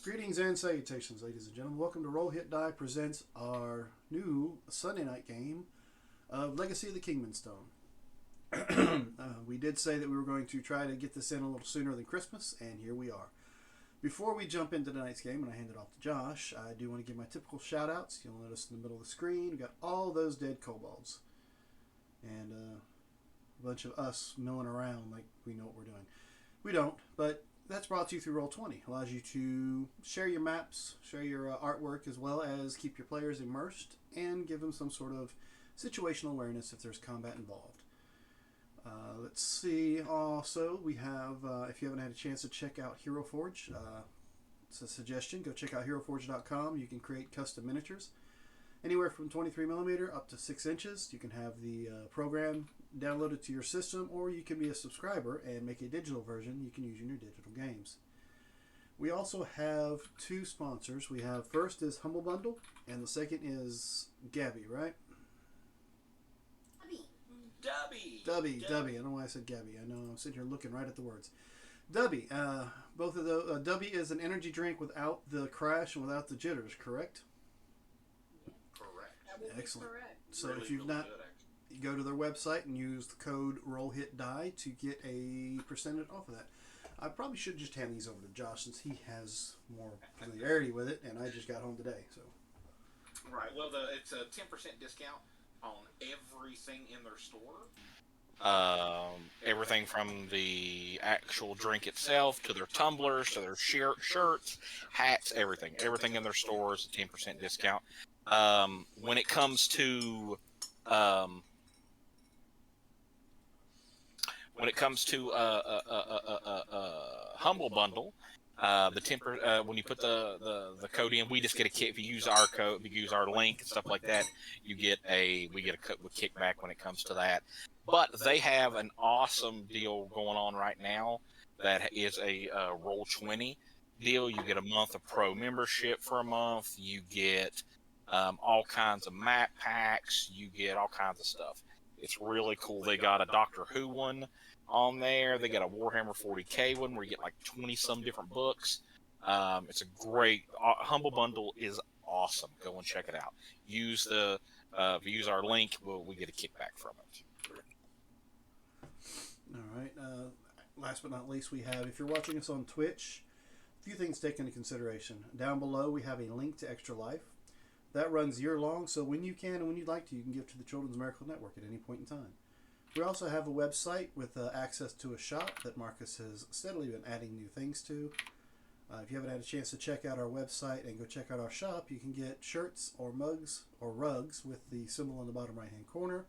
Greetings and salutations, ladies and gentlemen. Welcome to Roll Hit Die presents our new Sunday night game of Legacy of the Kingman Stone. We did say that we were going to try to get this in a little sooner than Christmas, and here we are. Before we jump into tonight's game, and I hand it off to Josh, I do want to give my typical shout-outs. You'll notice in the middle of the screen, we've got all those dead kobolds. And a bunch of us milling around like we know what we're doing. We don't, but that's brought to you through Roll20. Allows you to share your maps, share your artwork, as well as keep your players immersed and give them some sort of situational awareness if there's combat involved. Let's see. Also, we have, if you haven't had a chance to check out Hero Forge, it's a suggestion. Go check out HeroForge.com. You can create custom miniatures anywhere from 23mm up to 6 inches. You can have the program downloaded to your system, or you can be a subscriber and make a digital version you can use in your digital games. We also have two sponsors. We have first is Humble Bundle, and the second is Gabby, right? Dubby. I don't know why I said Gabby. I know I'm sitting here looking right at the words. Dubby. Both of those. Dubby is an energy drink without the crash and without the jitters, correct? Correct. Excellent. Correct. So Really, if you've really not, good, go to their website and use the code ROLLHITDIE to get a percentage off of that. I probably should just hand these over to Josh since he has more familiarity with it, and I just got home today. So right. Well, it's a 10% discount on everything in their store. Everything from the actual drink itself to their tumblers to their shirts, hats, everything in their store is a 10% discount. When it comes to um, Humble Bundle, the when you put the code in, we just get a kick. If you use our code, if you use our link and stuff like that, we get a kickback when it comes to that. But they have an awesome deal going on right now. That is a Roll20 deal. You get a month of pro membership for a month. You get all kinds of map packs. You get all kinds of stuff. It's really cool. They got a Doctor Who one on there. They got a Warhammer 40K one where you get like 20 some different books. It's a great Humble Bundle is awesome. Go and check it out. Use the if you use our link, we get a kickback from it. all right. Last but not least, we have, if you're watching us on Twitch, a few things taken into consideration. Down below, we have a link to Extra Life. That runs year long, so when you can and when you'd like to, you can give to the Children's Miracle Network at any point in time. We also have a website with access to a shop that Marcus has steadily been adding new things to. If you haven't had a chance to check out our website and go check out our shop, you can get shirts or mugs or rugs with the symbol in the bottom right hand corner,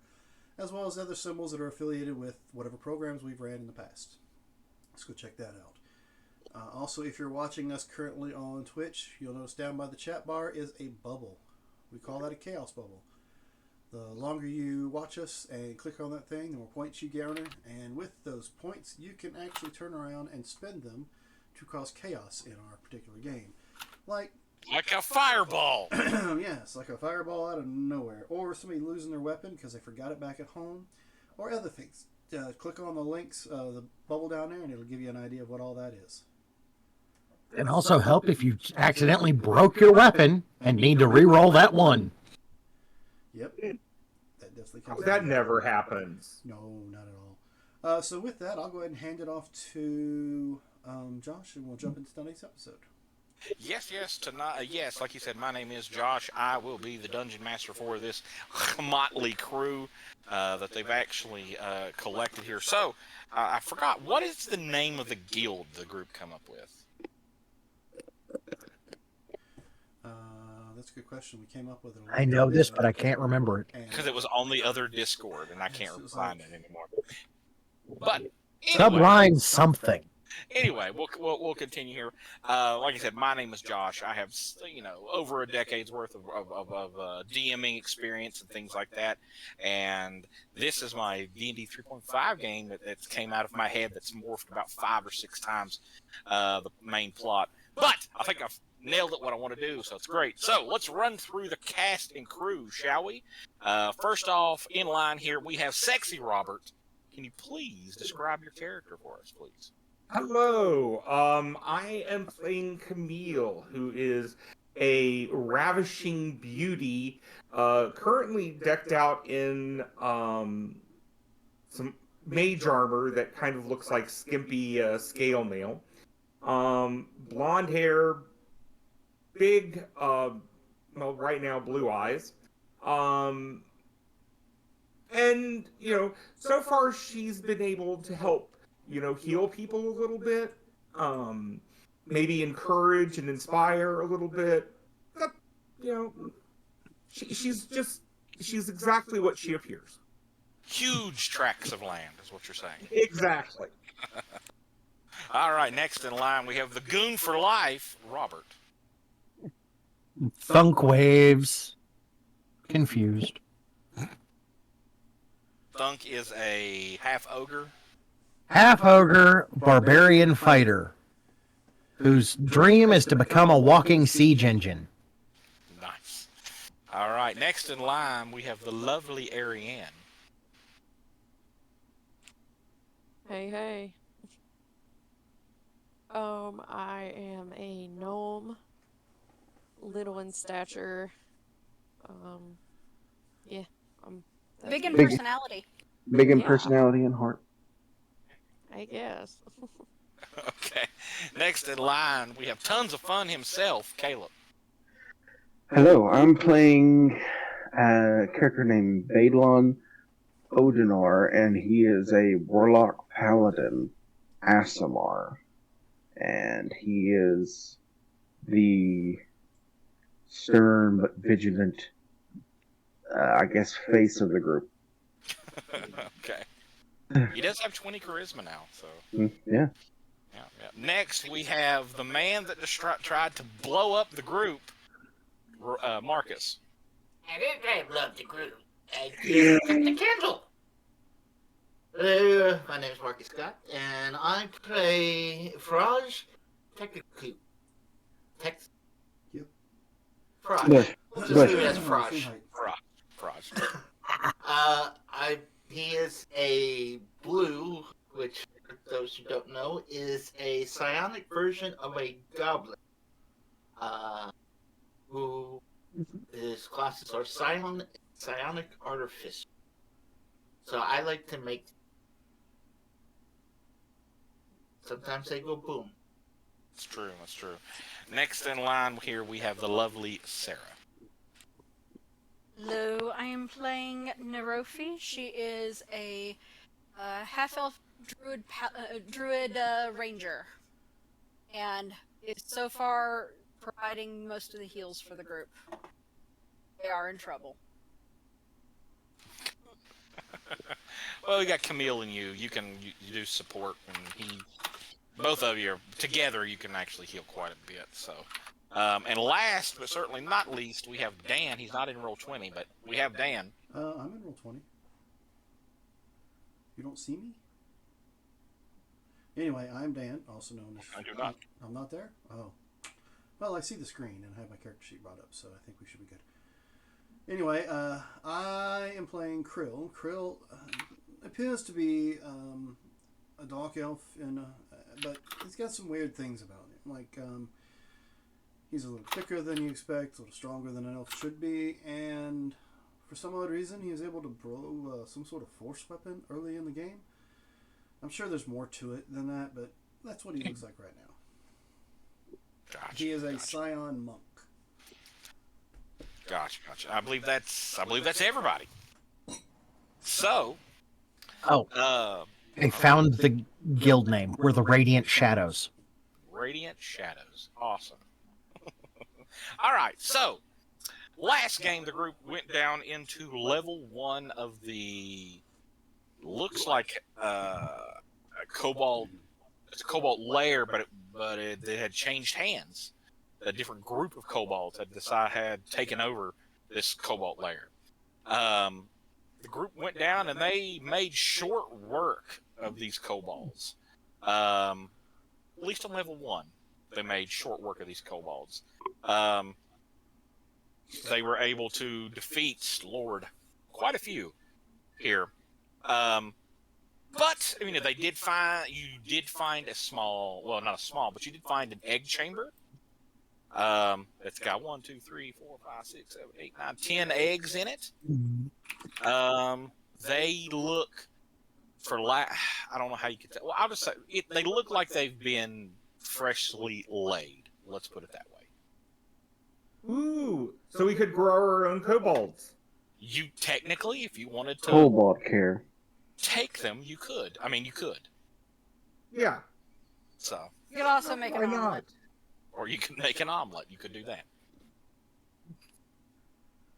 as well as other symbols that are affiliated with whatever programs we've ran in the past. Let's go check that out. Also, if you're watching us currently on Twitch, you'll notice down by the chat bar is a bubble. We call that a chaos bubble. The longer you watch us and click on that thing, the more points you garner, and with those points, you can actually turn around and spend them to cause chaos in our particular game. Like a fireball. yes, like a fireball out of nowhere, or somebody losing their weapon because they forgot it back at home, or other things. Click on the links, the bubble down there, and it'll give you an idea of what all that is. And also help if you accidentally broke your weapon and need to re-roll that one. Yep. That definitely comes. That never happens. No, not at all. So with that, I'll go ahead and hand it off to Josh, and we'll jump into tonight's episode. Yes. Tonight, yes, like you said, my name is Josh. I will be the dungeon master for this motley crew that they've actually collected here. So, I forgot, what is the name of the guild the group come up with? That's a good question. We came up with it. I know this, but I can't remember it. Because it was on the other Discord, and I can't find it anymore. But anyway, Subline something. Anyway, we'll continue here. Like I said, my name is Josh. I have over a decade's worth of DMing experience and things like that. And this is my D&D 3.5 game that came out of my head. That's morphed about 5 or 6 times the main plot. But I think I've nailed it what I want to do, so it's great. So let's run through the cast and crew, shall we? First off, in line here we have Sexy Robert. Can you please describe your character for us, please? Hello. I am playing Camille, who is a ravishing beauty, currently decked out in some mage armor that kind of looks like skimpy scale mail. Blonde hair, big, well, right now blue eyes. Um, and so far she's been able to help heal people a little bit, um maybe encourage and inspire a little bit. That, you know she's exactly what she appears. Huge tracts of land is what you're saying. Exactly. All right, next in line we have the goon for life, Robert. Thunk waves. Confused. Thunk is a half ogre. Half ogre, barbarian fighter, whose dream is to become a walking siege engine. Nice. All right, next in line we have the lovely Ariane. Hey, hey. I am a gnome, little in stature. Yeah, that's Big in me. personality. Big in Yeah. personality and heart. I guess. Okay. Next in line we have tons of fun himself, Caleb. Hello, I'm playing a character named Badlon Odinar, and he is a warlock paladin, Asimar. And he is the stern but vigilant, I guess, face of the group. Okay. He does have 20 charisma now, so. Yeah. Yeah. Next, we have the man that just tried to blow up the group, Marcus. I didn't try to blow up the group. I just lit the candle. Hello, my name is Marcus Scott, and I play Faraj Technicu. Yep. Faraj. Bush. We'll just leave it as Faraj. Faraj. He is a blue, which, for those who don't know, is a psionic version of a goblin. Who his classes are psionic artificer. So I like to make. Sometimes they go boom. That's true. That's true. Next in line here we have the lovely Sarah. Hello, I am playing Nerofi. She is a half-elf druid ranger, and is so far providing most of the heals for the group. They are in trouble. Well, we got Camille and you. You do support, and both of you are together. You can actually heal quite a bit. So, and last but certainly not least, we have Dan. He's not in roll 20, but we have Dan. I'm in roll 20. You don't see me? Anyway, I'm Dan, also known as... I do not. I'm not there? Oh. Well, I see the screen and I have my character sheet brought up, so I think we should be good. Anyway, I am playing Krill. Krill appears to be a dark elf, but he's got some weird things about him. Like, he's a little thicker than you expect, a little stronger than an elf should be, and for some odd reason, he was able to blow some sort of force weapon early in the game. I'm sure there's more to it than that, but that's what he looks like right now. Gotcha. He is a Scion monk. Gotcha. I believe that's everybody. So. Oh. They found the guild name. We're the Radiant Shadows. Radiant Shadows. Awesome. All right. So, last game, the group went down into level 1 of the. Looks like a Cobalt. It's a Cobalt lair, but it had changed hands. A different group of kobolds had taken over this Cobalt lair. The group went down and they made short work of these kobolds. At least on level 1, they made short work of these kobolds. They were able to defeat Lord quite a few here. But I mean, they did find a small, well, not a small, but you did find an egg chamber. It's got 1, 2, 3, 4, 5, 6, 7, 8, 9, 10 eggs in it. They look I don't know how you could tell. Well, I'll just say they look like they've been freshly laid. Let's put it that way. Ooh, so we could grow our own kobolds. You technically, if you wanted to Cobalt care. take them, you could. I mean, you could. Yeah. So, You could also make Why an not? omelet. or you could make an omelet. You could do that.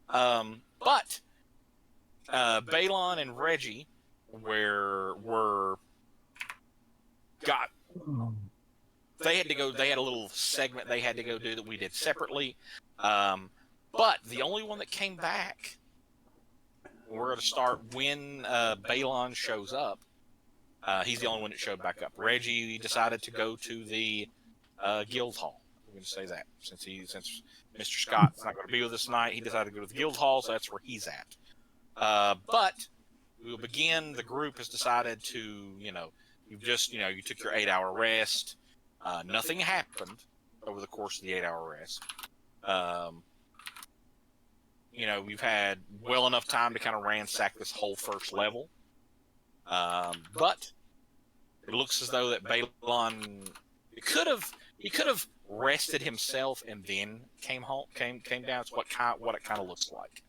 But Balon and Reggie they had to go. They had a little segment they had to go do that we did separately. But the only one that came back, we're going to start when Balon shows up. He's the only one that showed back up. Reggie decided to go to the guild hall. We're going to say that since Mr. Scott's not going to be with us tonight, he decided to go to the guild hall, so that's where he's at. But we will begin. The group has decided to, you took your 8-hour rest. Nothing happened over the course of the 8-hour rest. We've had well enough time to kind of ransack this whole first level. But it looks as though that Balon he could have rested himself and then came down. It's what it kind of looks like.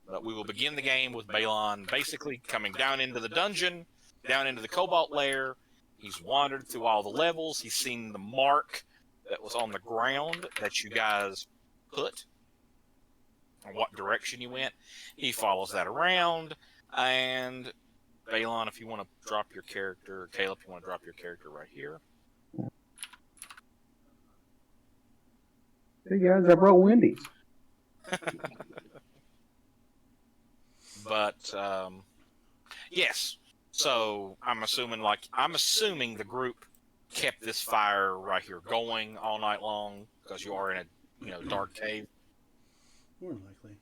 But we will begin the game with Balon basically coming down into the dungeon, down into the Cobalt lair. He's wandered through all the levels. He's seen the mark that was on the ground that you guys put, and what direction you went. He follows that around, and Balon, if you want to drop your character, Caleb, if you want to drop your character right here. Hey guys, I brought Wendy's. But yes, so I'm assuming the group kept this fire right here going all night long because you are in a dark cave. More than likely,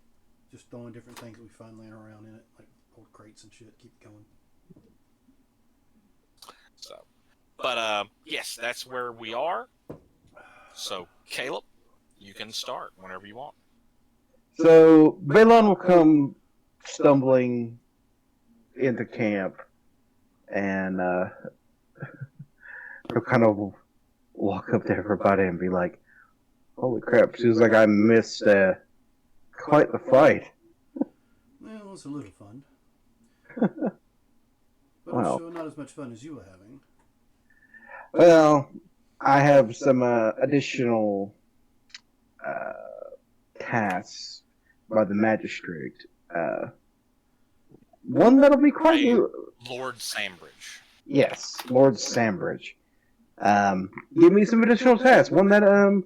just throwing different things that we find laying around in it, like old crates and shit. Keep it going. So, but yes, that's where we are. So Caleb, you can start whenever you want. So Balon will come stumbling into camp, and he'll kind of walk up to everybody and be like, "Holy crap! Seems like I missed quite the fight." Well, it was a little fun, but Well. I'm sure not as much fun as you were having. Well, I have some additional tasks by the magistrate. One that'll be quite Hey, Lord Sambridge. Yes, Lord Sambridge. Give me some additional tasks. One that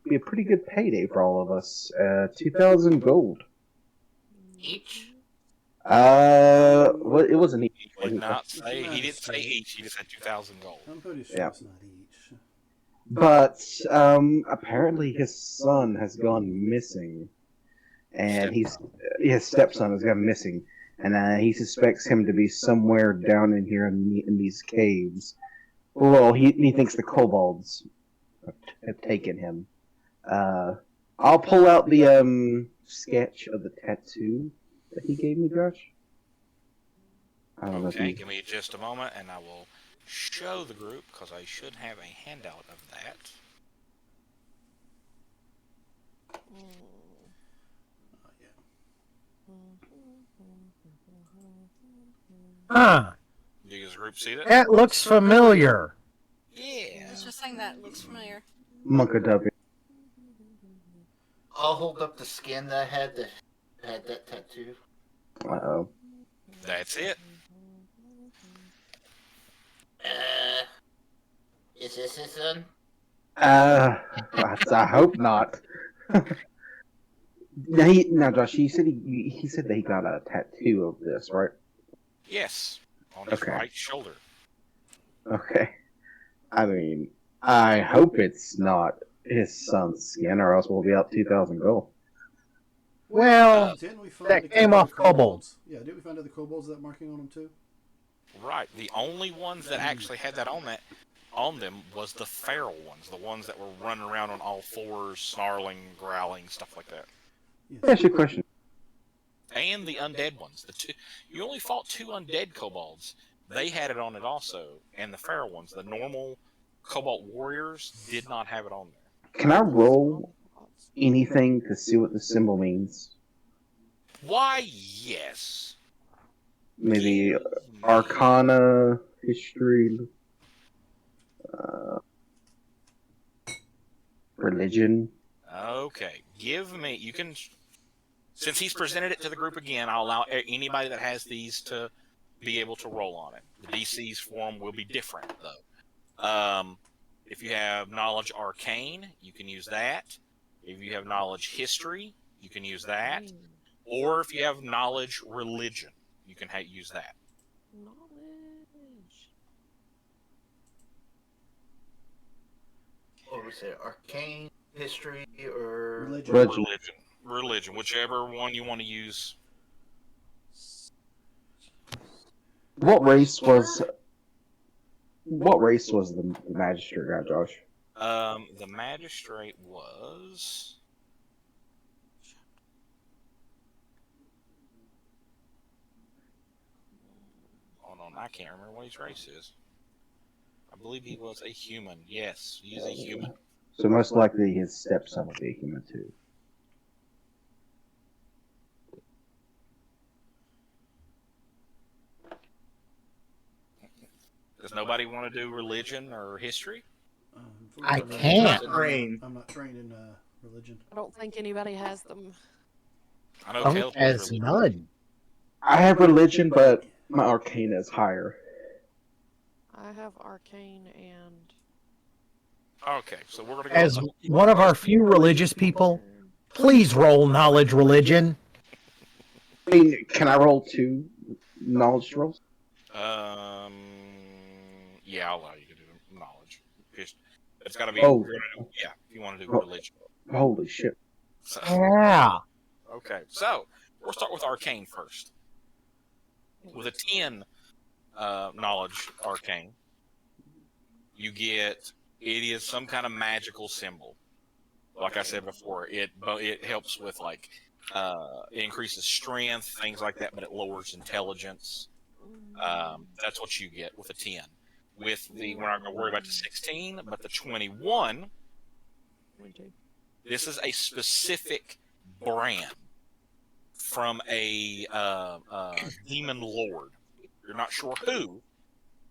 be a pretty good payday for all of us. 2,000 gold. Each? Well, it wasn't each. He did not say. He didn't say each. He just said 2,000 gold. I'm pretty sure Yeah. it's not each. But apparently his son has gone missing, and his stepson has gone missing, and he suspects him to be somewhere down in here in these caves. Well, he thinks the kobolds have taken him. I'll pull out the sketch of the tattoo that he gave me, Josh. I don't know if Okay, you... give me just a moment, and I will show the group because I should have a handout of that. Huh. Do you guys group see that? That looks familiar. I Yeah. was just saying that looks familiar. Monkadubbing. I'll hold up the skin that had that tattoo. Uh-oh. That's it. Is this his son? I hope not. Now, Josh, he said he said that he got a tattoo of this, right? Yes. On his Okay. right shoulder. Okay. I mean, I hope it's not his son's skin, or else we'll be out 2,000 gold. Well, Didn't we find that a came couple off of kobolds. Yeah, did we find other kobolds with that marking on them too? Right. The only ones that actually had that on them was the feral ones, the ones that were running around on all fours, snarling, growling, stuff like that. Let me ask you a question. And the undead ones. You only fought 2 undead kobolds. They had it on it also, and the feral ones, the normal Cobalt Warriors, did not have it on there. Can I roll anything to see what the symbol means? Why, yes. Maybe Give me- Arcana, history, religion. Okay, give me. You can. Since he's presented it to the group again, I'll allow anybody that has these to be able to roll on it. The DCs for them will be different, though. If you have knowledge arcane, you can use that. If you have knowledge history, you can use that. Or if you have knowledge religion, you can use that. Knowledge. What was it? Arcane, history, or Religion. Religion, whichever one you want to use. What race was the magistrate guy, Josh? The magistrate was. Hold on, I can't remember what his race is. I believe he was a human. Yes, he is a human. So most likely his stepson would be a human too. Does nobody want to do religion or history? I Unfortunately, can't. I'm not trained in religion. I don't think anybody has them. I know Punk Caleb has religion. none. I have religion, but my arcana is higher. I have arcane and. Okay, so we're gonna go. As one of our few religious people, please roll knowledge religion. I mean, can I roll 2 knowledge rolls? Yeah, I'll allow you to do knowledge. It's got to be. Oh. Yeah, if you want to do Oh. religion. Holy shit. So, Yeah. okay, so we'll start with arcane first. With a 10 knowledge arcane, you get it is some kind of magical symbol. Like I said before, it helps with like it increases strength, things like that, but it lowers intelligence. That's what you get with a 10. With the, we're not going to worry about the 16, but the 21, this is a specific brand from a demon lord. You're not sure who,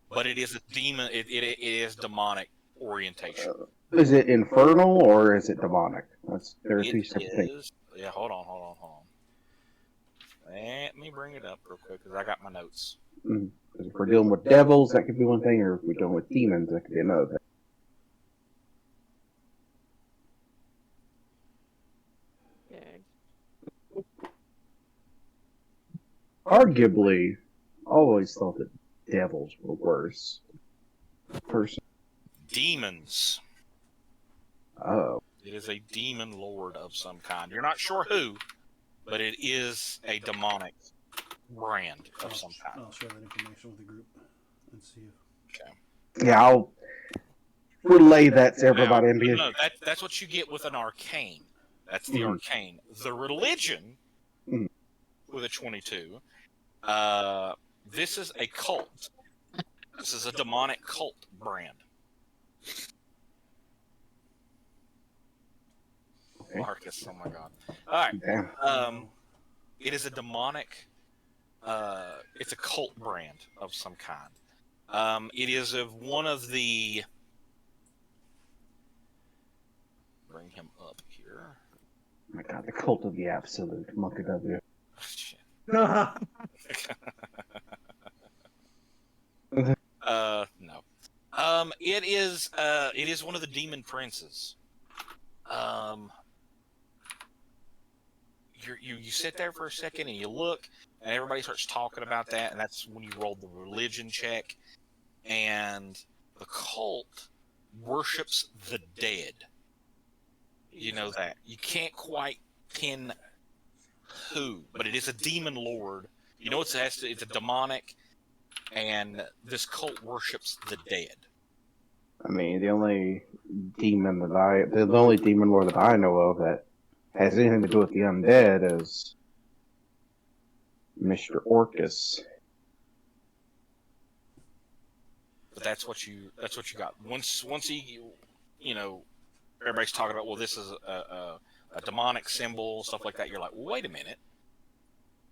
but it is a demon. It is demonic orientation. Is it infernal or is it demonic? There are 2 separate things. Yeah, hold on. Let me bring it up real quick because I got my notes. If we're dealing with devils, that could be one thing, or if we're dealing with demons, that could be another thing. Yeah. Arguably, I always thought that devils were worse. Demons. Oh. It is a demon lord of some kind. You're not sure who, but it is a demonic brand of some kind. I'll share that information with the group and see if. Okay. Yeah, I'll relay that to everybody. No, that's what you get with an arcane. That's the arcane. The religion with a 22. This is a cult. This is a demonic cult brand. Okay. Marcus, oh my god. Alright. Damn. It is a demonic it's a cult brand of some kind. It is of one of the bring him up here. Oh my god, the cult of the absolute. Monkey W. Shit. No. No. It is one of the demon princes. You sit there for a second and you look, and everybody starts talking about that, and that's when you roll the religion check. And the cult worships the dead. You know that. You can't quite pin who, but it is a demon lord. You know it's a demonic and this cult worships the dead. I mean, the only demon lord that I know of that has anything to do with the undead is Mr. Orcus. But that's what you got. Once he, everybody's talking about, well, this is a demonic symbol, stuff like that. You're like, well, wait a minute.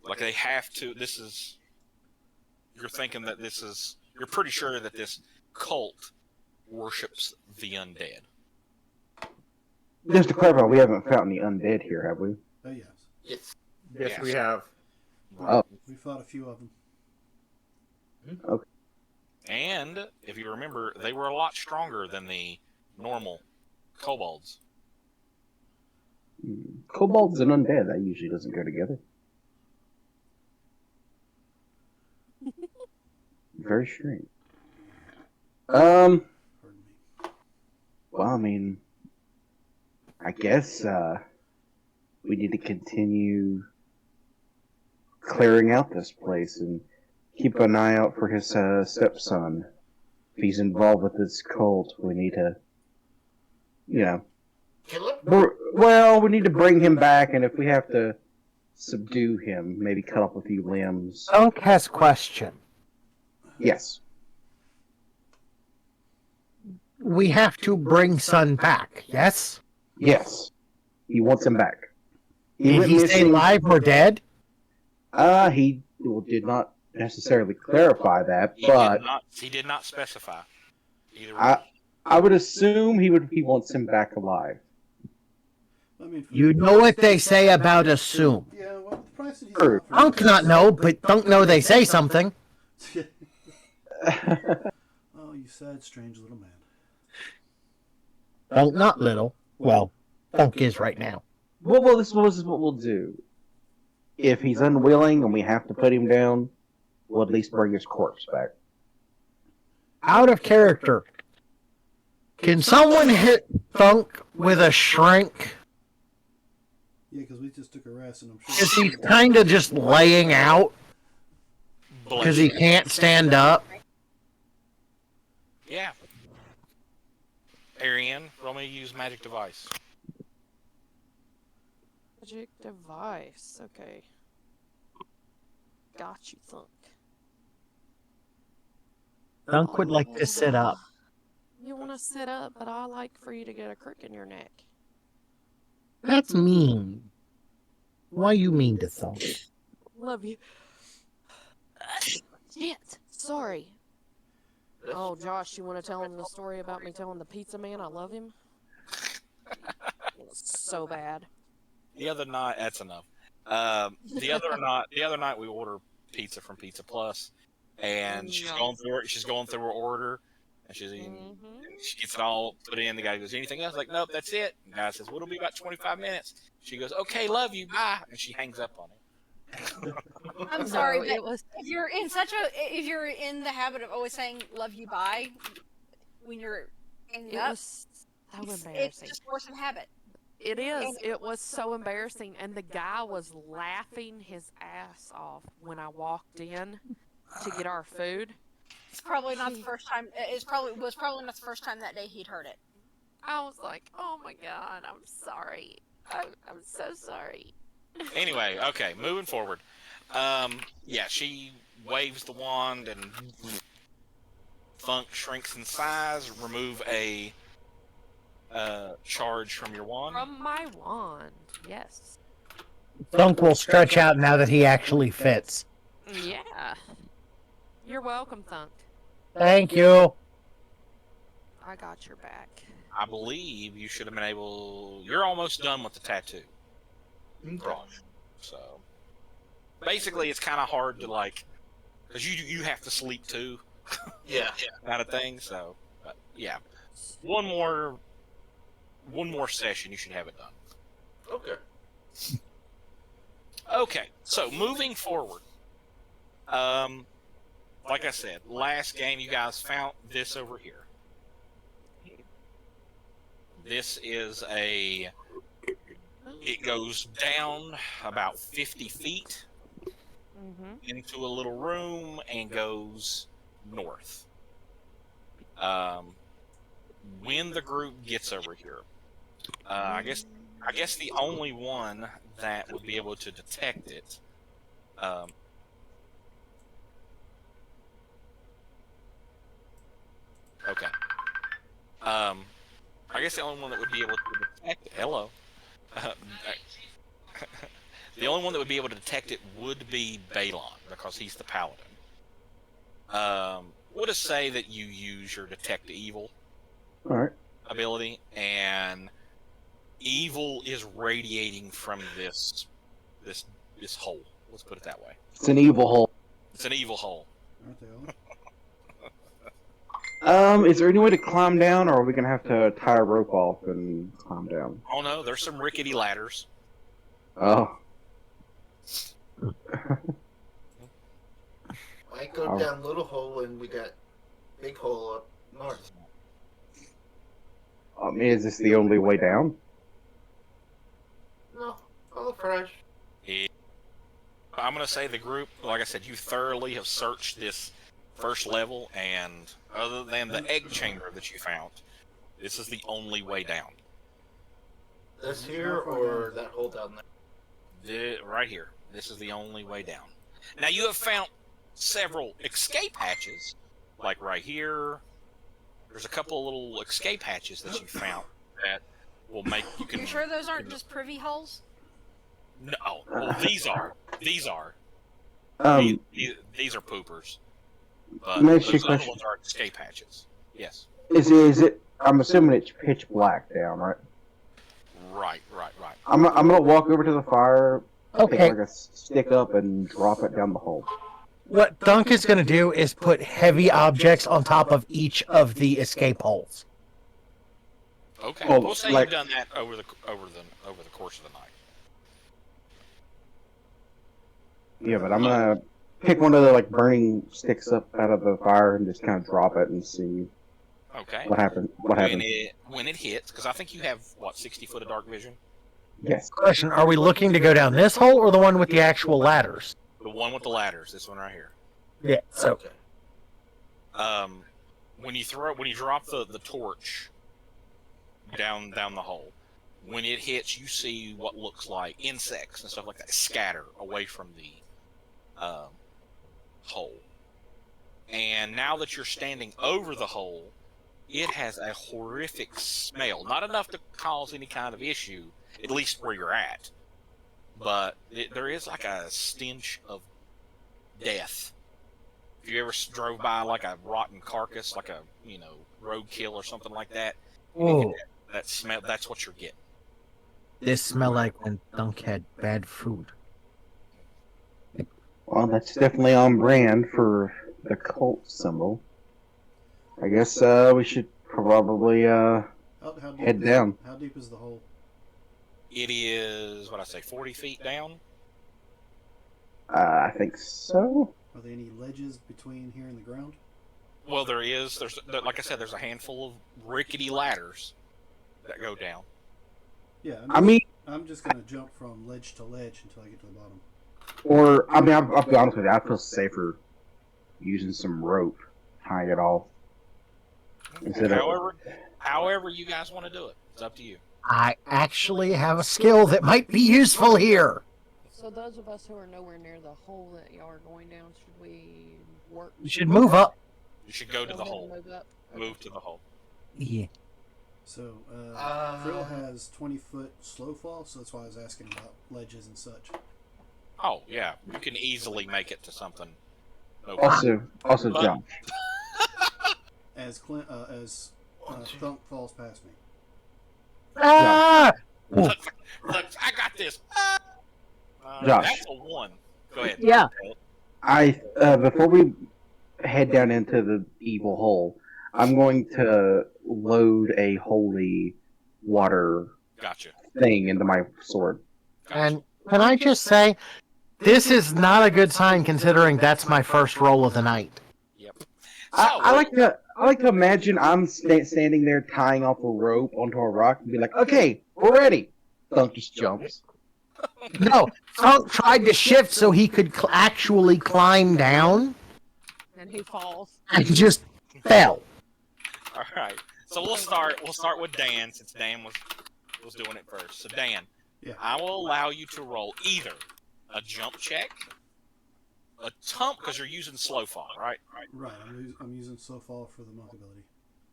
Like they have to. You're thinking that you're pretty sure that this cult worships the undead. Just to clarify, we haven't found any undead here, have we? Oh, yes. Yes. Yes, Yes. we have. Oh. We fought a few of them. Okay. And if you remember, they were a lot stronger than the normal kobolds. Kobolds and undead, that usually doesn't go together. Very strange. Pardon me. Well, I mean, I guess we need to continue clearing out this place and keep an eye out for his stepson. If he's involved with this cult, we need to, Kill him? we need to bring him back, and if we have to subdue him, maybe cut off a few limbs. Thunk has question. Yes. We have to bring Son back, yes? Yes. He wants him back. Did went he say missing- live or dead? He did not necessarily clarify that, He but did not specify either. I would assume he wants him back alive. I mean, You know what they say about assume. Yeah, well, the price that he's True. offering- Thunk not know, but Thunk know they say something. Oh, you sad, strange little man. Thunk not little. Well, Thunk is right now. Well, this is what we'll do. If he's unwilling and we have to put him down, we'll at least bring his corpse back. Out of character. Can someone hit Thunk with a shrink? Yeah, because we just took a rest, and I'm sure. Because he's kind of just laying out because he can't stand up. Yeah. Ariane, roll me to use magic device. Magic device. Okay. Got you, Thunk. Thunk would like to sit up. You want to sit up, but I like for you to get a crick in your neck. That's mean. Why you mean to Thunk? Love you. Shit. Sorry. Oh, Josh, you want to tell him the story about me telling the pizza man I love him? It was so bad. The other night, that's enough. The other night we order pizza from Pizza Plus, and she's No. going through it. She's going through her order, and she's eating. Mm-hmm. She gets it all put in. The guy goes, "Anything else?" Like, "Nope, that's it." And the guy says, "Well, it'll be about 25 minutes." She goes, "Okay, love you, bye," and she hangs up on him. I'm sorry, No, but it was. if you're in the habit of always saying "love you, bye" when you're hanging It up, was so it's embarrassing. just force of habit. It is. It was so embarrassing, and the guy was laughing his ass off when I walked in to get our food. It's probably not the first time. Was probably not the first time that day he'd heard it. I was like, "Oh my god, I'm sorry. I'm so sorry." Anyway, okay, moving forward. Yeah, she waves the wand, and Thunk shrinks in size. Remove a charge from your wand. From my wand, yes. Thunk will stretch out now that he actually fits. Yeah. You're welcome, Thunk. Thank you. I got your back. I believe you should have been able. You're almost done with the tattoo, Raj. So basically, it's kind of hard to because you have to sleep too, Yeah. kind of thing. So, but yeah, one more session, you should have it done. Okay. Okay, so moving forward, like I said, last game you guys found this over here. This is it goes down about 50 feet, into a little room and goes north. When the group gets over here, I guess the only one that would be able to detect it. Okay. I guess the only one that would be able to detect it. Hello. The only one that would be able to detect it would be Balon, because he's the paladin. We'll just say that you use your detect evil ability, and evil is radiating from this hole. Let's put it that way. It's an evil hole. It's an evil hole. Aren't they all? Is there any way to climb down, or are we gonna have to tie a rope off and climb down? Oh no, there's some rickety ladders. Oh. I go down little hole and we got big hole up north. Is this the only way down? No, all fresh. I'm gonna say the group, like I said, you thoroughly have searched this first level, and other than the egg chamber that you found, this is the only way down. This here or that hole down there? Right here. This is the only way down. Now you have found several escape hatches, like right here. There's a couple of little escape hatches that you found that will make you can. You sure those aren't just privy holes? No, well, these are. These are. These are poopers. But Next those other question. ones are escape hatches. Yes. Is it? I'm assuming it's pitch black down, right? Right. I'm gonna walk over to the fire, Okay. pick like a stick up, and drop it down the hole. What Dunk is going to do is put heavy objects on top of each of the escape holes. Okay. Oh, We'll say like- you've done that over the course of the night. Yeah, but I'm gonna pick one of the like burning sticks up out of the fire and just kind of drop it and see Okay. what happened. When it hits, because I think you have 60 foot of dark vision. Yes. Question, are we looking to go down this hole or the one with the actual ladders? The one with the ladders. This one right here. Yeah, so Okay. When you drop the torch down the hole, when it hits, you see what looks like insects and stuff like that scatter away from the hole. And now that you're standing over the hole, it has a horrific smell. Not enough to cause any kind of issue, at least where you're at. But there is like a stench of death. If you ever drove by like a rotten carcass, like a roadkill or something like that, you get that smell. That's what you're getting. this smell like when Dunk had bad food. Well, that's definitely on brand for the cult symbol. I guess we should probably How deep head down. How deep is the hole? It is 40 feet down. I think so. Are there any ledges between here and the ground? Well, there's like I said, there's a handful of rickety ladders that go down. Yeah. I'm just gonna jump from ledge to ledge until I get to the bottom. I'll be honest with you. I feel safer using some rope, tying it off. Instead of, However you guys want to do it, it's up to you. I actually have a skill that might be useful here. So those of us who are nowhere near the hole that y'all are going down, should we work? We should move up. You should go to the hole. Move up. Move to the hole. Yeah. So, Frill has 20-foot slow fall, so that's why I was asking about ledges and such. Oh yeah, you can easily make it to something. also But- jump. As Thunk falls past me. Ah! Look, I got this. Josh. That's a 1. Go ahead. Yeah. Before we head down into the evil hole, I'm going to load a holy water Gotcha. thing into my sword. And can I just say, this is not a good sign considering that's my first roll of the night. Yep. I like to imagine I'm standing there tying off a rope onto a rock and be like, okay, we're ready. Thunk just jumps. No, Thunk tried to shift so he could actually climb down And he falls. and just fell. All right. So we'll start. We'll start with Dan since Dan was doing it first. So Dan, Yeah. I will allow you to roll either a jump check, a tump because you're using slow fall, right? Right. I'm using slow fall for the monk ability.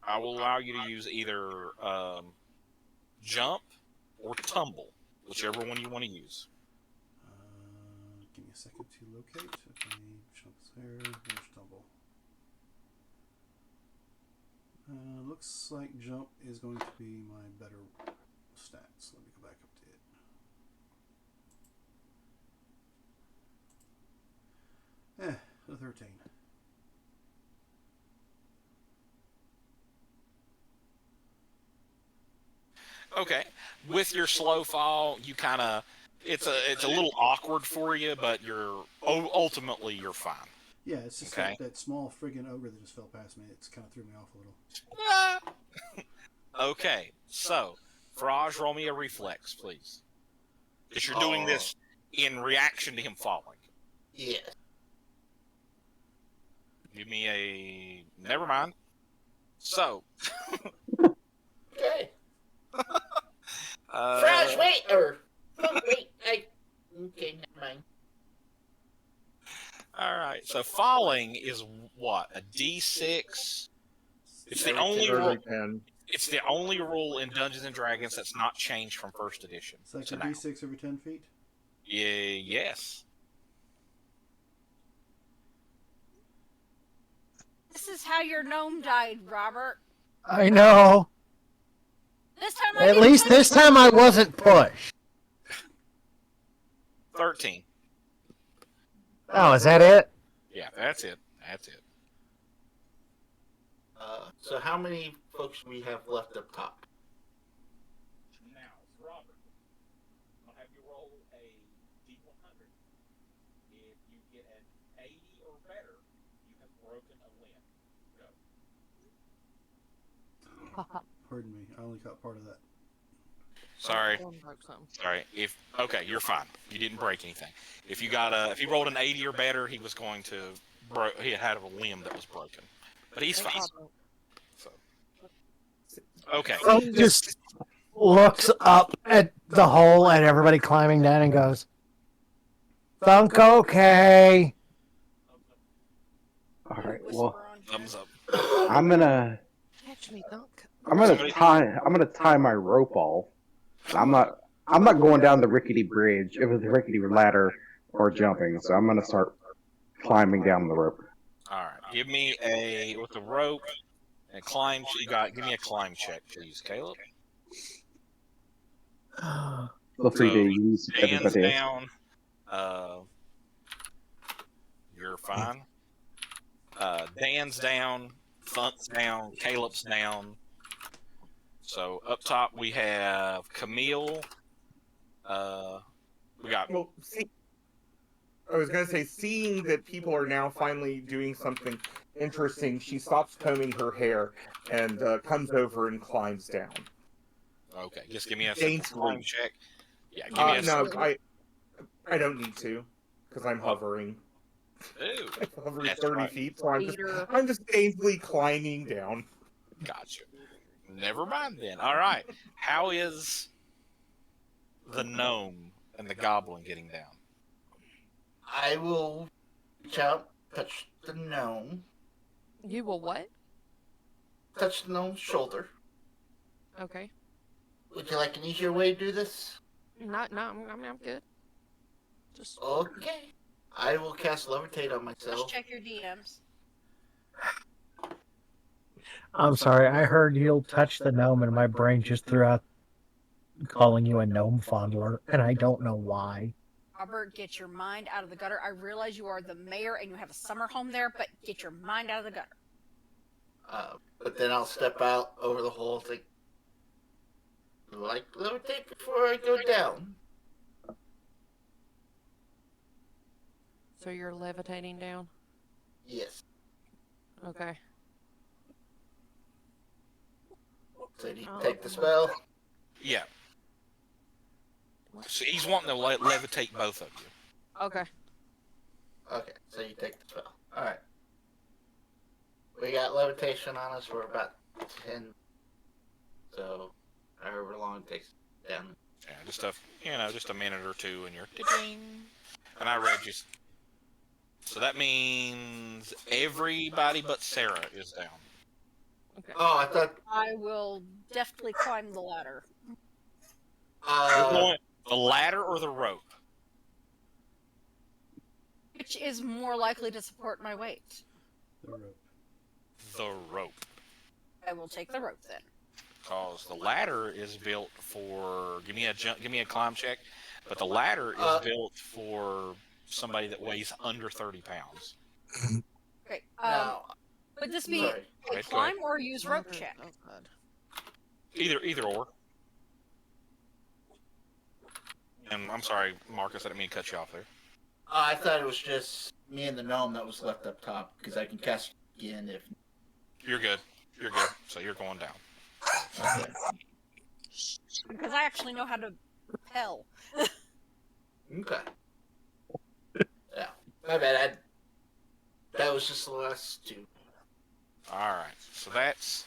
I will allow you to use either jump or tumble, whichever one you want to use. Give me a second to locate. Okay, jumps there. There's tumble. Looks like jump is going to be my better stats. Let me go back up to it. The 13. Okay. With your slow fall, you kind of it's a little awkward for you, but ultimately you're fine. Yeah, it's just Okay. that small friggin' ogre that just fell past me. It's kind of threw me off a little. Okay, so Faraj, roll me a reflex, please, because you're doing this in reaction to him falling. Yes. Give me a. Never mind. So. Okay. Frosh, wait! Wait, okay, never mind. Alright, so falling is what? A D6? It's the only rule. It's the only rule in Dungeons and Dragons that's not changed from first edition. It's like to a now. D6 every 10 feet? Yeah, yes. This is how your gnome died, Robert. I know. This time I At didn't least touch this time I wasn't pushed. 13. Oh, is that it? Yeah, that's it. That's it. So how many folks we have left up top? Now, Robert, I'll have you roll a D100. If you get an 80 or better, you have broken a limb. Go. Pardon me, I only caught part of that. Sorry. One broke something. Sorry. Okay, you're fine. You didn't break anything. If you rolled an 80 or better, he was going to he had a limb that was broken. But he's fine. So. Okay. He just looks up at the hole and everybody climbing down and goes, Thunk, okay. All right. Well, Thumbs up. I'm gonna Catch me, Thunk. I'm gonna tie my rope off. I'm not going down the rickety bridge, the rickety ladder, or jumping. So I'm gonna start climbing down the rope. All right. Give me with the rope and climb. Give me a climb check, please, Caleb. Feel free to use Dan's everybody. down. You're fine. Dan's down. Thunk's down. Caleb's down. So up top we have Camille. We got. Well, I was going to say, seeing that people are now finally doing something interesting, she stops combing her hair and comes over and climbs down. Okay, just give me a simple climb check. Yeah, give me a No, I don't need to, because I'm hovering. Ooh, I'm hovering that's 30 right. feet, so I'm just painfully climbing down. Gotcha. Never mind then. All right. How is the gnome and the goblin getting down? I will reach out, touch the gnome, You will what? touch the gnome's shoulder. Okay. Would you like an easier way to do this? I'm good. Just Okay. I will cast Levitate on Let's myself. check your DMs. I'm sorry, I heard you'll touch the gnome and my brain just threw out calling you a gnome fondler, and I don't know why. Robert, get your mind out of the gutter. I realize you are the mayor and you have a summer home there, but get your mind out of the gutter. But then I'll step out over the hole and think, like levitate before I go down. so you're levitating down. Yes. Okay. So do you take the spell? Yeah. So he's wanting to levitate both of you. Okay. Okay, so you take the spell. Alright. We got levitation on us for about 10. So, however long it takes down. Yeah, just a minute or two, and you're ding. And I read you. So that means everybody but Sarah is down. Okay. Oh, I thought. I will deftly climb the ladder. You're going the ladder or the rope? Which is more likely to support my weight? The rope. The rope. I will take the rope then. Because the ladder is built for give me a climb check, but the ladder is built for somebody that weighs under 30 pounds. Okay. Now, Would this be sorry. a climb or use rope check? Either or. And I'm sorry, Marcus, I didn't mean to cut you off there. I thought it was just me and the gnome that was left up top, because I can cast again if. You're good. You're good. So you're going down. Okay. Because I actually know how to repel. Okay. Yeah. My bad. That was just the last two. All right. So that's.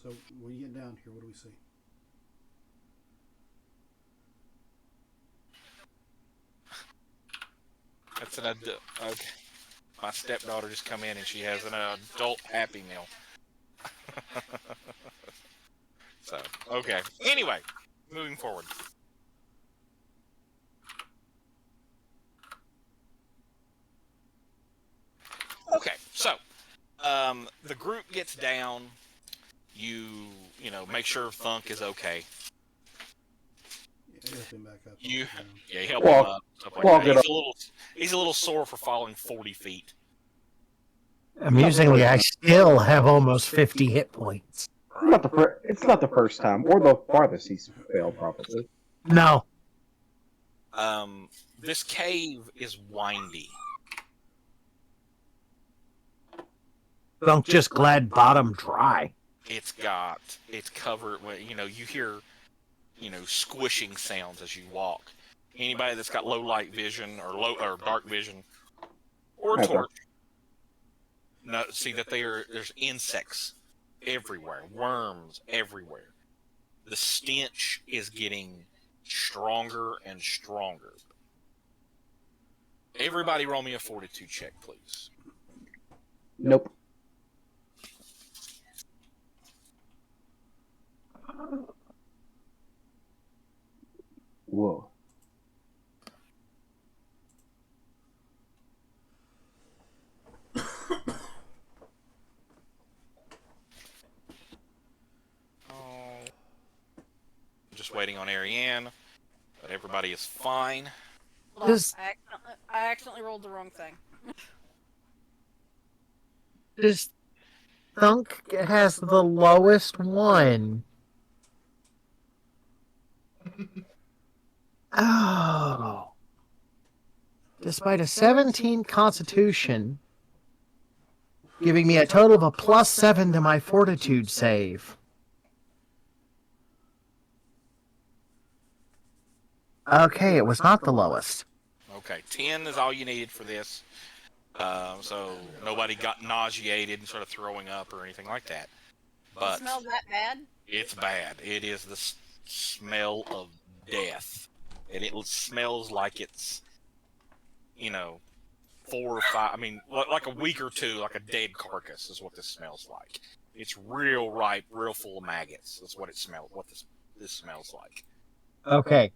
So when you get down here, what do we see? That's an adult. Okay. My stepdaughter just come in and she has an adult Happy Meal. So, okay. Anyway, moving forward. Okay, so the group gets down. You make sure Thunk is okay. Yeah, lift him back up. You Yeah. help Walk- him up. Stuff like walk that. it He's a little sore for falling 40 feet. Amusingly, I still have almost 50 hit points. It's not the first time, or the farthest he's failed, probably. No. This cave is windy. I'm just glad bottom dry. It's covered with, you hear, squishing sounds as you walk. Anybody that's got low light vision or dark vision or Okay. torch, see that there's insects everywhere, worms everywhere. The stench is getting stronger and stronger. Everybody roll me a fortitude check, please. Nope. Whoa. Just waiting on Ariane, but everybody is fine. Hold on, Does- I accidentally rolled the wrong thing. This Thunk has the lowest one. Oh. Despite a 17 constitution, giving me a total of a +7 to my fortitude save. Okay, it was not the lowest. Okay, 10 is all you needed for this. So nobody got nauseated and started throwing up or anything like that. But It smells that bad? it's bad. It is the smell of death. And it smells like it's, 4 or 5, like a week or two, like a dead carcass is what this smells like. It's real ripe, real full of maggots. That's what it smells, this smells like. Okay.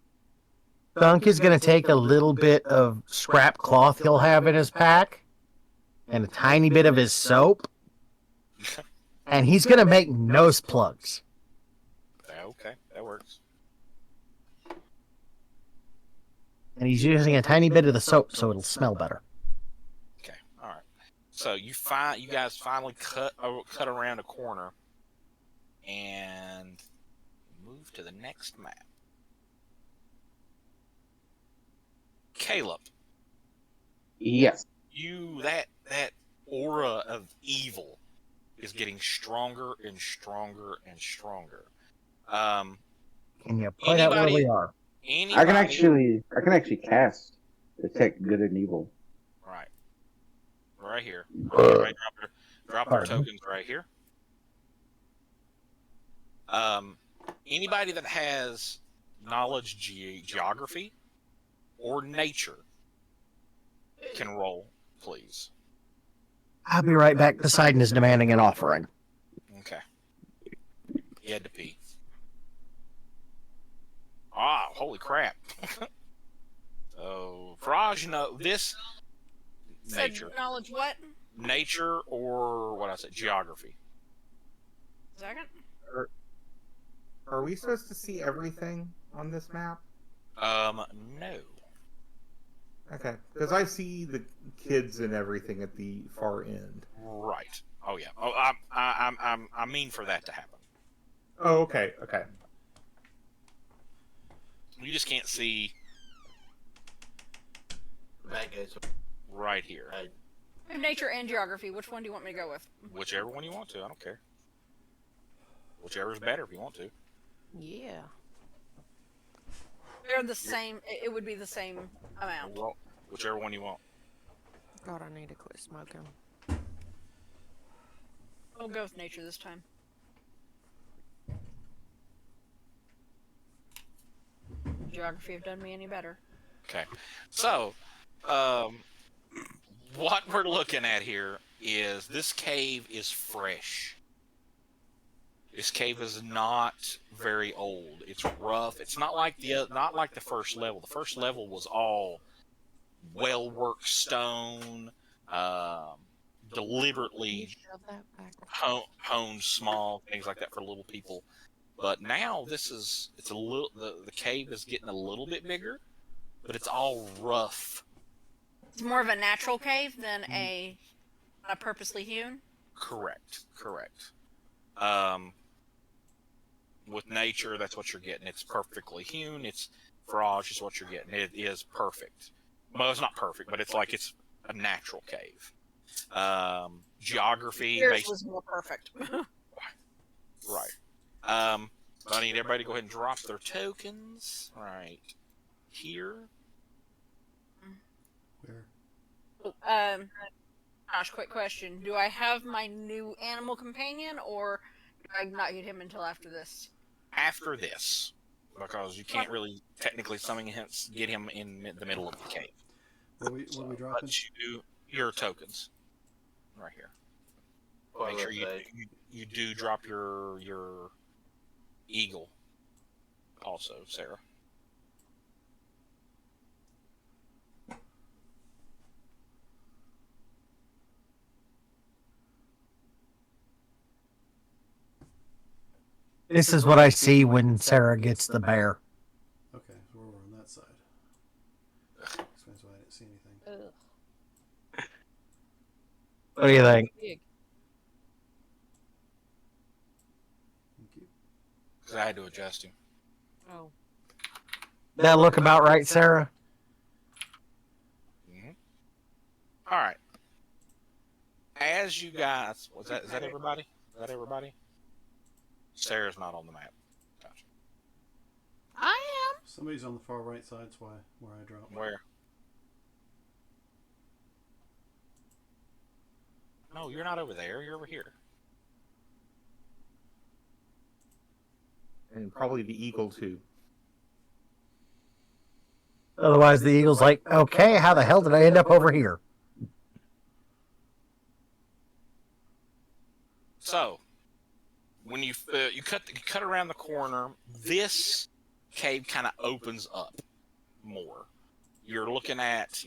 Thunk is going to take a little bit of scrap cloth he'll have in his pack and a tiny bit of his soap, and he's going to make nose plugs. Okay, that works. And he's using a tiny bit of the soap so it'll smell better. Okay, all right. So you guys finally cut around a corner and move to the next map. Caleb, Yes. that aura of evil is getting stronger and stronger and stronger. Can you point out where we are? Anybody, I can actually cast detect good and evil. right here. Everybody drop their Pardon? tokens right here. Anybody that has knowledge geography or nature can roll, please. I'll be right back. Poseidon is demanding an offering. Okay. He had to pee. Ah, holy crap. So, Faraj, this nature. Said knowledge what? Nature or what I said, geography. Second? Are we supposed to see everything on this map? No. Okay, because I see the kids and everything at the far end. Right. Oh yeah. Oh, I mean for that to happen. Oh, okay, okay. You just can't see Bad guys. right here. Right. I have nature and geography. Which one do you want me to go with? Whichever one you want to. I don't care. Whichever's better if you want to. Yeah. They're the same. It would be the same amount. Well, whichever one you want. God, I need to quit smoking. We'll go with nature this time. Geography have done me any better. Okay. So, what we're looking at here is this cave is fresh. This cave is not very old. It's rough. It's not like the first level. The first level was all well-worked stone, deliberately Shove that back. honed small things like that for little people. But now it's a little the cave is getting a little bit bigger, but it's all rough. It's more of a natural cave than a purposely hewn. Correct. With nature, that's what you're getting. It's perfectly hewn. It's Farage is what you're getting. It is perfect. Well, it's not perfect, but it's like it's a natural cave. Geography. Yours was more perfect. Right. I need everybody to go ahead and drop their tokens. Right here. Where? Josh, quick question. Do I have my new animal companion, or do I not get him until after this? After this, because you can't really technically get him in the middle of the cave. What we dropping? But your tokens right here. Make sure you do drop your eagle also, Sarah. This is what I see when Sarah gets the bear. Okay, so we're on that side. Explains why I didn't see anything. Ugh. What do you think? Big. Thank you. Because I had to adjust him. Oh. That look about right, Sarah? Mm-hmm. All right. As you guys, is that everybody? Is that everybody? Sarah's not on the map. Gotcha. I am. Somebody's on the far right side. That's where I dropped. Where? No, you're not over there. You're over here. And probably the eagle, too. Otherwise, the eagle's like, okay, how the hell did I end up over here? So, when you cut around the corner, this cave kind of opens up more. You're looking at,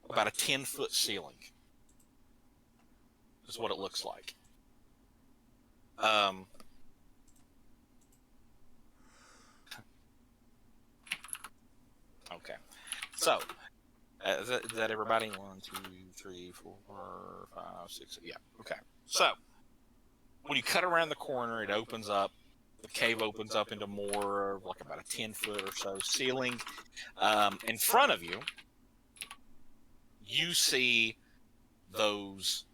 about a 10-foot ceiling. Is what it looks like. Okay. So, is that everybody? 1, 2, 3, 4, 5, 6. Yeah. Okay. So, when you cut around the corner, it opens up. The cave opens up into more like about a 10-foot or so ceiling. In front of you, you see those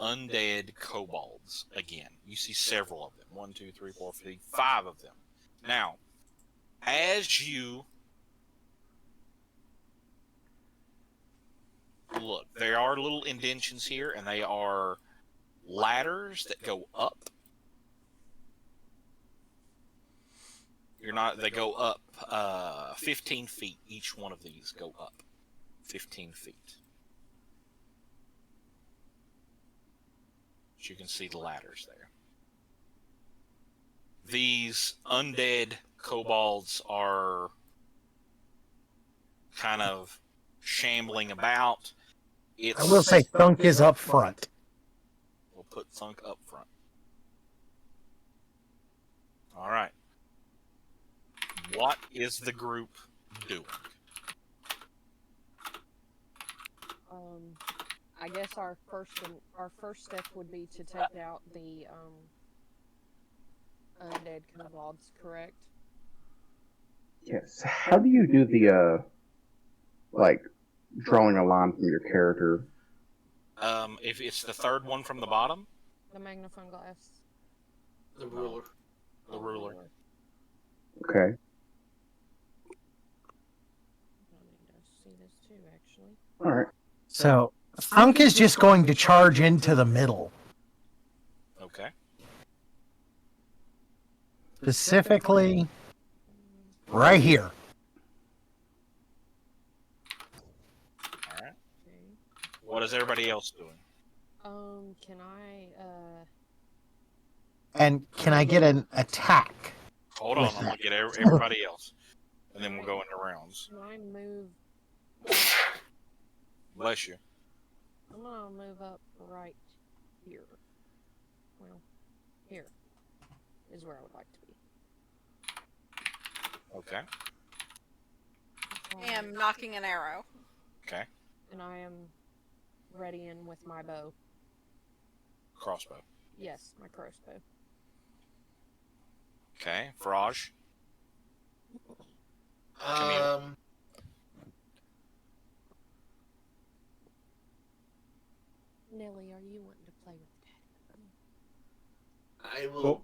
undead kobolds again. You see several of them. 1, 2, 3, 4, 5 of them. Now, as you look, there are little indentions here, and they are ladders that go up. They go up 15 feet. Each one of these go up 15 feet. As you can see the ladders there. These undead kobolds are kind of shambling about. I will say Thunk is up front. We'll put Thunk up front. All right. What is the group doing? I guess our first step would be to take out the undead kobolds, correct? Yes. How do you do the like drawing a line from your character? If it's the third one from the bottom, The magnifying glass. The ruler. the ruler. Okay. I need to see this too, actually. All right. So Thunk is just going to charge into the middle. Okay. Specifically, right here. All right. Okay. What is everybody else doing? Can I And can I get an attack? Hold on, I'm gonna get everybody else, and then we'll go into rounds. can I move? Bless you. I'm gonna move up right here. Well, here is where I would like to be. Okay. I am knocking an arrow. Okay. And I am readying with my bow. Crossbow. Yes, my crossbow. Okay. Faraj. Nelly, are you wanting to play with Daddy? I will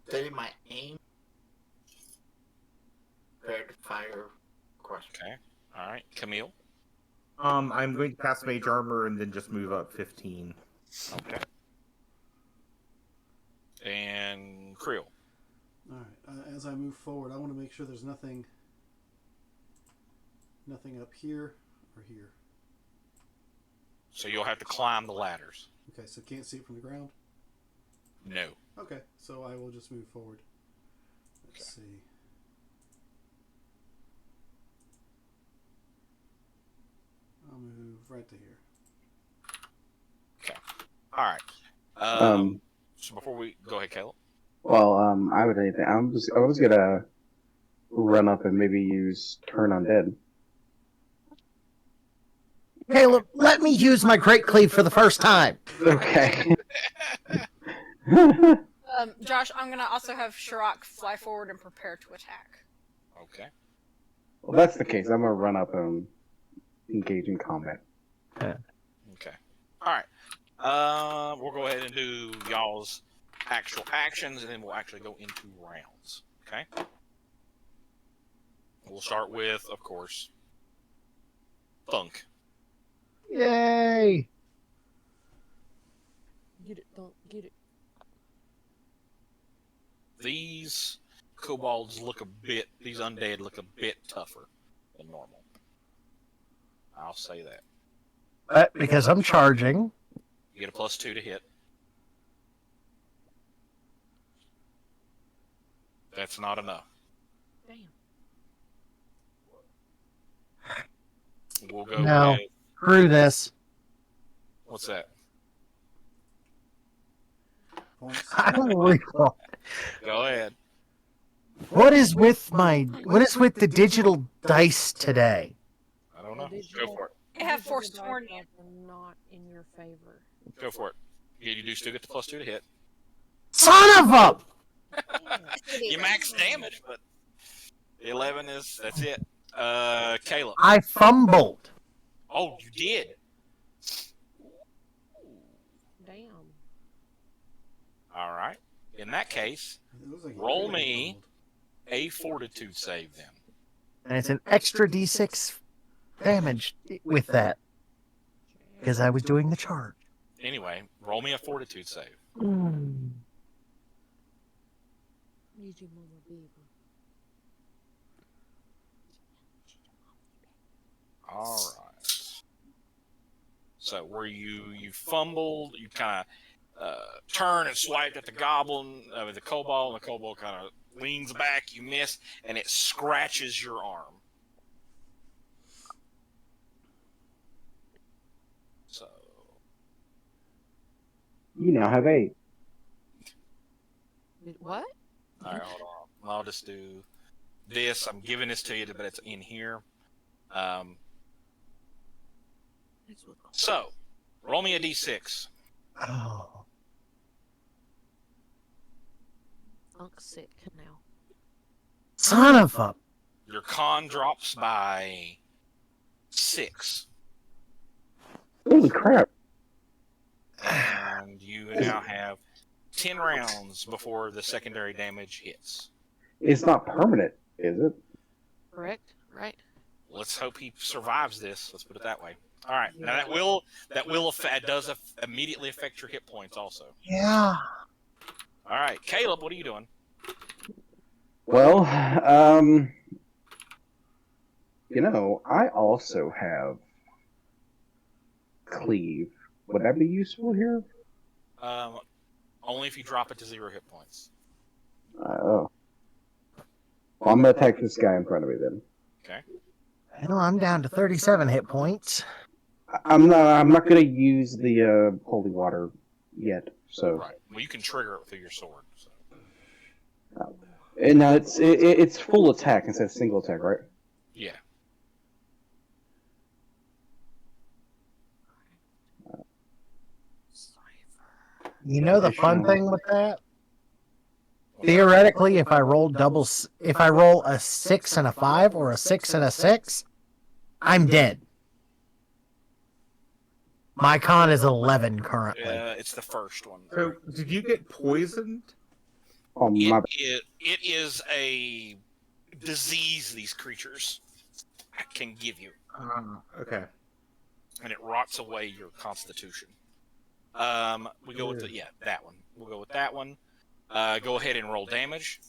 steady my aim. Prepare to fire crossbow. Okay. All right. Camille. I'm going to cast Mage Armor and then just move up 15. Okay. And Creel. All right. As I move forward, I want to make sure there's nothing up here or here. So you'll have to climb the ladders. Okay, so can't see it from the ground? No. Okay, so I will just move forward. Let's see. I'll move right to here. Okay. All right. So before we go ahead, Caleb. Well, I would anything. I was gonna run up and maybe use Turn Undead. Caleb, let me use my Great Cleave for the first time. Okay. Josh, I'm gonna also have Shirok fly forward and prepare to attack. Okay. Well, that's the case. I'm gonna run up and engage in combat. Okay. All right. We'll go ahead and do y'all's actual actions, and then we'll actually go into rounds. Okay. We'll start with, of course, Thunk. Yay! Get it, don't get it. These kobolds these undead look a bit tougher than normal. I'll say that. But because I'm charging, You get a +2 to hit. That's not enough. Damn. We'll go No. with, screw this. what's that? Points. I don't recall. Go ahead. What is with the digital dice today? I don't know. Digital- Go for it. I have Digital forsworn dice you. are not in your favor. Go for it. You do still get the +2 to hit. Son of a! You max damage, but the 11 that's it. Caleb. I fumbled. Oh, you did. Damn. All right. In that case, It looks like Roll you me. a fortitude save then. And it's an extra d6 damage with that. Because I was doing the charge. Anyway, roll me a fortitude save. Need you, Mama Baby. All right. So where you fumbled, you kind of turn and swipe at the goblin with the kobold, and the kobold kind of leans back. You miss, and it scratches your arm. So You now have 8. What? all right, hold on. I'll just do this. I'm giving this to you, but it's in here. So roll me a d6. Oh. Unc's sick now. Son of a... Your con drops by 6. Holy crap. And you now have 10 rounds before the secondary damage hits. It's not permanent, is it? Correct? Right? Let's hope he survives this. Let's put it that way. All right. Now that does immediately affect your hit points also. Yeah. All right, Caleb, what are you doing? Well, I also have cleave. Would that be useful here? Only if you drop it to 0 hit points. Oh. Well, I'm gonna attack this guy in front of me then. Okay. Well, I'm down to 37 hit points. I'm not gonna use the holy water yet. So. Right. Well, you can trigger it through your sword. So. And now it's full attack instead of single attack, right? Yeah. You know the fun thing with that? Theoretically, if I roll a 6 and a 5 or a 6 and a 6, I'm dead. My con is 11 currently. It's the first one. So, did you get poisoned? Oh my! It is a disease these creatures can give you. Okay. And it rots away your constitution. We go with that one. We'll go with that one. Go ahead and roll damage.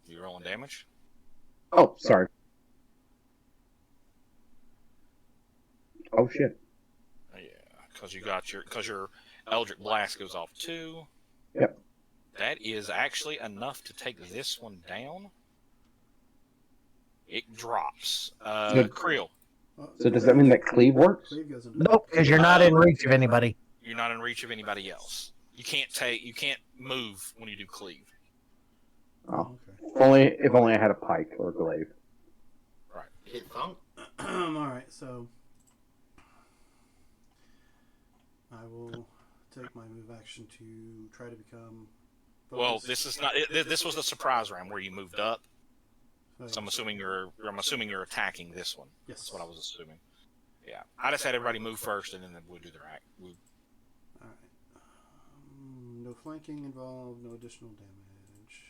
You rolling damage? Oh, sorry. Oh shit. Yeah, because your Eldritch Blast goes off 2. Yep. That is actually enough to take this one down. It drops. Creel. So does that mean that cleave works? Cleave goes into Nope, because you're not in reach of anybody. You're not in reach of anybody else. You can't move when you do cleave. Oh. Okay. If only I had a pike or a glaive. Right. Hit thunk. All right, so I will take my move action to try to become. Well, focused. this is not. This was the surprise round where you moved up. So I'm Yes. assuming you're attacking this one. Yes. That's what I was assuming. Yeah. I just had everybody move first, and then we'll do their act. All right. No flanking involved. No additional damage.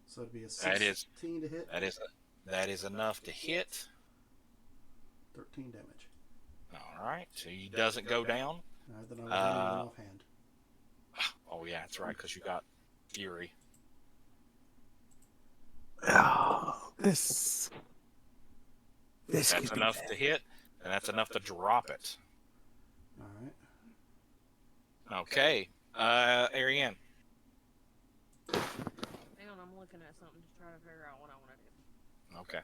So it'd be a 16 to hit. That is enough to hit. 13 damage. All right. So he doesn't go down. Then I will handle one offhand. Oh yeah, that's right, because you got Fury. Oh, this That's could be enough bad. to hit, and that's enough to drop it. All right. Okay. Ariane. Hang on, I'm looking at something to try to figure out what I want to do. Okay.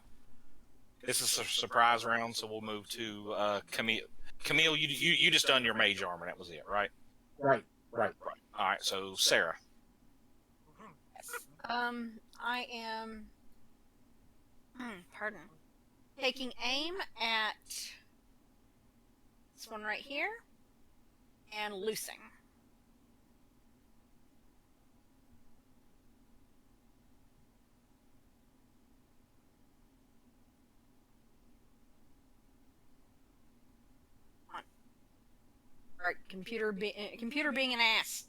This is a surprise round, so we'll move to Camille. Camille, you just done your mage armor. That was it, right? Right. All right. So Sarah. I am, pardon, taking aim at this one right here and loosing. computer being an ass.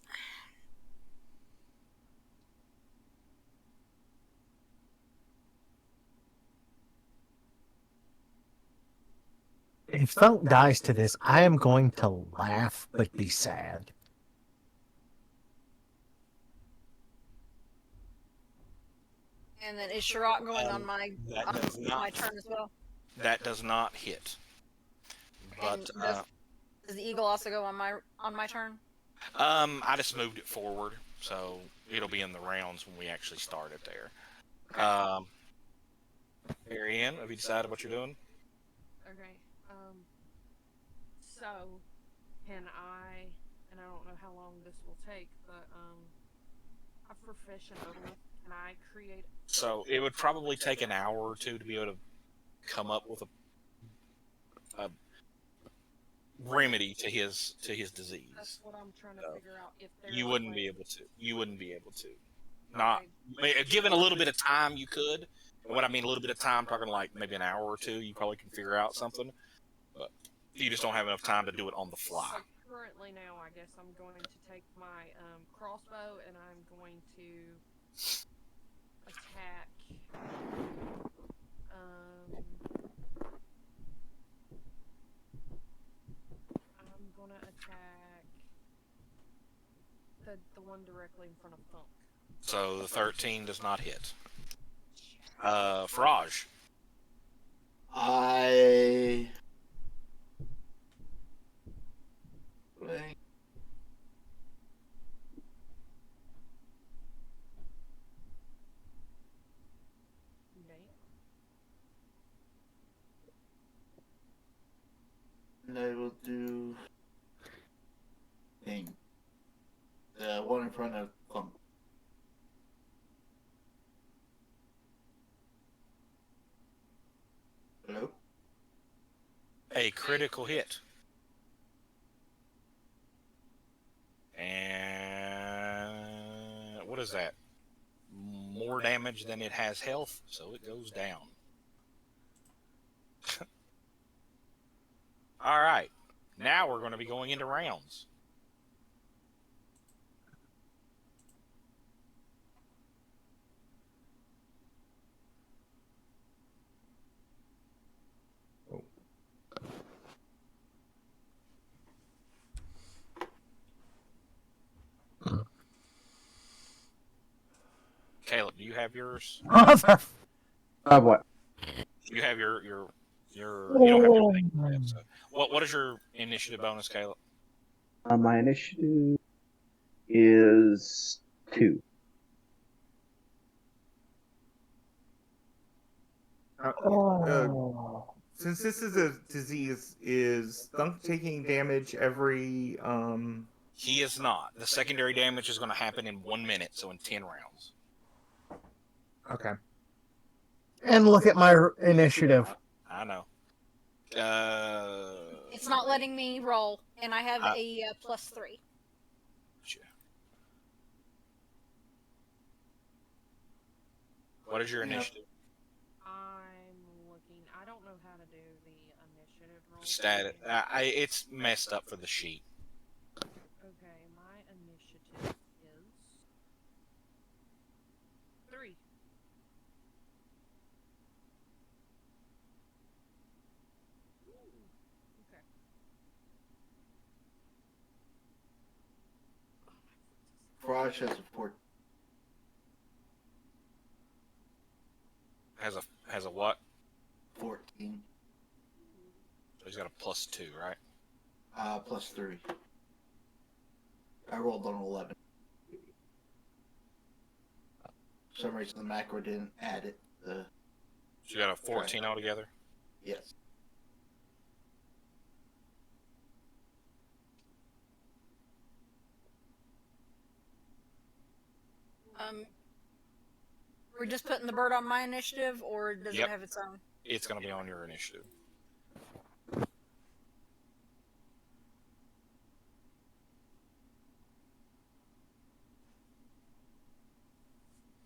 If Thunk dies to this, I am going to laugh but be sad. And then is Sherrod going on my That does not. my turn as well? That does not hit. But And does the eagle also go on my turn? I just moved it forward, so it'll be in the rounds when we actually start it there. Marianne, have you decided what you're doing? Okay. So, can I? And I don't know how long this will take, but for fish and odorless, can I create? So it would probably take an hour or two to be able to come up with a remedy to his disease. That's what I'm trying to figure out. If there's You a wouldn't way- be able to. You wouldn't be able to. Not given a little bit of time, you could. And what I mean, a little bit of time, I'm talking like maybe an hour or two. You probably can figure out something, but you just don't have enough time to do it on the fly. So currently now, I guess I'm going to take my crossbow and I'm going to attack. I'm gonna attack the one directly in front of Thunk. So the 13 does not hit. Faraj. I. Wait. Okay. And I will do. Thing. The one in front of Clump. Hello? A critical hit. And what is that? More damage than it has health, so it goes down. All right. Now we're going to be going into rounds. Caleb, do you have yours? What? You have your you don't have your thing yet, so. What is your initiative bonus, Caleb? My initiative is 2. Since this is a disease, is Thunk taking damage every He is not. The secondary damage is going to happen in 1 minute, so in 10 rounds. Okay. And look at my initiative. I know. It's not letting me roll, and I have a +3. What is your initiative? I'm looking. I don't know how to do the initiative roll. Stat. It's messed up for the sheet. Okay, my initiative is 3. Okay. Frosh has a 4. Has a what? 14. So he's got a +2, right? +3. I rolled on 11. For some reason the macro didn't add it. So you got a 14 altogether? Yes. We're just putting the bird on my initiative, or does Yep. it have its own? It's going to be on your initiative.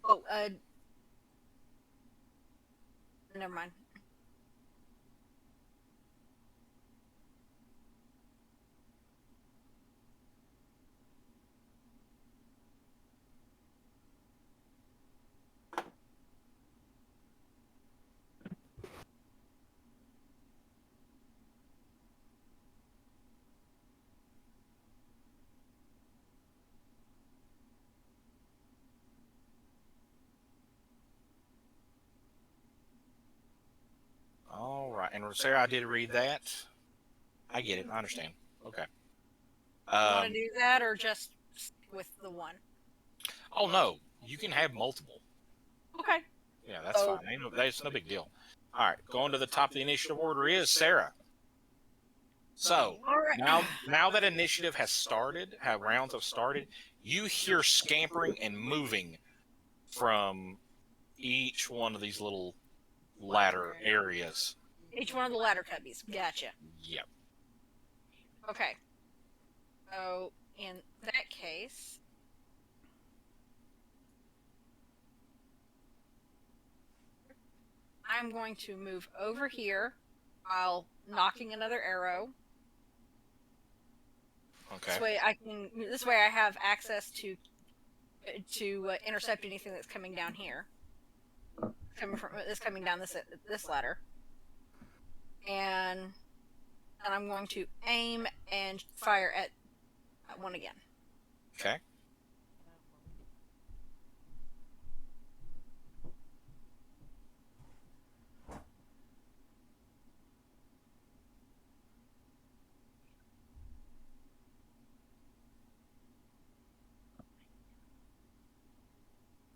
Oh, never mind. And Sarah, I did read that. I get it. I understand. Okay. Want to do that or just stick with the one? Oh no, you can have multiple. Okay. Yeah, that's fine. That's no big deal. All right, going to the top of the initiative order is Sarah. So All right. now that initiative has started, how rounds have started, you hear scampering and moving from each one of these little ladder areas. Each one of the ladder cubbies. Gotcha. Yep. Okay. So in that case, I'm going to move over here while knocking another arrow. Okay. This way I have access to intercept anything that's coming down here. Coming down this ladder. And I'm going to aim and fire at one again. Okay.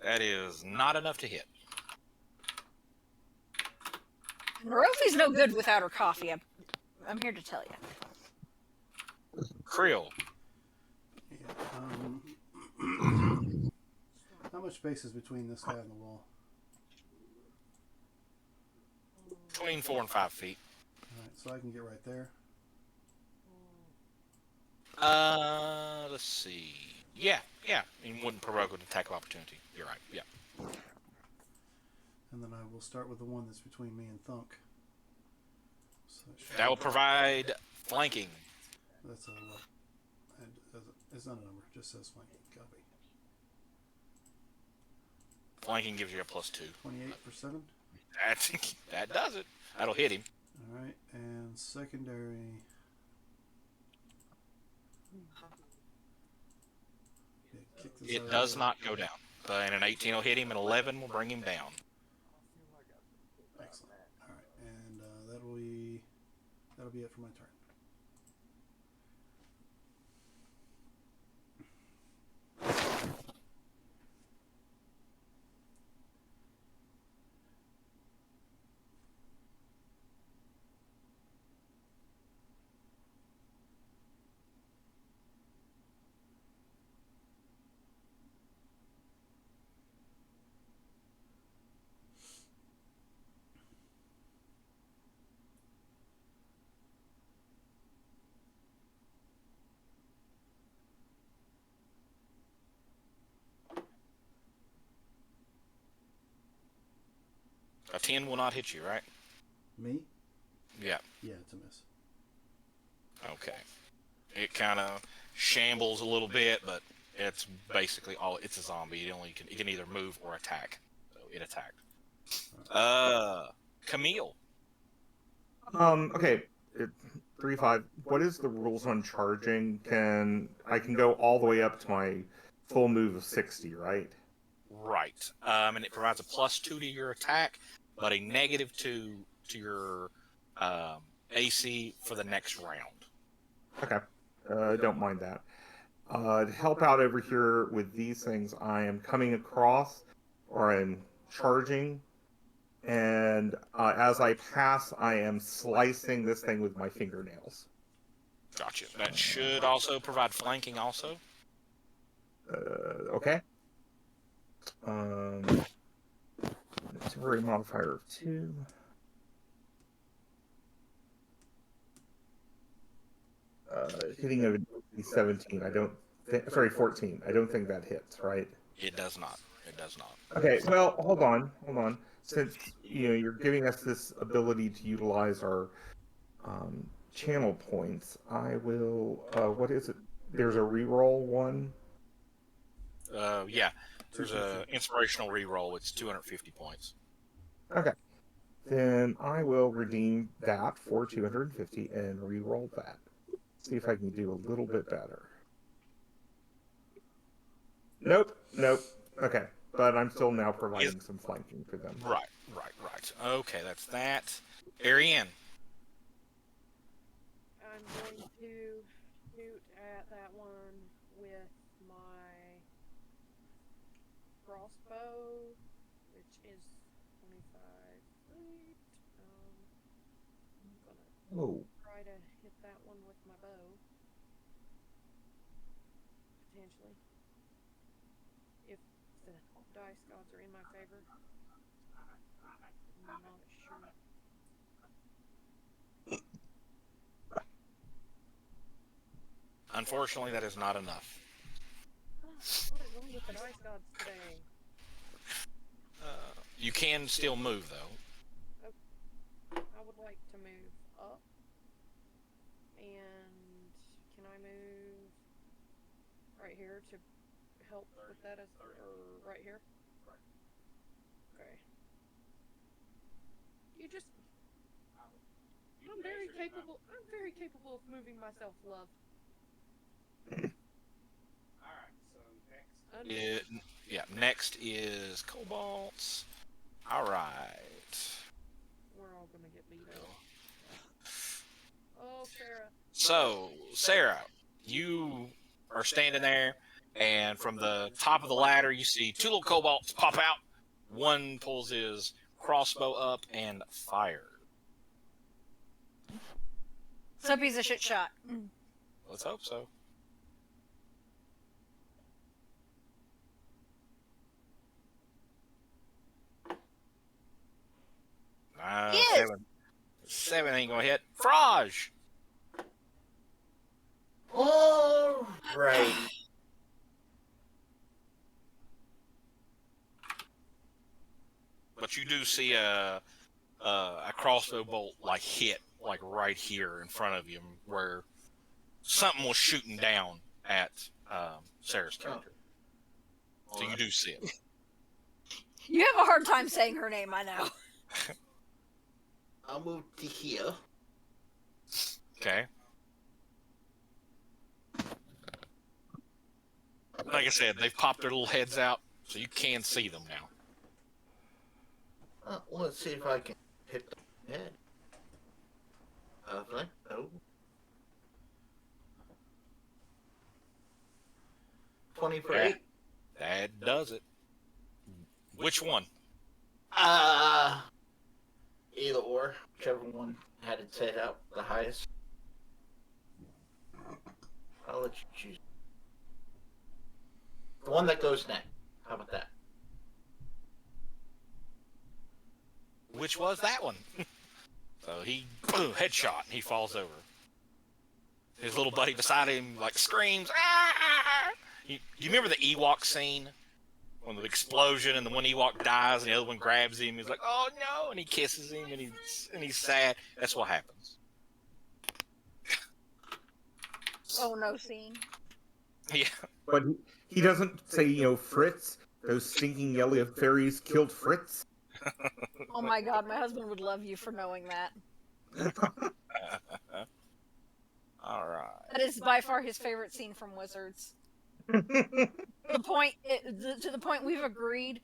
That is not enough to hit. Rofi's no good without her coffee. I'm here to tell you. Creel. Yeah, how much space is between this guy and the wall? Between 4 and 5 feet. All right, so I can get right there. Let's see. Yeah. And wouldn't provoke an attack of opportunity. You're right. Yeah. And then I will start with the one that's between me and Thunk. So That will provide flanking. That's a what? It's not a number. It just says flanking. Copy. Flanking gives you a +2. 28 for 7. That does it. That'll hit him. All right, and secondary. Yeah, kick this out It of does there. not go down. And an 18 will hit him, and 11 will bring him down. Excellent. All right, and that'll be it for my turn. A 10 will not hit you, right? Me? Yeah. Yeah, it's a miss. Okay. It kind of shambles a little bit, but it's basically it's a zombie. It can either move or attack. So it attacked. Camille. Okay. 3-5. What is the rules on charging? I can go all the way up to my full move of 60, right? Right. And it provides a +2 to your attack, but a -2 to your AC for the next round. Okay. Don't mind that. To help out over here with these things, I am coming across, or I'm charging, and as I pass, I am slicing this thing with my fingernails. Gotcha. That should also provide flanking also. Okay. Temporary modifier of 2. Hitting a 17. 14. I don't think that hits, right? It does not. It does not. Okay, well, hold on. Since you're giving us this ability to utilize our channel points, I will. What is it? There's a reroll one. Yeah. There's a inspirational reroll. It's 250 points. Okay. Then I will redeem that for 250 and reroll that. See if I can do a little bit better. Nope. Okay. But I'm still now providing some flanking for them. Right. Okay, that's that. Ariane. I'm going to shoot at that one with my crossbow, which is 25 feet. I'm gonna Oh. try to hit that one with my bow. Potentially. If the dice gods are in my favor. I'm not sure. Unfortunately, that is not enough. What is wrong with the dice gods today? You can still move though. I would like to move up. And can I move right here to help with that as or right here? Okay. You just I'm very capable of moving myself, love. Next is Cobalts. All right. We're all gonna get beat up. Oh, Sarah. So, Sarah, you are standing there, and from the top of the ladder, you see two little Cobalts pop out. One pulls his crossbow up and fires. So he's a shit shot. Let's hope so. Yes! Seven ain't gonna hit. Fraj! All right. But you do see a crossbow bolt like hit like right here in front of you, where something was shooting down at Sarah's character. So you do see it. You have a hard time saying her name, I know. I'll move to here. Okay. Like I said, they've popped their little heads out, so you can see them now. Let's see if I can hit the head. Oh. 20 for 8. That does it. Which one? Either or, whichever one had its head out the highest. I'll let you choose. The one that goes next. How about that? Which was that one? So he, boom, headshot, and he falls over. His little buddy beside him, like, screams, ah! You remember the Ewok scene? When the explosion and the one Ewok dies and the other one grabs him, he's like, oh no, and he kisses him and he's sad. That's what happens. Oh no, scene. Yeah. But he doesn't say, Fritz, those stinking yellow fairies killed Fritz. Oh my god, my husband would love you for knowing that. All right. That is by far his favorite scene from Wizards. To the point we've agreed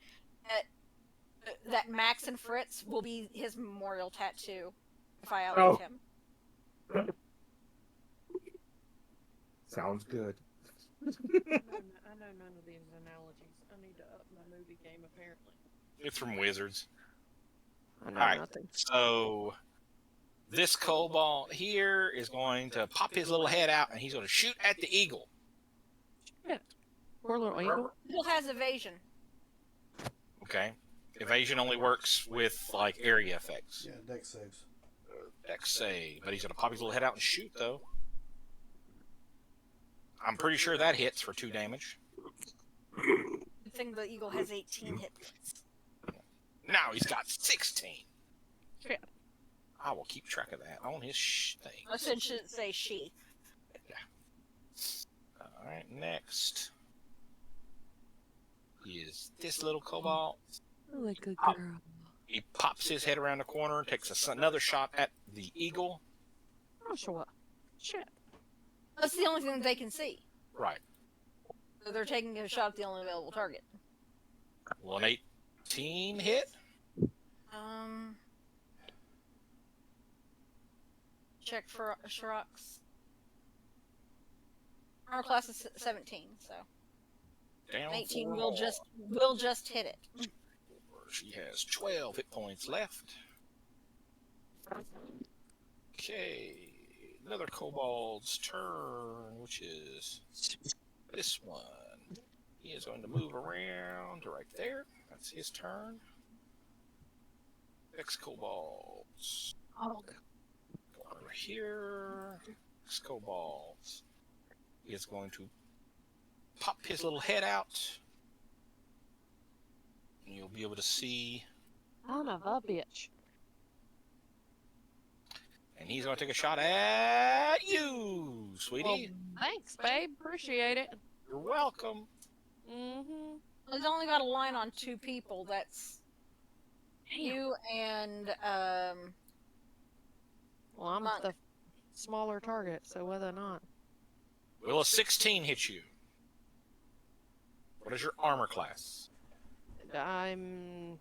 that Max and Fritz will be his memorial tattoo if I outlive him. Sounds good. I know none of these analogies. I need to up my movie game, apparently. It's from Wizards. I know All right. nothing. So this Cobalt here is going to pop his little head out, and he's going to shoot at the eagle. Shit. Poor little eagle. Eagle has evasion. Okay. Evasion only works with, like, area effects. Yeah, deck saves. Dex save. But he's going to pop his little head out and shoot, though. I'm pretty sure that hits for 2 damage. I think the eagle has 18 hit points. Now he's got 16. Shit. I will keep track of that on his thing. I should say she. Alright, next is this little Cobalt. Like a girl. He pops his head around the corner and takes another shot at the eagle. Oh, sure. Shit. That's the only thing that they can see. Right. So they're taking a shot at the only available target. Will an 18 check for Shirok's. Armor class is 17, so Down 19 4 will just hit it. She has 12 hit points left. Okay, another kobold's turn, which is this one. He is going to move around to right there. That's his turn. Next kobolds. Oh, Go over here. Next kobolds. He is going to pop his little head out. And you'll be able to see. son of a bitch. And he's going to take a shot at you, Well, sweetie. thanks, babe. Appreciate it. You're welcome. Mm-hmm. He's only got a line on 2 people. That's you and Well, I'm Monk. the smaller target, so whether or not. Will a 16 hit you? What is your armor class? I'm.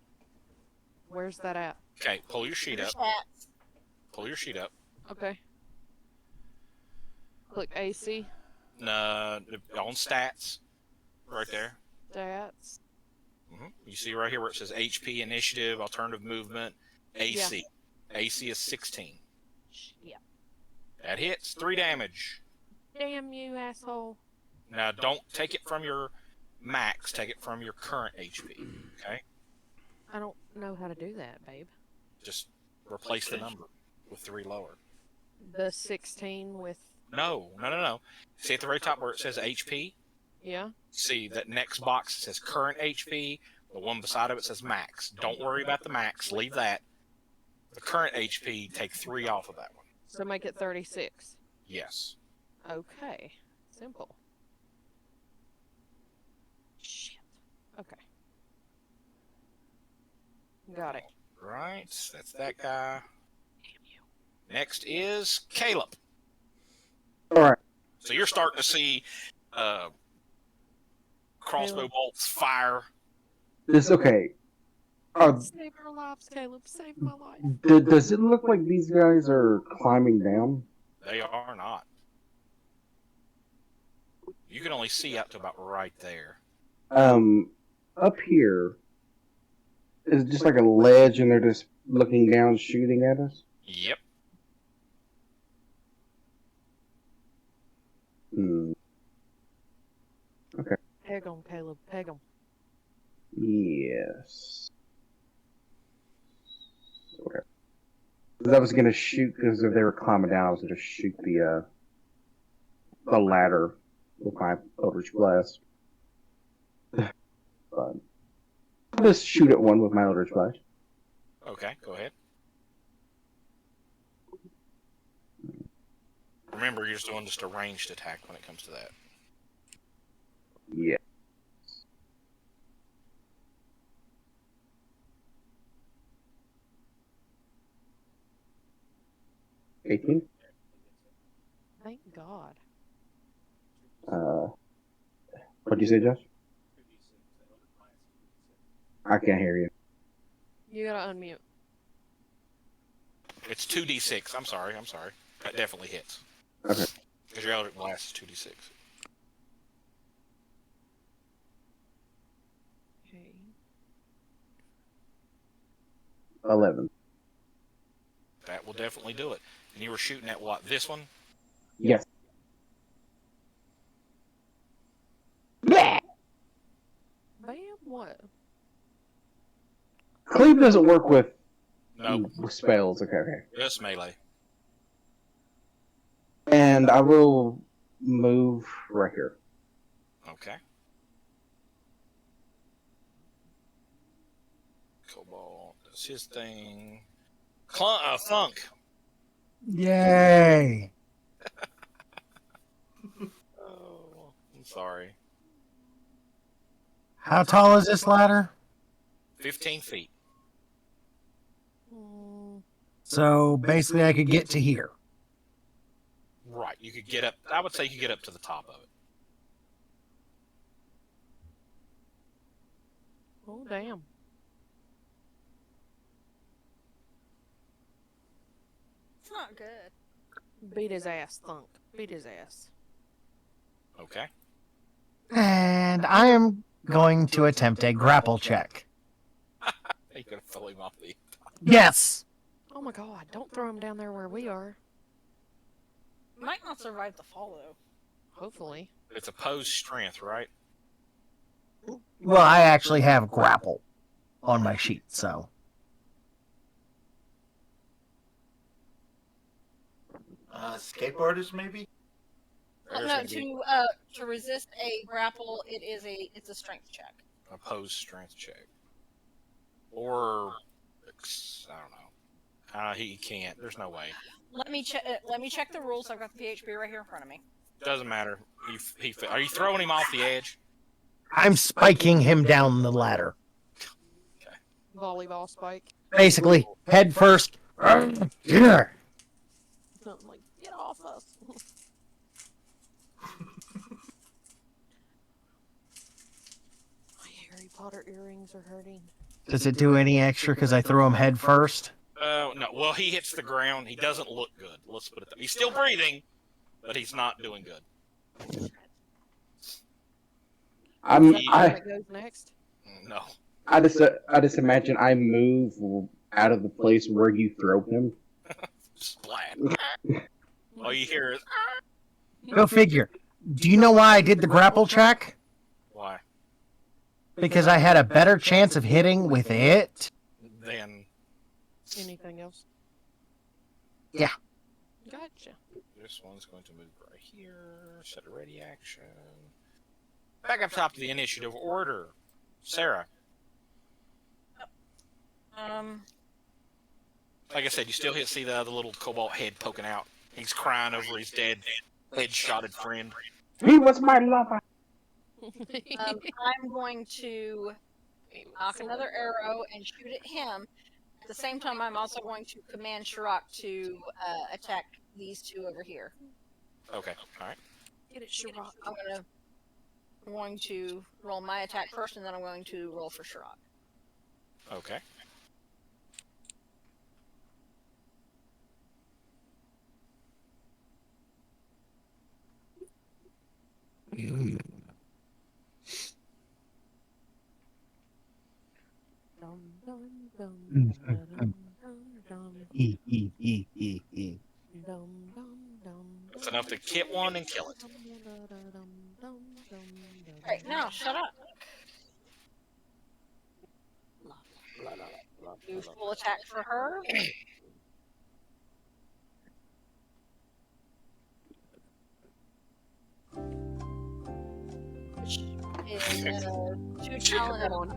Where's that at? Okay, pull your sheet your up. stats. Pull your sheet up. Okay. Click AC. On stats, right there. Stats. You see right here where it says HP, initiative, alternative movement, AC. AC is 16. Yeah. That hits. 3 damage. Damn you, asshole. Now, don't take it from your max. Take it from your current HP. Okay? I don't know how to do that, babe. Just replace the number with 3 lower. The 16 with. No. See at the very top where it says HP? Yeah. See that next box says current HP. The one beside it says max. Don't worry about the max. Leave that. The current HP, take 3 off of that one. So make it 36. Yes. Okay. Simple. Shit. Okay. Got it. Right. That's that guy. Damn you. Next is Caleb. All right. So you're starting to see crossbow Caleb. bolts fire. This okay. Save our lives, Caleb. Save my life. Does it look like these guys are climbing down? They are not. You can only see up to about right there. Up here is it just like a ledge, and they're just looking down, shooting at us. Yep. Hmm. Okay. Peg 'em, Caleb. Peg 'em. Yes. Okay. 'Cause I was gonna shoot because if they were climbing down, I was gonna shoot the ladder with my Eldritch Blast. But I'll just shoot at one with my Eldritch Blast. Okay, go ahead. Remember, you're just doing just a ranged attack when it comes to that. Yeah. $18. Thank God. What'd you say, Josh? I can't hear you. You gotta unmute. It's 2d6. I'm sorry. That definitely hits. Okay. Because your Eldritch Blast is 2d6. Okay. 11. That will definitely do it. And you were shooting at what? This one? Yes. Bam, what? Cleave doesn't work with No, spells. Okay. just melee. And I will move right here. Okay. Cobalt does his thing. Thunk. Yay! Oh, I'm sorry. How tall is this ladder? 15 feet. So basically, I could get to here. Right. You could get up. I would say you could get up to the top of it. Oh, damn. It's not good. Beat his ass, Thunk. Beat his ass. Okay. And I am going to attempt a grapple check. You gonna throw him off the. Yes! Oh my god, don't throw him down there where we are. Might not survive the fall though. Hopefully. It's opposed strength, right? Well, I actually have grapple on my sheet, so. Skateboarders, maybe? There's No, gonna be to resist a grapple, it's a strength check. opposed strength check. Or I don't know. He can't. There's no way. Let me check. Let me check the rules. I've got the PHP right here in front of me. Doesn't matter. Are you throwing him off the edge? I'm spiking him down the ladder. Volleyball spike. Basically, head first. Yeah. I'm like, get off us. My Harry Potter earrings are hurting. Does it do any extra because I threw him head first? No. Well, he hits the ground. He doesn't look good. Let's put it. He's still breathing, but he's not doing good. That goes next. No. I just imagine I move out of the place where you throw him. Splat. All you hear is Go figure. Do you know why I did the grapple check? why? Because I had a better chance of hitting with it. Then Anything else? Yeah. Gotcha. this one's going to move right here. Set a ready action. Back up top to the initiative order. Sarah. Like I said, you still see the little cobalt head poking out. He's crying over his dead, head-shotted friend. He was my lover. I'm going to knock another arrow and shoot at him. At the same time, I'm also going to command Shirok to attack these two over here. Okay, all right. Get it, Shirok. I'm going to roll my attack first, and then I'm going to roll for Shirok. Okay. Dum, dum, dum, dum, dum, dum, dum, dum, That's enough to hit one and kill it. Alright, now, shut up. Do full attack for her. Which is two talent on.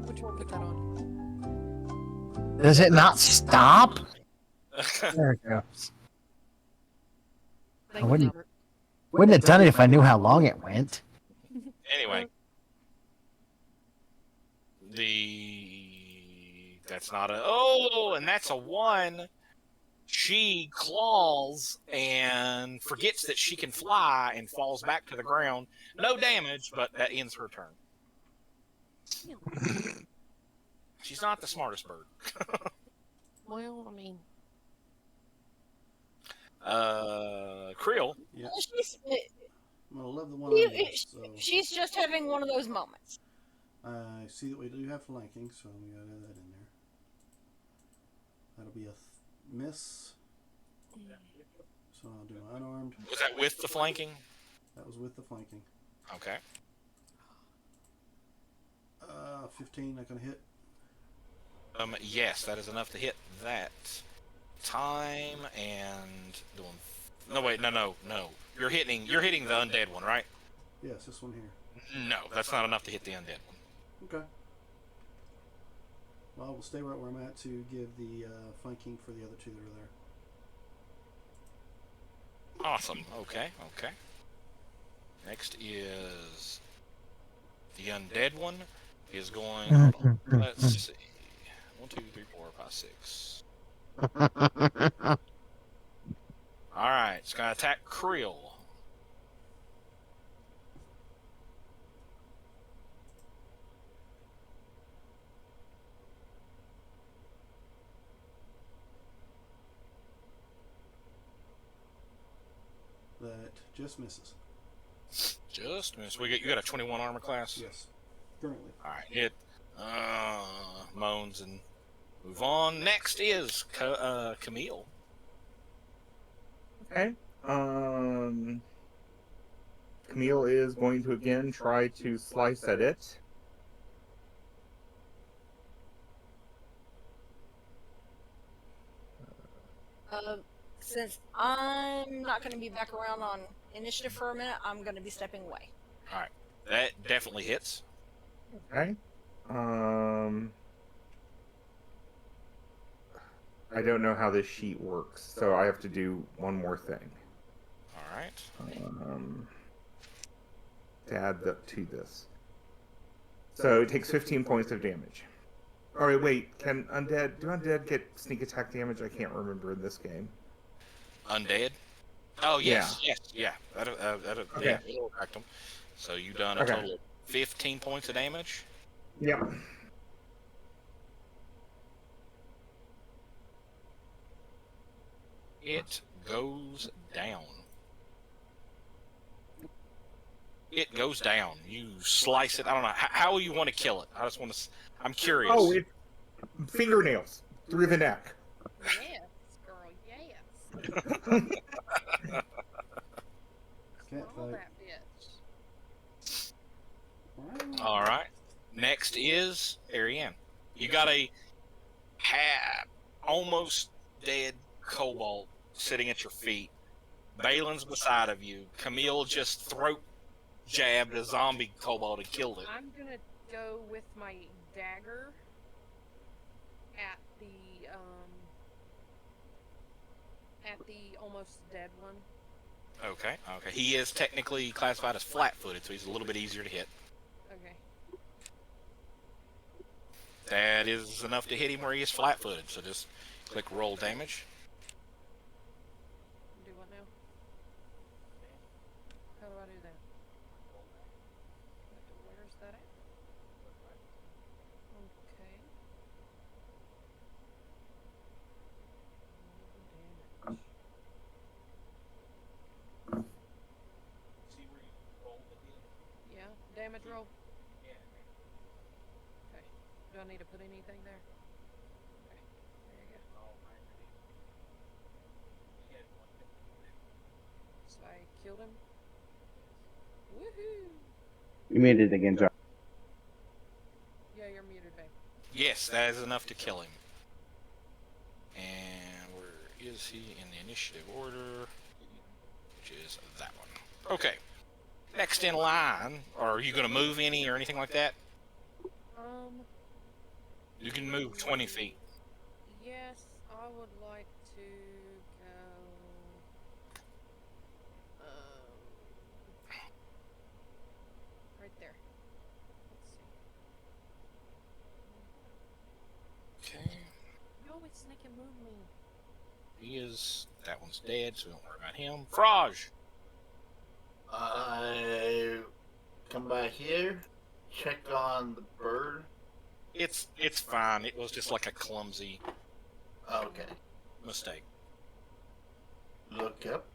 Which one put that on? Does it not stop? There it goes. Thank wouldn't- you. Wouldn't have done it if I knew how long it went. Anyway. That's not a... Oh, and that's a 1. She claws and forgets that she can fly and falls back to the ground. No damage, but that ends her turn. She's not the smartest bird. Well, I mean, Creel. Yeah. I'm gonna love the one. She's just having one of those moments. I see that we do have flanking, so we gotta add that in there. That'll be a miss. So I'll do my unarmed. Was that with the flanking? That was with the flanking. Okay. 15, not gonna hit. Yes, that is enough to hit that time and doing. No, wait, no. You're hitting the undead one, right? Yes, this one here. No, that's not enough to hit the undead one. Okay. Well, we'll stay right where I'm at to give the flanking for the other two that are there. Awesome. Okay. Next is the undead one. Is going. Hold on. Let's see. 1, 2, 3, 4, 5, 6. All right, it's gonna attack Creel. just misses. Just miss. You got a 21 armor class. Yes, currently. All right. It moans and move on. Next is Camille. Okay. Camille is going to again try to slice at it. Since I'm not going to be back around on initiative for a minute, I'm going to be stepping away. All right. That definitely hits. Okay. I don't know how this sheet works, so I have to do one more thing. All right. To add to this. So it takes 15 points of damage. Alright, wait, do undead get sneak attack damage? I can't remember in this game. Undead. Oh yes, yeah. That'll Okay. yeah, it'll affect them. So you've done a total of 15 points of damage. Yep. It goes down. It goes down. You slice it. I don't know how you want to kill it. I just want to. I'm curious. Oh, it's fingernails through the neck. Yes, girl, yes. Cat All fight. that bitch. All right. Next is Ariane. You got a almost dead kobold sitting at your feet. Balin's beside of you. Camille just throat jabbed a zombie kobold and killed it. I'm gonna go with my dagger at the almost dead one. Okay. He is technically classified as flat-footed, so he's a little bit easier to hit. Okay. That is enough to hit him where he is flat-footed. So just click roll damage. Do what now? How do I do that? Where's that at? Okay. Damage. See where you roll the hit? Yeah, damage roll. Okay. Do I need to put anything there? Okay. There you go. So I killed him. Woohoo! You made it again, John. Yeah, you're muted, babe. Yes, that is enough to kill him. And where is he in the initiative order? Which is that one. Okay. Next in line, are you going to move any or anything like that? You can move 20 feet. Yes, I would like to go. Right there. Let's see. Okay. You always sneak and move me. That one's dead, so don't worry about him. Fraj! I come back here, check on the bird. It's fine. It was just like a clumsy Okay. mistake. Look up.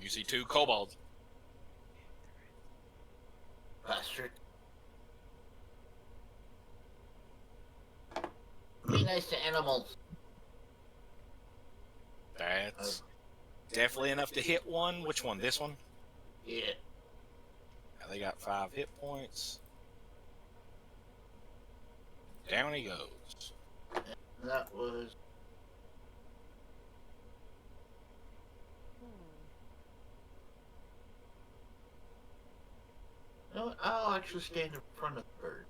You see two kobolds. Bastard. Be nice to animals. That's definitely enough to hit one. Which one? This one? Yeah. They got 5 hit points. Down he goes. That was. No, I'll actually stand in front of the bird.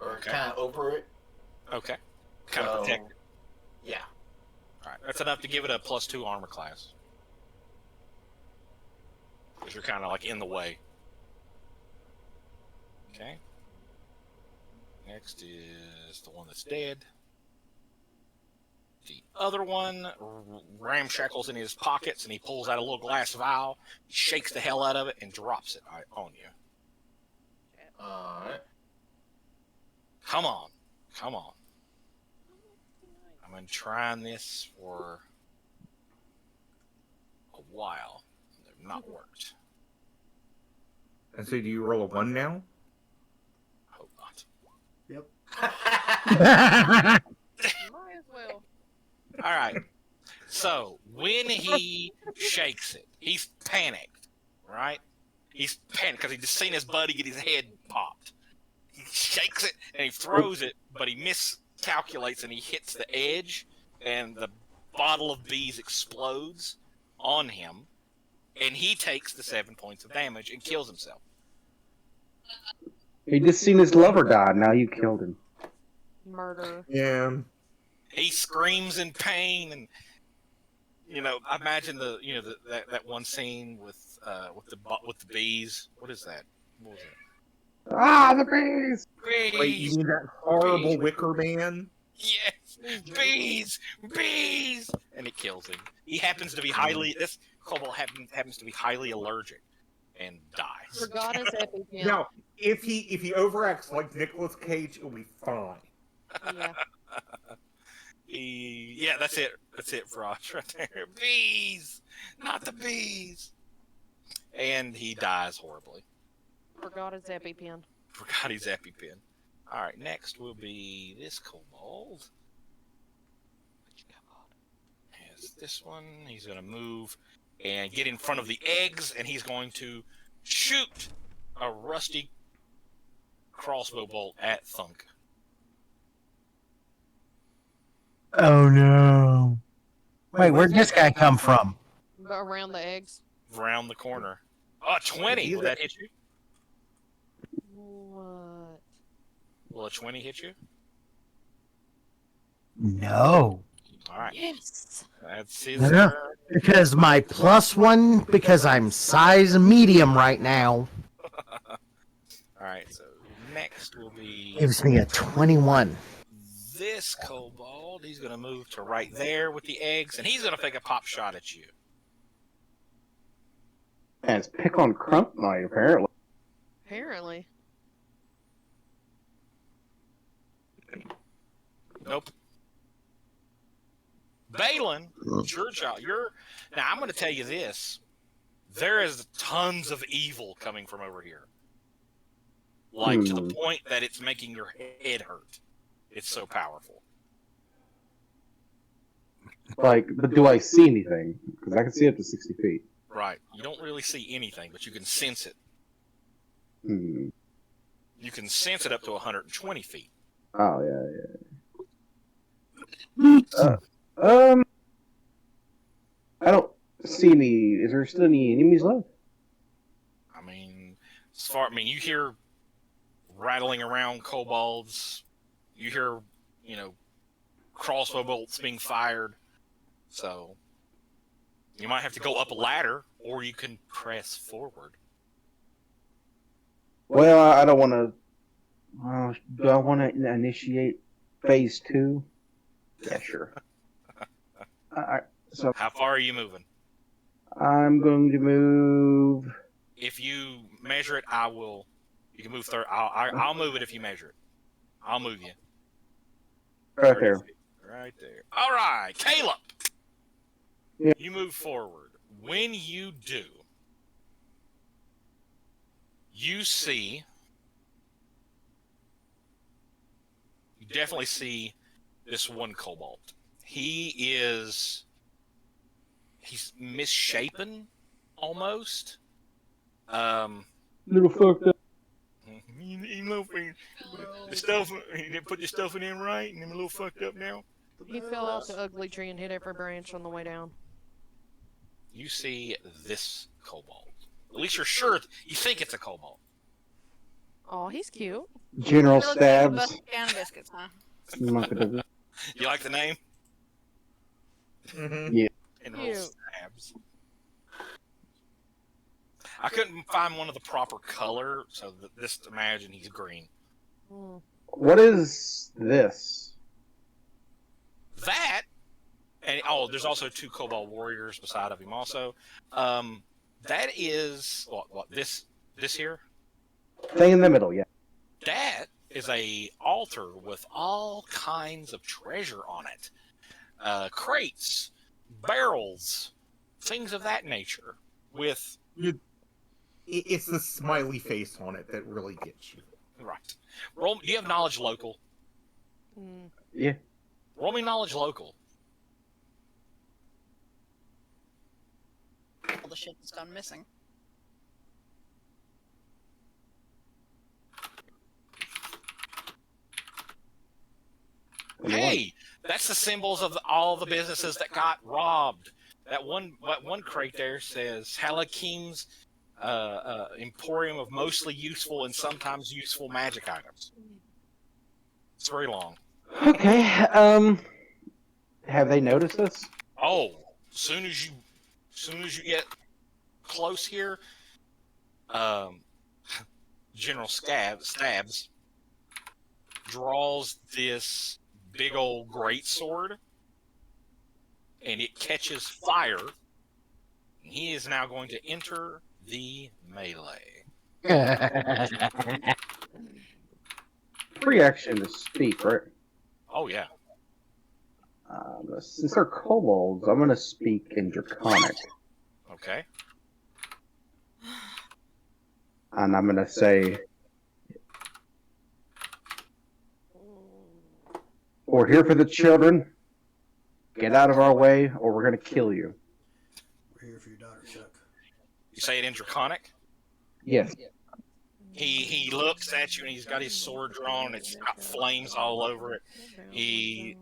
Or Okay. kind of over it. Okay. Kind of So, protect it. Yeah. Alright, that's enough to give it a +2 armor class. Because you're kind of like in the way. Okay. Next is the one that's dead. The other one ramshackles in his pockets and he pulls out a little glass vial, shakes the hell out of it, and drops it on you. Alright. Come on. Come on. I've been trying this for a while. They've not worked. And so do you roll a 1 now? Hope not. Yep. Might as well. All right. So when he shakes it, he's panicked, right? He's panicked because he just seen his buddy get his head popped. He shakes it and he throws it, but he miscalculates and he hits the edge, and the bottle of bees explodes on him, and he takes the 7 points of damage and kills himself. He just seen his lover die. Now you killed him. Murder. Yeah. He screams in pain, and I imagine that one scene with the bees. What is that? What was it? Ah, the bees! Wait, you mean that horrible Wicker Man? Yes, bees, and it kills him. He happens to be this kobold happens to be highly allergic, and dies. Forgot his EpiPen. Now, if he overacts like Nicolas Cage, it'll be fine. Yeah. Yeah, that's it. That's it, Frost, right there. Bees, not the bees. And he dies horribly. Forgot his EpiPen. Forgot his EpiPen. All right, next will be this kobold. Has this one. He's going to move and get in front of the eggs, and he's going to shoot a rusty crossbow bolt at Thunk. Oh no! Wait, where'd this guy come from? Around the eggs. Round the corner. Oh, 20. Will that hit you? What? Will a 20 hit you? No. All right. Yes. That's his Yeah. turn. Because my +1, because I'm size medium right now, All right, so next will be gives me a 21. this kobold. He's going to move to right there with the eggs, and he's going to take a pop shot at you. And it's pick on Crump night, apparently. Apparently. Nope. Balin, it's your job. Now, I'm going to tell you this. There is tons of evil coming from over here. Like, to the point that it's making your head hurt. It's so powerful. Like, but do I see anything? Because I can see up to 60 feet. Right. You don't really see anything, but you can sense it. Hmm. You can sense it up to 120 feet. Oh, yeah. I don't see any. Is there still any enemies left? I mean, you hear rattling around kobolds. You hear, crossbow bolts being fired. So, you might have to go up a ladder, or you can press forward. Well, I don't want to. Do I want to initiate phase 2? Yeah, sure. So How far are you moving? I'm going to move. If you measure it, I will. You can move I'll move it if you measure it. I'll move you. Right 30 there. feet. Right there. All right, Caleb. Yeah. You move forward. When you do, you definitely see this one kobold. He's misshapen, almost. Little fucked up. The stuff, he didn't put the stuff in him right, and I'm a little fucked up now. He fell off the ugly tree and hit every branch on the way down. You see this kobold. At least you're sure. You think it's a kobold. Oh, he's cute. General He looks like a Stabs. bucket and biscuits, huh? You like the name? Mm-hmm. Yeah. General Cute. Stabs. I couldn't find one of the proper color, so just imagine he's green. Mm. What is this? That, and there's also 2 kobold warriors beside of him also. That is what this here. Thing in the middle, yeah. That is a altar with all kinds of treasure on it. Crates, barrels, things of that nature. with It's the smiley face on it that really gets you. right. Roll. Do you have knowledge local? Mm. Yeah. Roll me knowledge local. All the shit that's gone missing. Hey, that's the symbols of all the businesses that got robbed. That one crate there says Halakim's Emporium of mostly useful and sometimes useful magic items. It's very long. Okay. Have they noticed us? Oh, soon as you get close here, General Stabs draws this big old great sword, and it catches fire. And he is now going to enter the melee. Free action to speak, right? Oh yeah. Since they're kobolds, I'm gonna speak in Draconic, Okay. and I'm gonna say, "We're here for the children. Get out of our way, or we're gonna kill you." We're here for your daughter, Chuck. You say it in Draconic. Yes. He looks at you and he's got his sword drawn. It's got flames all over it. He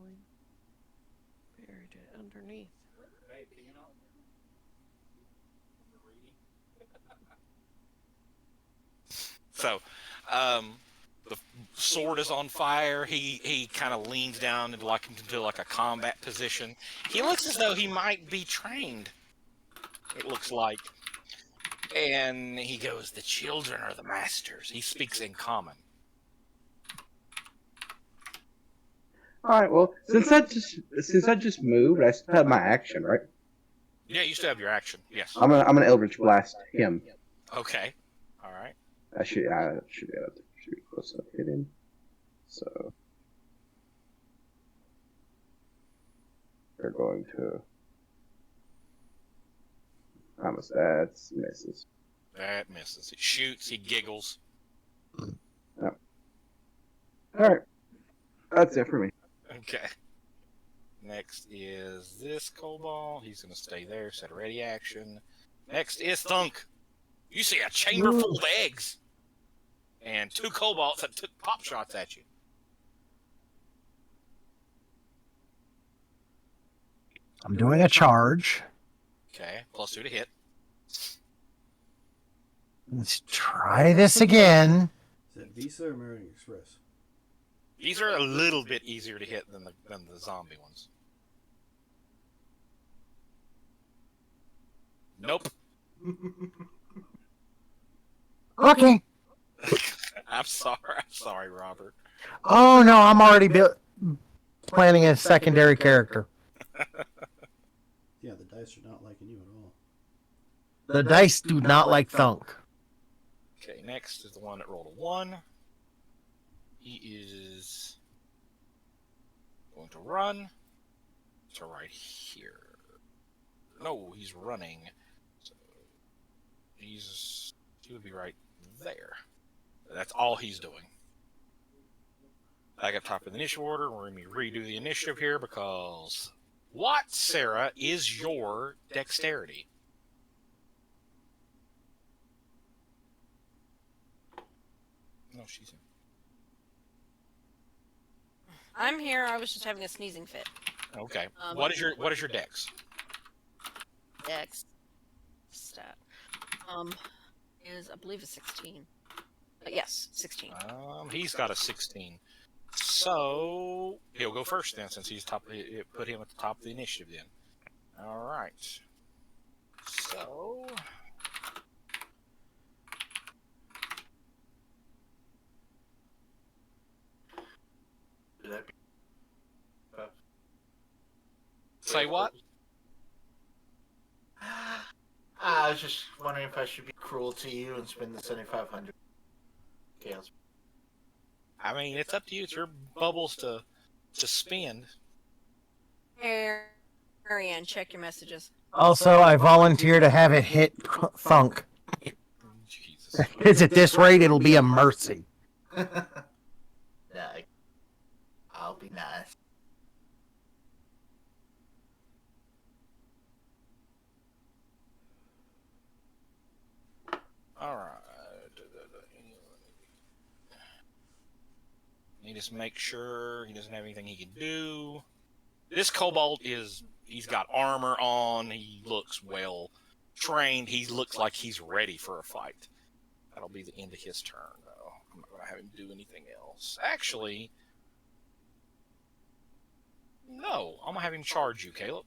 buried it underneath. So, the sword is on fire. He kind of leans down into like a combat position. He looks as though he might be trained. It looks like, and he goes, "The children are the masters." He speaks in common. All right. Well, since I just moved, I still have my action, right? Yeah, you still have your action. Yes. I'm gonna Eldritch Blast him. Okay. All right. I should be able to shoot close enough hit him. So they're going to. Almost that misses. That misses. He shoots. He giggles. All right, that's it for me. Okay. Next is this Cobalt. He's going to stay there. Set a ready action. Next is Thunk. You see a chamber full of eggs. And 2 Cobalts that took pop shots at you. I'm doing a charge. Okay. +2 to hit. Let's try this again. Is that Visa or American Express? These are a little bit easier to hit than the zombie ones. Nope. Okay. I'm sorry, Robert. Oh no, I'm already planning a secondary character. Yeah, the dice are not liking you at all. The dice do not like Thunk. Okay, next is the one that rolled a 1. He is going to run to right here. No, he's running. So he would be right there. That's all he's doing. Back up top of the initiative order. We're going to redo the initiative here because what, Sarah, is your dexterity? No, she's in. I'm here. I was just having a sneezing fit. Okay. What is your dex? Dex stat is I believe a 16. Yes, 16. He's got a 16. So he'll go first then, since he's it put him at the top of the initiative then. All right. So Would that be- say what? I was just wondering if I should be cruel to you and spend the 7,500 chaos. I mean, it's up to you. It's your bubbles to spend. Marianne, check your messages. Also, I volunteer to have it hit Thunk. Jesus. Because at this rate, it'll be a mercy. No, I'll be nice. All right. Let me just make sure he doesn't have anything he can do. This kobold he's got armor on. He looks well trained. He looks like he's ready for a fight. That'll be the end of his turn, though. I'm not going to have him do anything else. Actually, no. I'm going to have him charge you, Caleb.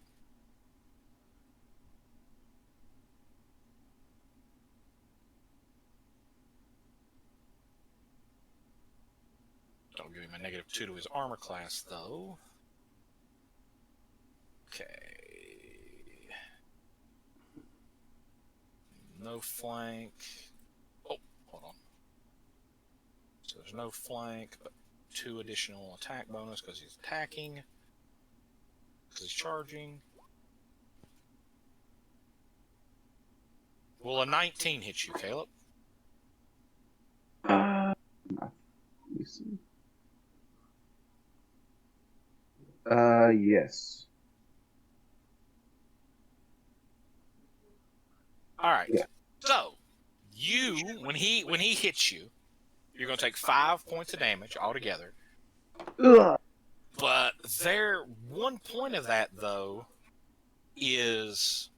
Don't give him a -2 to his armor class, though. Okay. No flank. Oh, hold on. So there's no flank, but 2 additional attack bonus because he's attacking. Because he's charging. Will a 19 hit you, Caleb? Let me see. Yes. All right. Yeah. So, when he hits you, you're going to take 5 points of damage altogether. Ugh. But one point of that, though, is,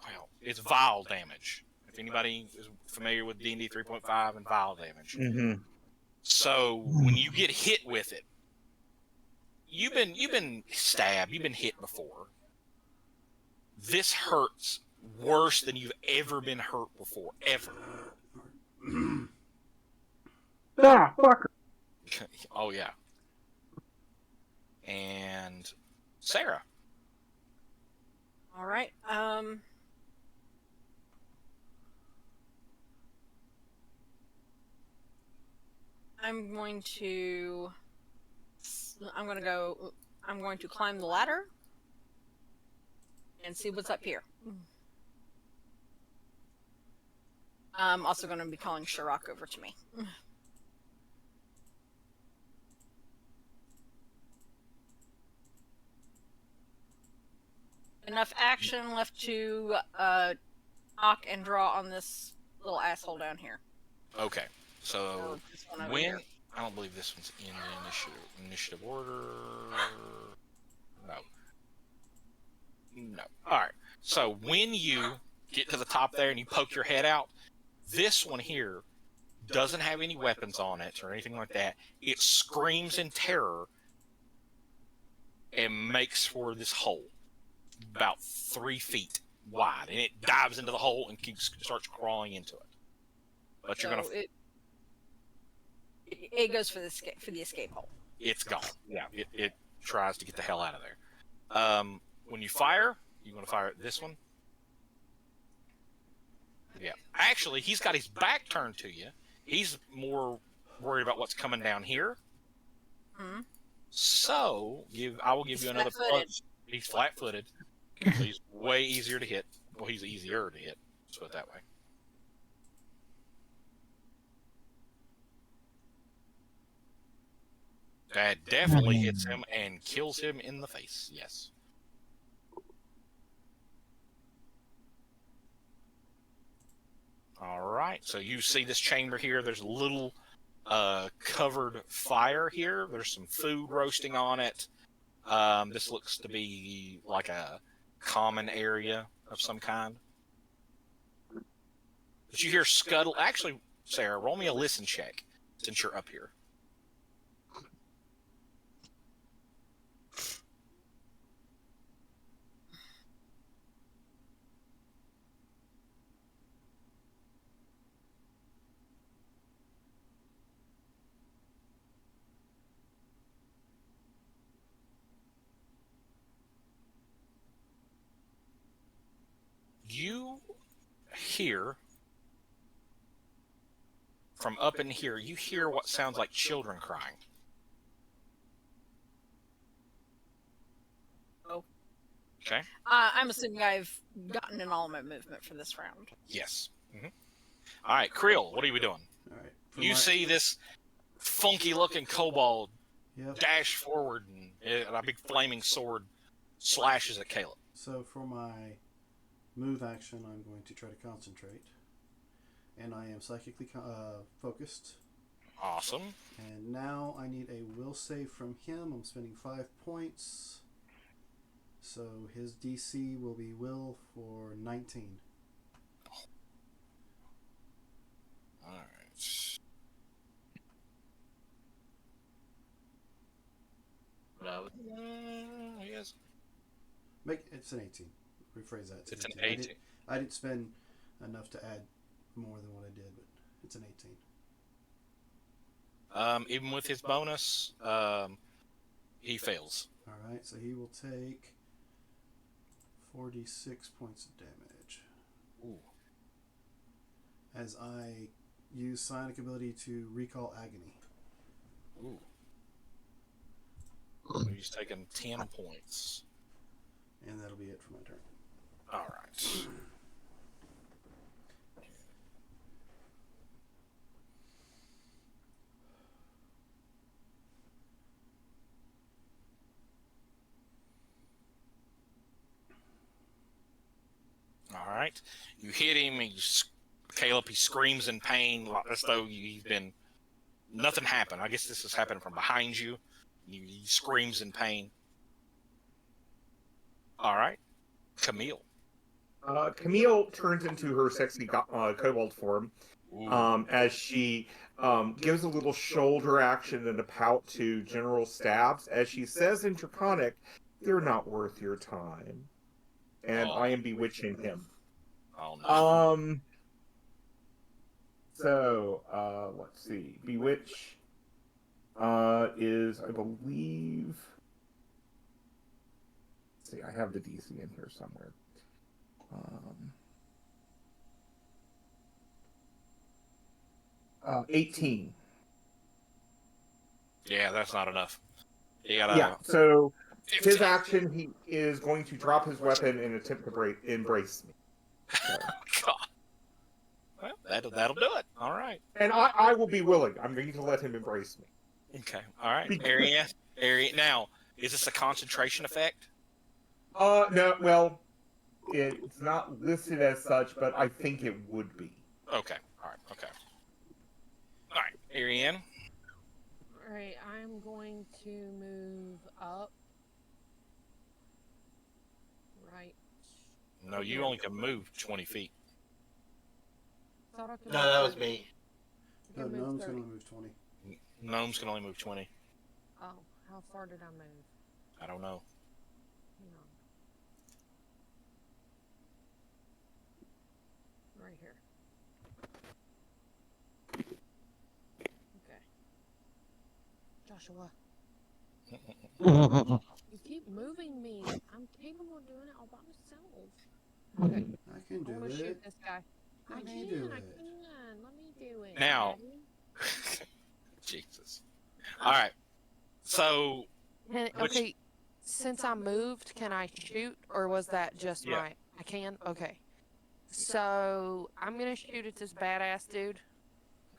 well, it's vile damage. If anybody is familiar with D&D 3.5 and vile damage. Mm-hmm. So, when you get hit with it, you've been stabbed, you've been hit before. This hurts worse than you've ever been hurt before, ever. Ah, fucker. Oh, yeah. And Sarah. All right. I'm going to climb the ladder and see what's up here. I'm also going to be calling Shirok over to me. Enough action left to knock and draw on this little asshole down here. Okay. So, this one over when... here. I don't believe this one's in the initiative order. No. No. All right. So when you get to the top there and you poke your head out, this one here doesn't have any weapons on it or anything like that. It screams in terror and makes for this hole about 3 feet wide, and it dives into the hole and starts crawling into it. But you're So gonna. it goes for the escape hole. It's gone. Yeah, it tries to get the hell out of there. When you fire, you want to fire at this one. Yeah. Actually, he's got his back turned to you. He's more worried about what's coming down here. Hmm. So I will give you another punch. He's flat-footed. So he's way easier to hit. Well, he's easier to hit. Let's put it that way. That definitely hits him and kills him in the face. Yes. All right. So you see this chamber here. There's a little covered fire here. There's some food roasting on it. This looks to be like a common area of some kind. But you hear scuttle. Actually, Sarah, roll me a listen check since you're up here. You hear from up in here, you hear what sounds like children crying. Okay. I'm assuming I've gotten an element movement for this round. Yes. All right, Creel, what are we doing? All right. You see this funky-looking kobold Yep. dash forward, and a big flaming sword slashes at Caleb. So for my move action, I'm going to try to concentrate, and I am psychically focused. Awesome. And now I need a will save from him. I'm spending 5 points. So his DC will be will for 19. All right. Yes. It's an 18. Rephrase that. It's an 18. I didn't spend enough to add more than what I did, but it's an 18. Even with his bonus, he fails. All right, so he will take 46 points of damage. Ooh. As I use Psionic ability to recall agony. Ooh. So he's taking 10 points. And that'll be it for my turn. All right. All right. You hit him. Caleb, he screams in pain, as though he's been. Nothing happened. I guess this is happening from behind you. He screams in pain. All right. Camille. Camille turns into her sexy kobold form as she gives a little shoulder action and a pout to General Stabs as she says in Draconic, "They're not worth your time." And I am bewitching him. Oh, no. So, let's see. Bewitch is, I believe... Let's see, I have the DC in here somewhere. 18. Yeah, that's not enough. Yeah, so his action, he is going to drop his weapon and attempt to embrace me. So. God. Well, that'll do it. All right. And I will be willing. I'm going to let him embrace me. Okay. All right. Arian. Now, is this a concentration effect? No, well, it's not listed as such, but I think it would be. Okay. All right. Okay. All right. Ariane. All right, I'm going to move up. Right. No, you only can move 20 feet. Thought I could No, move that was 30. me. No, I can move Gnome's 30. going to move 20. Gnomes can only move 20. Oh, how far did I move? I don't know. Hang on. Right here. Okay. Joshua, you keep moving me. I'm capable of doing it all by myself. Okay. I can I do want to shoot it. this guy. I Let me can. do I it. can. Let me do it. Now. Daddy. Jesus. All right. So. Okay. Since I moved, can I shoot, or was that just Yeah. I can. Okay. So I'm gonna shoot at this badass dude,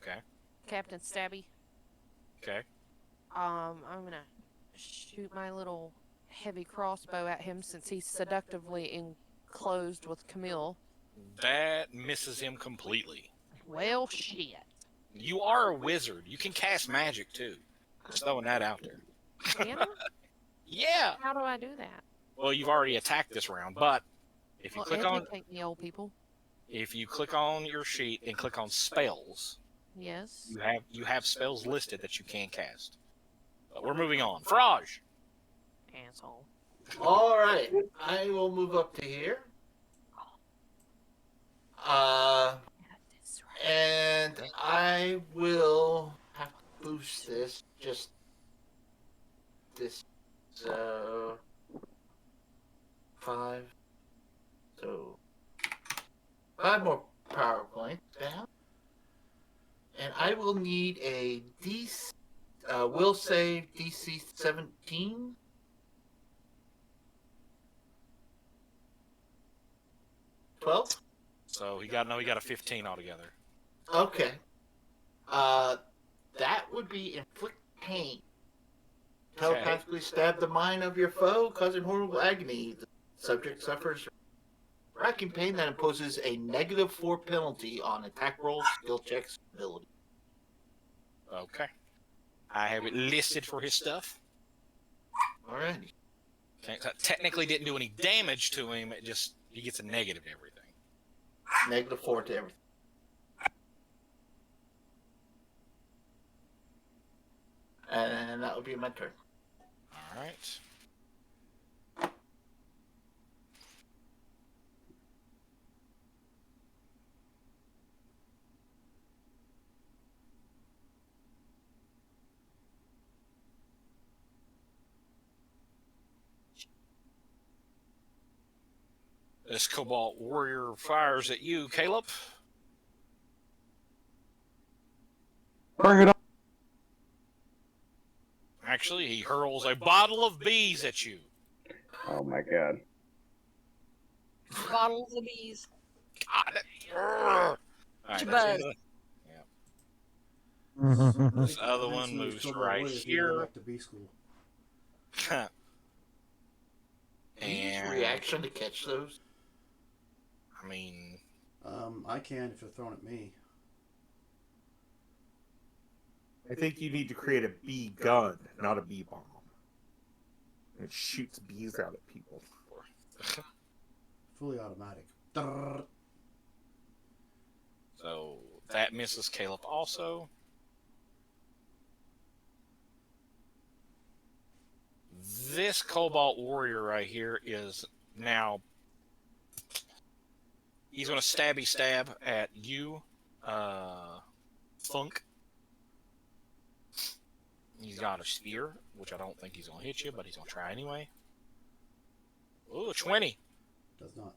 Okay. Captain Stabby. Okay. I'm gonna shoot my little heavy crossbow at him since he's seductively enclosed with Camille. That misses him completely. Well, shit. You are a wizard. You can cast magic too. Just throwing that out there. Can I? Yeah. How do I do that? Well, you've already attacked this round, but if you Well, click on educate me, old people. if you click on your sheet and click on spells, Yes. you have spells listed that you can cast. But we're moving on. Faraj. Asshole. All right, I will move up to here. That's right. And I will have to boost this. Just this. So 5. So 5 more power points down. And I will need a DC. Will save DC 17. 12? So he got a 15 altogether. Okay. That would be inflict pain. Telepathically stab the mind of your foe, causing horrible agony. The subject suffers racking pain that imposes a -4 penalty on attack rolls, skill checks, ability. Okay. I have it listed for his stuff. Alrighty. Okay, so technically didn't do any damage to him. It just he gets a negative to everything. -4 to everything. And that would be my turn. All right. This Cobalt Warrior fires at you, Caleb. Bring it on. Actually, he hurls a bottle of bees at you. Oh my god. Bottles of bees. God. All right, Buzz. This other one moves right here. Back to B school. Can you use And reaction to catch those? I mean, I can if they're thrown at me. I think you need to create a bee gun, not a bee bomb. It shoots bees out at people. Fully automatic. Drrrr. so that misses Caleb also. This Cobalt Warrior right here is now. He's going to stab at you, Funk. He's got a spear, which I don't think he's going to hit you, but he's going to try anyway. Ooh, 20. Does not.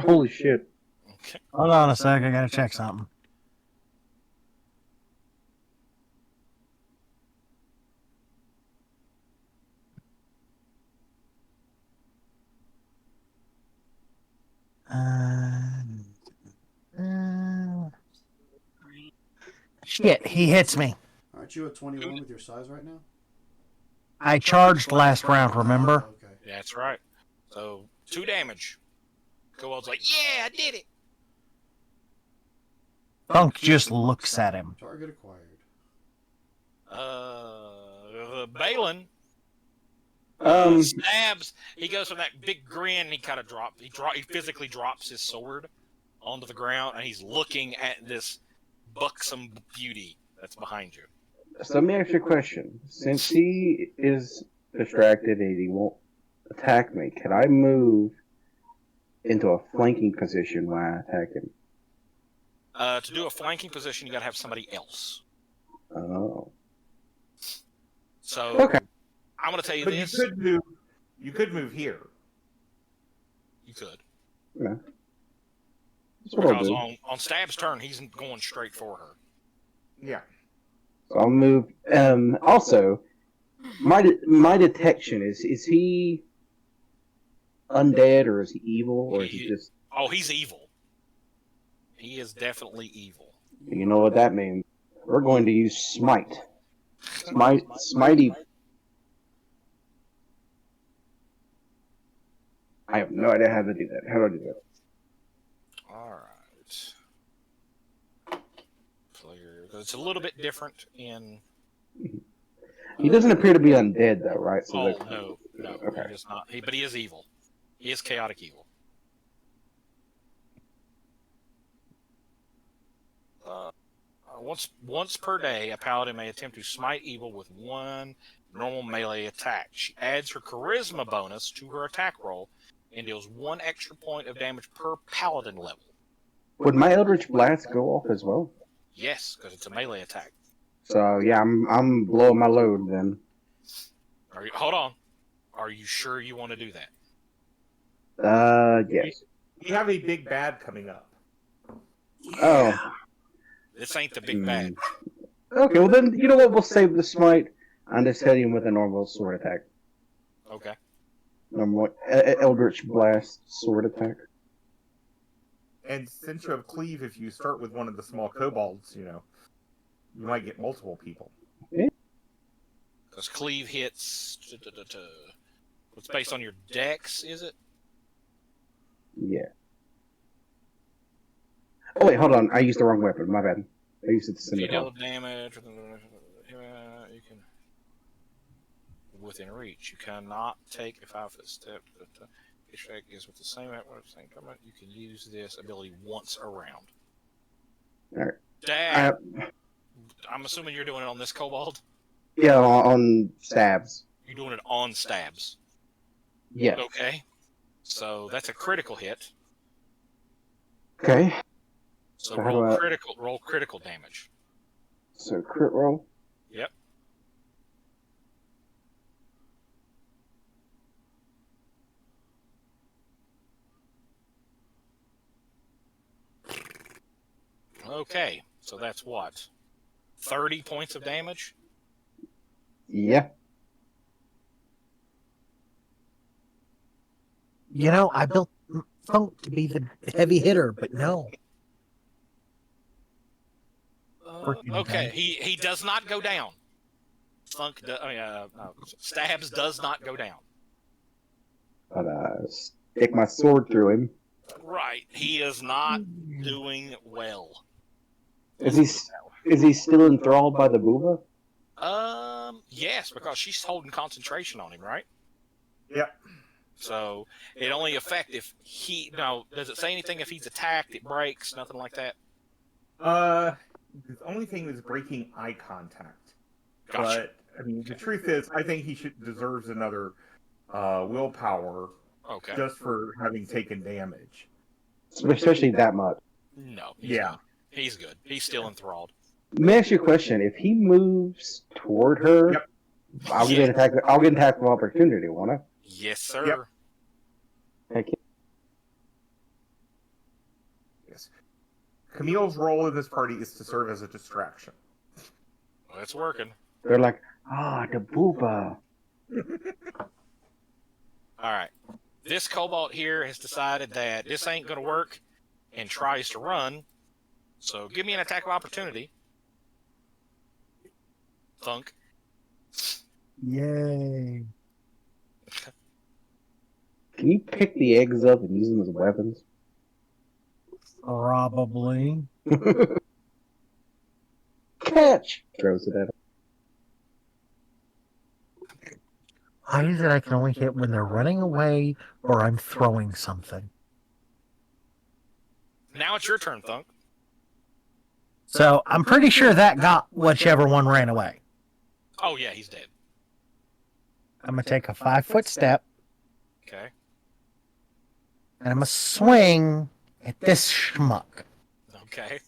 Holy shit. Okay. Hold on a sec. I gotta check something. Shit, he hits me. Aren't you at 21 with your size right now? I charged last round, remember? Oh, okay. That's right. So, 2 damage. Cobalt's like, yeah, I did it. Funk just looks at him. Target acquired. Balin stabs. He goes from that big grin. And he kind of drops. He physically drops his sword onto the ground, and he's looking at this buxom beauty that's behind you. So let me ask you a question. Since he is distracted and he won't attack me, can I move into a flanking position when I attack him? To do a flanking position, you got to have somebody else. Oh. So Okay. I'm going to tell you But this. you could move here. You could. Yeah. That's what I'll Because do. on Stab's turn, he's going straight for her. Yeah. So I'll move. Also, my detection is he undead or is he evil or is he just? Oh, he's evil. He is definitely evil. You know what that means? We're going to use smite. Smitey. I have no idea how to do that. How do I do that? All right. Player, it's a little bit different in. He doesn't appear to be undead though, right? So Oh that- no, Okay. he is not. But he is evil. He is chaotic evil. Once per day, a paladin may attempt to smite evil with 1 normal melee attack. She adds her charisma bonus to her attack roll and deals 1 extra point of damage per paladin level. Would my Eldritch Blast go off as well? Yes, because it's a melee attack. So yeah, I'm blowing my load then. Hold on. Are you sure you want to do that? Yes. We have a big bad coming up. Oh. This ain't the big bad. Okay, well then, you know what? We'll save the smite and just hit him with a normal sword attack. Okay. Normal Eldritch Blast sword attack. And since you have cleave, if you start with one of the small kobolds, you might get multiple people. Because cleave hits. It's based on your dex, is it? Yeah. Oh wait, hold on. I used the wrong weapon. My bad. I used it to If you scimitar. deal damage, you can within reach. You cannot take a 5-foot step. Each strike is with the same combat. You can use this ability once around. All right. Dad, I'm assuming you're doing it on this kobold. Yeah, on stabs. You're doing it on stabs. Yes. Okay. So that's a critical hit. Okay. So So how do I- roll critical damage. So crit roll. Yep. Okay. So that's what? 30 points of damage? Yeah. You know, I built Funk to be the heavy hitter, but no. Okay. He does not go down. Stabs does not go down. But stick my sword through him. Right. He is not doing well. Is he still enthralled by the booba? Yes, because she's holding concentration on him, right? Yep. So it only affects if he. Now, does it say anything if he's attacked? It breaks, nothing like that. The only thing is breaking eye contact. Gotcha. But I mean, the truth is, I think he deserves another willpower Okay. just for having taken damage. Especially that much. No. Yeah. He's good. He's still enthralled. Let me ask you a question. If he moves toward her, Yep. I'll get an attack. I'll get an attack of opportunity, won't I? Yes, sir. Yep. Heck yeah. Yes. Camille's role in this party is to serve as a distraction. Well, it's working. They're like, the booba. All right. This cobalt here has decided that this ain't going to work and tries to run. So give me an attack of opportunity. Thunk. Yay. Can you pick the eggs up and use them as weapons? Probably. Catch! Throws it at him. Why is it I can only hit when they're running away or I'm throwing something? Now it's your turn, Thunk. So I'm pretty sure that got whichever one ran away. Oh, yeah, he's dead. I'm going to take a 5-foot step Okay. and I'm going to swing at this schmuck. Okay.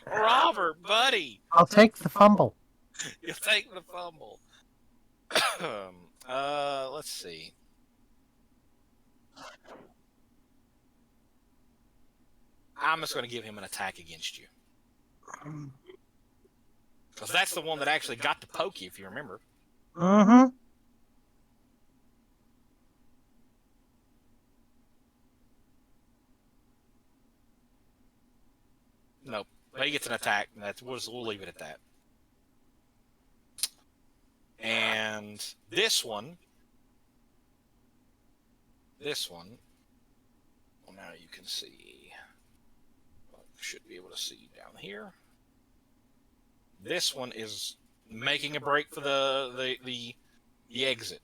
Robert, buddy, I'll take the fumble. you take the fumble. Let's see. I'm just going to give him an attack against you. Because that's the one that actually got to poke you, if you remember. Mm-hmm. Nope. But he gets an attack, and we'll leave it at that. And this one, well, now you can see, should be able to see down here. This one is making a break for the exit.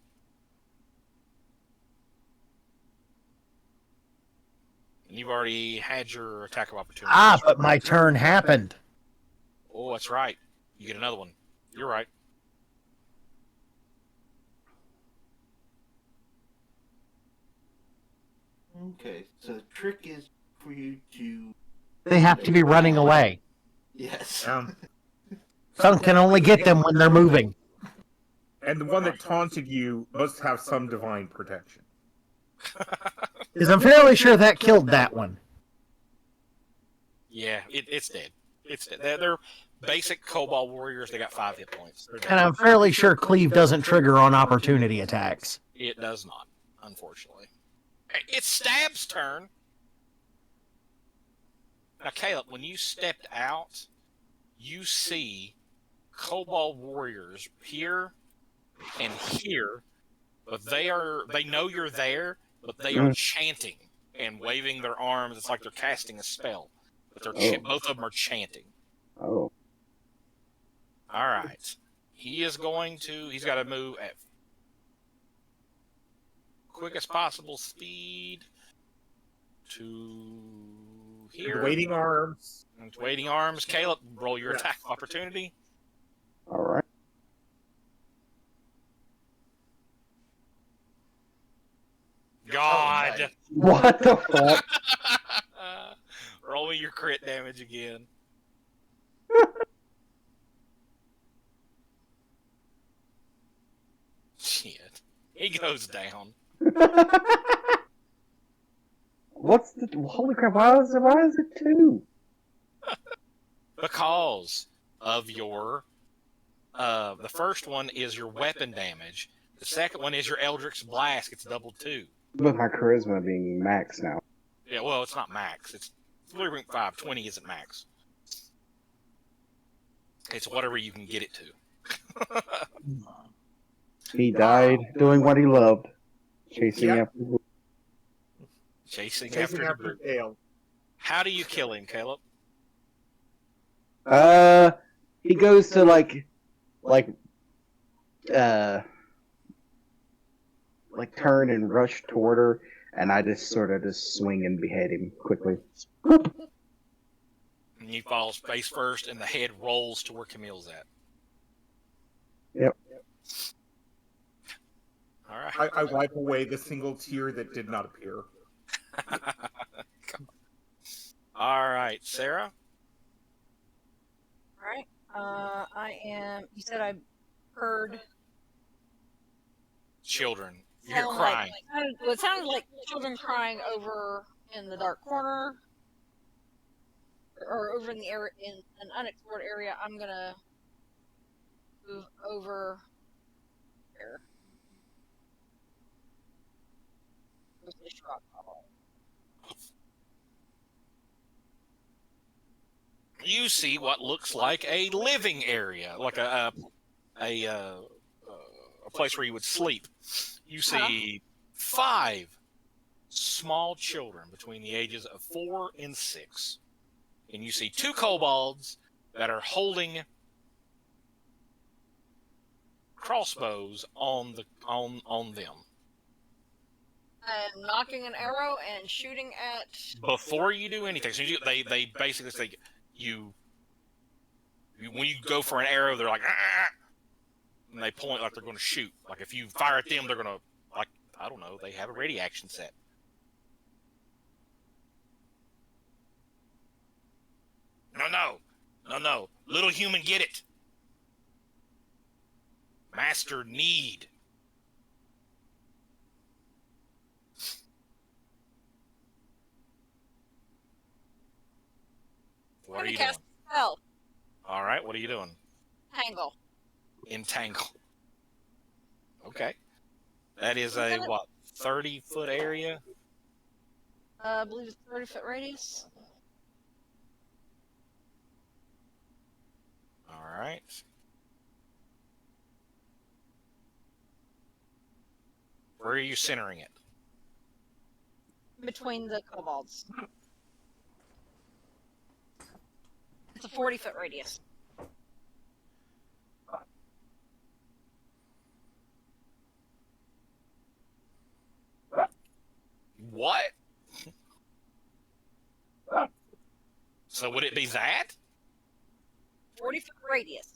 And you've already had your attack of opportunity. But my turn happened. Oh, that's right. You get another one. You're right. Okay, so the trick is for you to. They have to be running away. Yes. Some can only get them when they're moving. And the one that taunted you must have some divine protection. Because I'm fairly sure that killed that one. Yeah, it's dead. It's dead. They're basic Cobalt warriors. They got 5 hit points. They're And dead. I'm fairly sure cleave doesn't trigger on opportunity attacks. It does not, unfortunately. It's Stab's turn. Now, Caleb, when you stepped out, you see Cobalt warriors here and here, but they know you're there, but they are chanting and waving their arms. It's like they're casting a spell, but they're both of them are chanting. Oh. All right. He's got to move at quickest possible speed to here. Waiting arms. Waiting arms. Caleb, roll your attack opportunity. All right. God. What the fuck? Roll me your crit damage again. Shit. He goes down. What's the holy crap? Why is it 2? Because of your the first one is your weapon damage. The second one is your Eldritch Blast. It's double 2. With my charisma being max now. Yeah, well, it's not max. It's 3.5. 20 isn't max. It's whatever you can get it to. He died doing what he loved, chasing after. Chasing after Dale. How do you kill him, Caleb? He goes to like turn and rush toward her, and I just sort of swing and behead him quickly. And he falls face first, and the head rolls to where Camille's at. Yep. All right. I wipe away the single tear that did not appear. All right, Sarah. All right. I am. You said I heard Children. You're sound crying. It sounded like children crying over in the dark corner, or over in the area in an unexplored area. I'm gonna move over here. Where's this rock bubble? You see what looks like a living area, like a place where you would sleep. You see 5 small children between the ages of 4 and 6, and you see 2 kobolds that are holding crossbows on them. I'm knocking an arrow and shooting at. Before you do anything, so they basically say when you go for an arrow, they're like, ah! And they point like they're going to shoot. Like if you fire at them, they're going to, like, I don't know, they have a ready action set. No. Little human, get it. Master need. What are you doing? Spell. All right, what are you doing? Tangle. Entangle. Okay. That is a, 30-foot area? I believe it's 30-foot radius. All right. Where are you centering it? Between the kobolds. It's a 40-foot radius. What? So would it be that? 40-foot radius.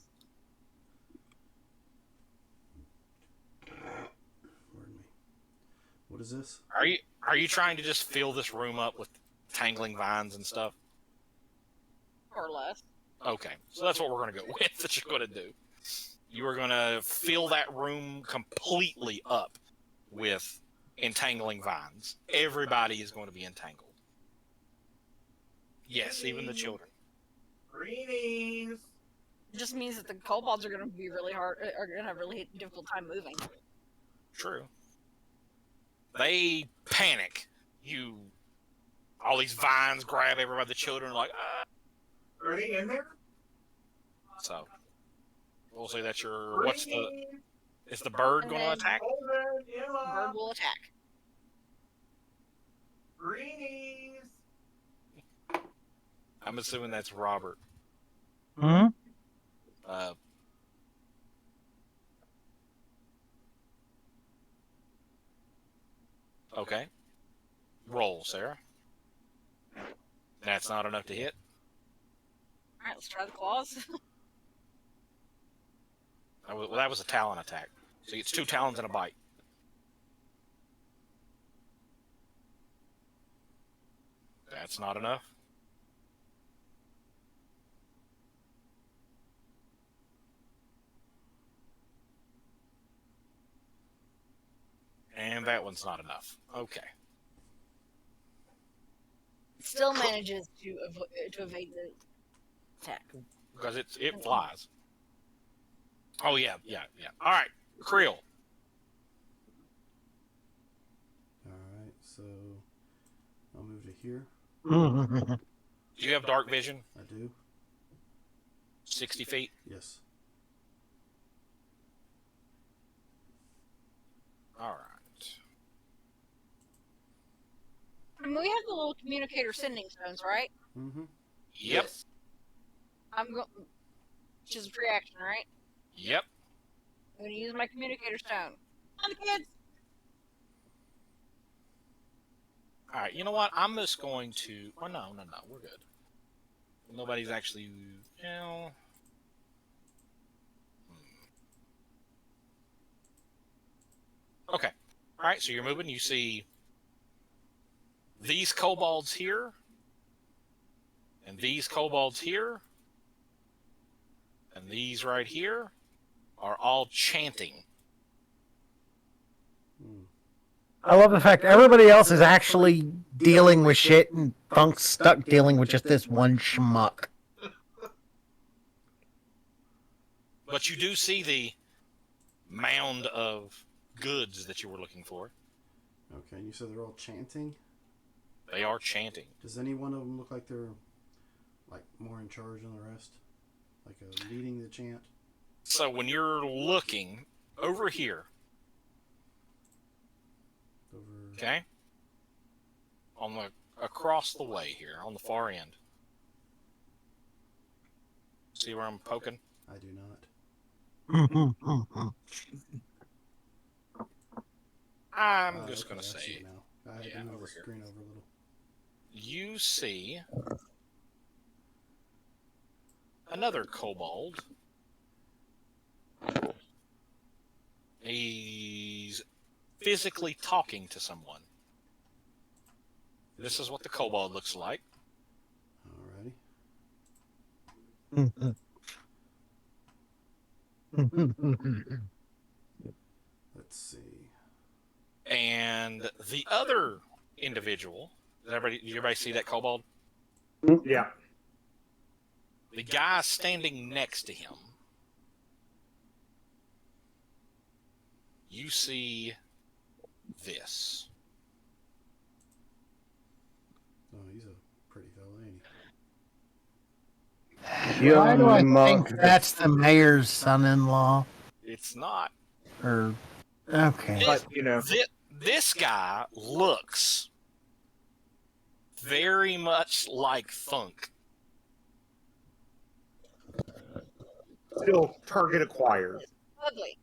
Pardon me. What is this? Are you trying to just fill this room up with tangling vines and stuff? Or less. Okay, so that's what we're going to go with. That you're going to do. You are going to fill that room completely up with entangling vines. Everybody is going to be entangled. Yes, even the children. Greetings. It just means that the kobolds are going to be really hard, are going to have a really difficult time moving. True. They panic. All these vines grab everybody. The children are like, ah. Are they in there? So, we'll say that's your. Is the bird going to attack? Bird will attack. Greenies. I'm assuming that's Robert. Hmm? Okay. Roll, Sarah. That's not enough to hit. Alright, let's try the claws. That was a talon attack. So it's 2 talons and a bite. That's not enough. And that one's not enough. Okay. Still manages to evade the attack. Because it flies. Oh, yeah. All right. Creel. Alright, so I'll move to here. Do you have dark vision? I do. 60 feet? Yes. All right. I mean, we have the little communicator sending stones, right? Mm-hmm. Yep. I'm going, which is a free action, right? Yep. I'm going to use my communicator stone. On the kids. All right. You know what? I'm just going to. Oh, no. We're good. Nobody's actually. You know. Okay. All right. So you're moving. You see these kobolds here, and these kobolds here, and these right here are all chanting. I love the fact everybody else is actually dealing with shit, and Funk's stuck dealing with just this one schmuck. But you do see the mound of goods that you were looking for. Okay, and you said they're all chanting? They are chanting. Does any one of them look like they're like more in charge than the rest? Like leading the chant? So when you're looking over here, okay, on the across the way here, on the far end. See where I'm poking? I do not. I'm just okay, going to I see say, it now. I had to move over the here. screen over a little. You see another kobold. He's physically talking to someone. This is what the kobold looks like. Alrighty. Let's see. And the other individual, did everybody see that kobold? Yeah. The guy standing next to him, you see this. Oh, he's a pretty fella, ain't You Why do I monk. think that's the mayor's son-in-law? It's not. Or okay. But, you know. This guy looks very much like Funk. Still target acquired. Ugly.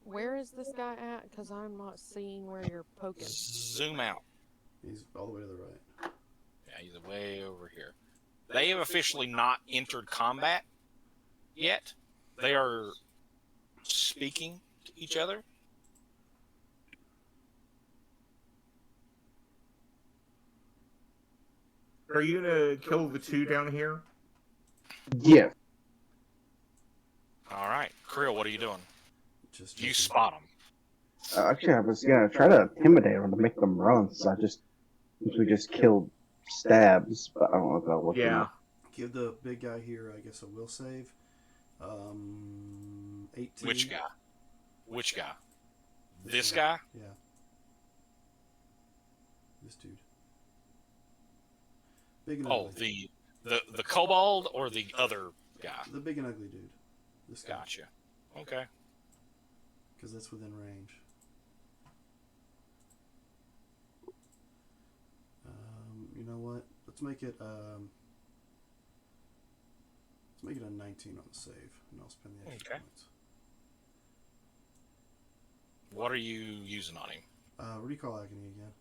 Where is this guy at? Because I'm not seeing where you're poking. Zoom out. He's all the way to the right. Yeah, he's way over here. They have officially not entered combat yet. They are speaking to each other. Are you gonna kill the 2 down here? Yeah. All right. Creel, what are you doing? Just You checking. spot them. Actually, I was gonna try to intimidate them to make them run, since we just killed Stabs, but I don't know if that'll work. Yeah. Give the big guy here, I guess, a will save. 18. Which guy? Which guy? This guy? Yeah. This dude. Big and Oh, ugly. the kobold or the other guy? The big and ugly dude. This guy. Gotcha. Okay. Because that's within range. You know what? Let's make it a 19 on the save, and I'll spend the extra points. What are you using on him? Recall Agony again.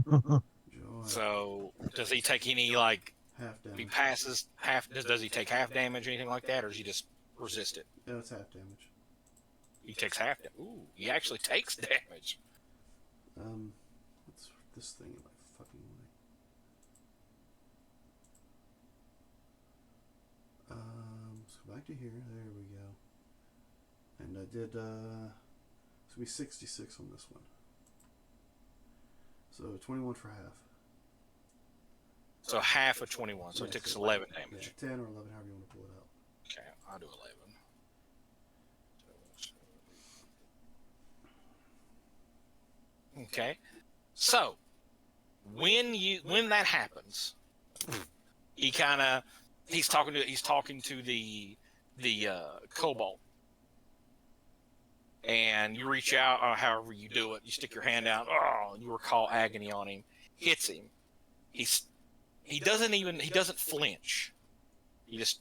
Joy. So, does he take any, like, Half if he damage. passes half, does he take half damage or anything like that, or does he just resist it? Yeah, it's half damage. He takes half damage. Ooh, he actually takes damage. What's this thing in my fucking way? Let's go back to here. There we go. And I did, it's gonna be 66 on this one. So 21 for half. So half of 21, so it takes 11 damage. Yeah, 10 or 11, however you want to pull it out. Okay, I'll do 11. Okay, so when that happens, he's talking to the kobold, and you reach out, or however you do it, you stick your hand out, you recall agony on him, hits him. He doesn't flinch. He doesn't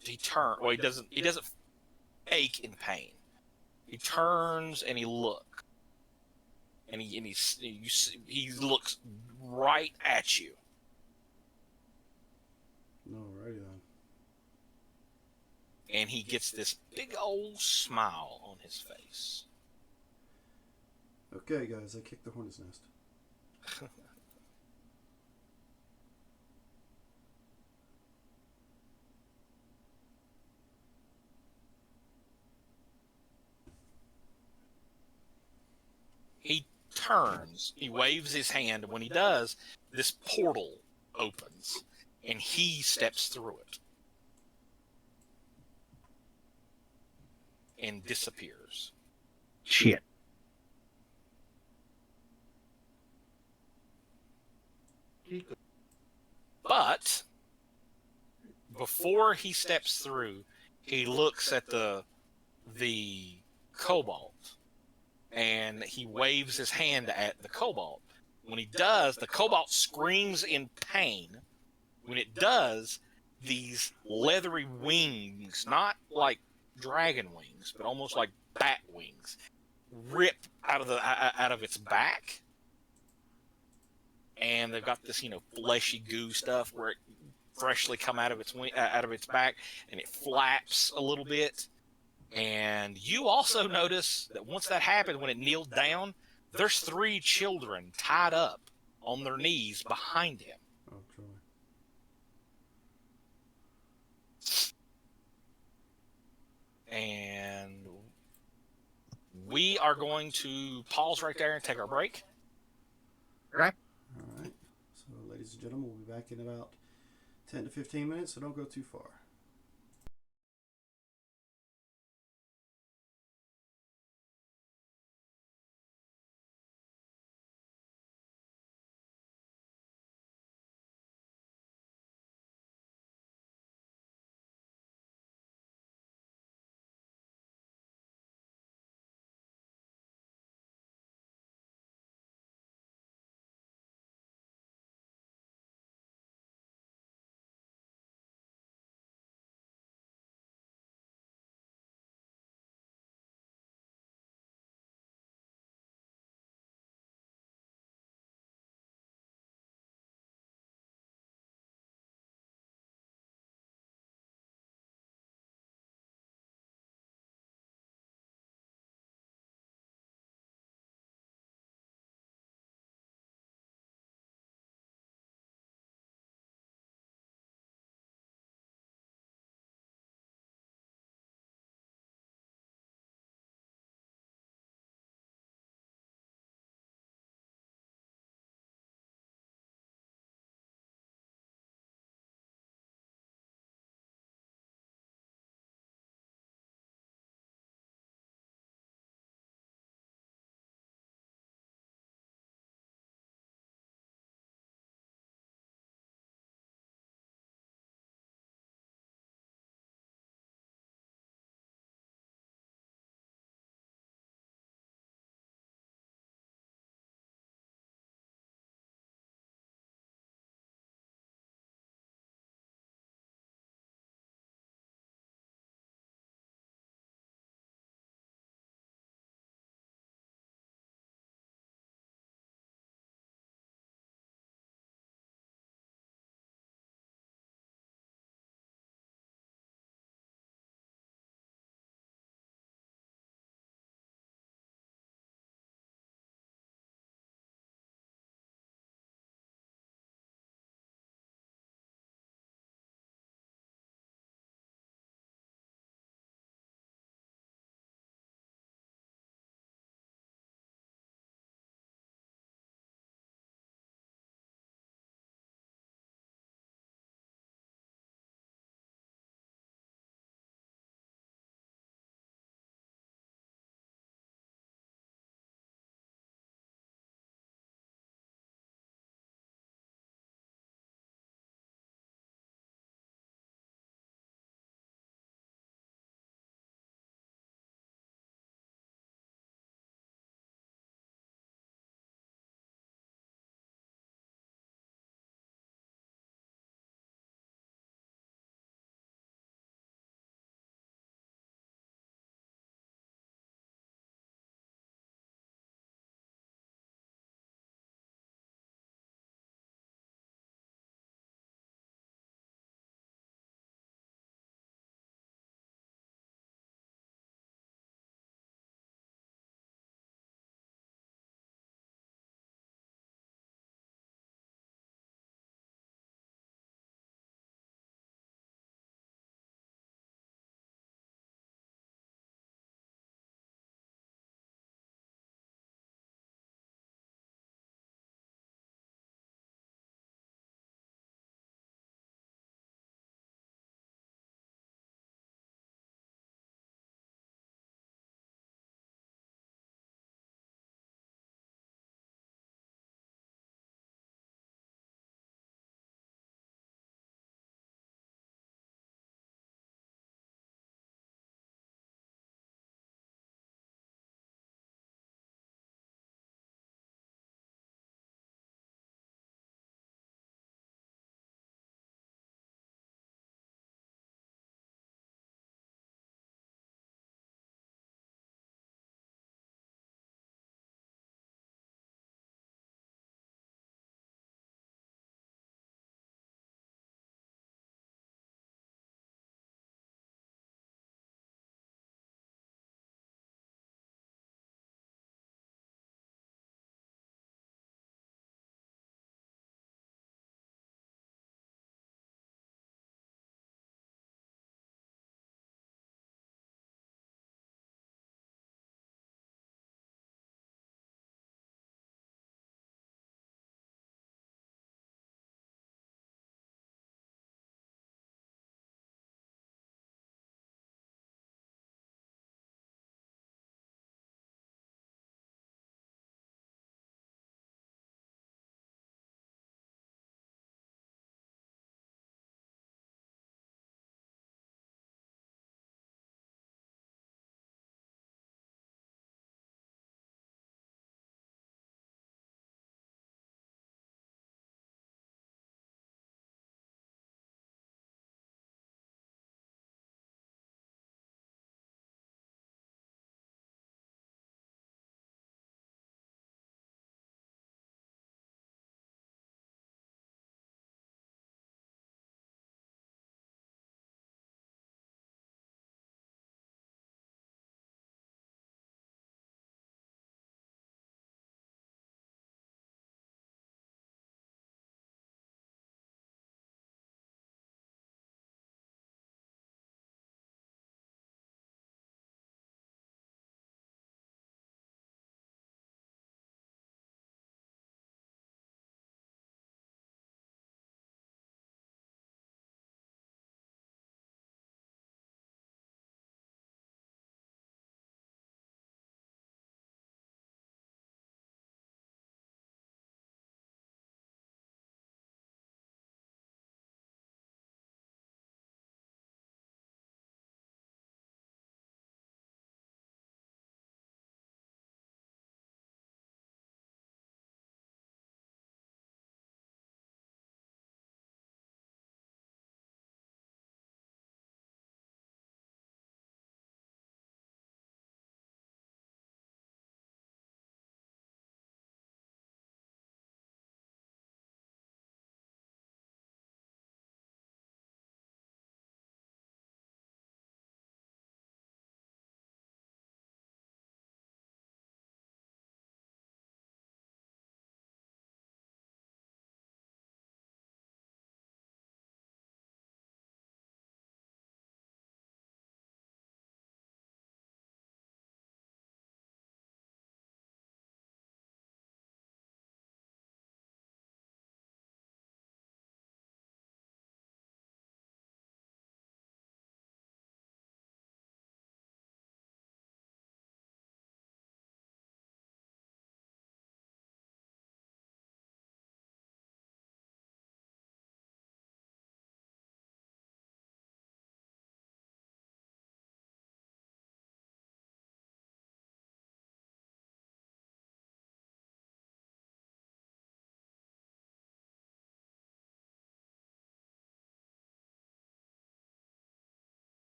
ache in pain. He turns and he looks. And he looks right at you. Alrighty then. And he gets this big old smile on his face. Okay, guys, I kicked the hornet's nest. He turns, he waves his hand, and when he does, this portal opens, and he steps through it and disappears. Shit. But before he steps through, he looks at the cobalt, and he waves his hand at the cobalt. When he does, the cobalt screams in pain. When it does, these leathery wings, not like dragon wings, but almost like bat wings, rip out of its back, and they've got this fleshy goo stuff where it freshly come out of its back, and it flaps a little bit. And you also notice that once that happened, when it kneeled down, there's 3 children tied up on their knees behind him. Oh, joy. And we are going to pause right there and take our break. Okay. Alright. So, ladies and gentlemen, we'll be back in about 10 to 15 minutes, so don't go too far.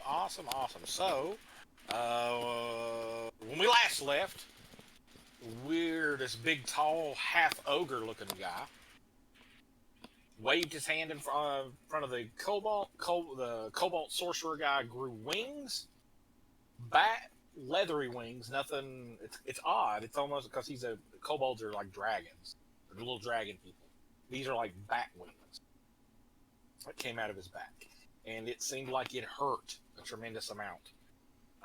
awesome. So, when we last left, we're this big, tall, half ogre looking guy. Waved his hand in front of the cobalt. The cobalt sorcerer guy grew wings, leathery wings. Nothing. It's odd. It's almost because kobolds are like dragons. They're little dragon people. These are like bat wings that came out of his back, and it seemed like it hurt a tremendous amount.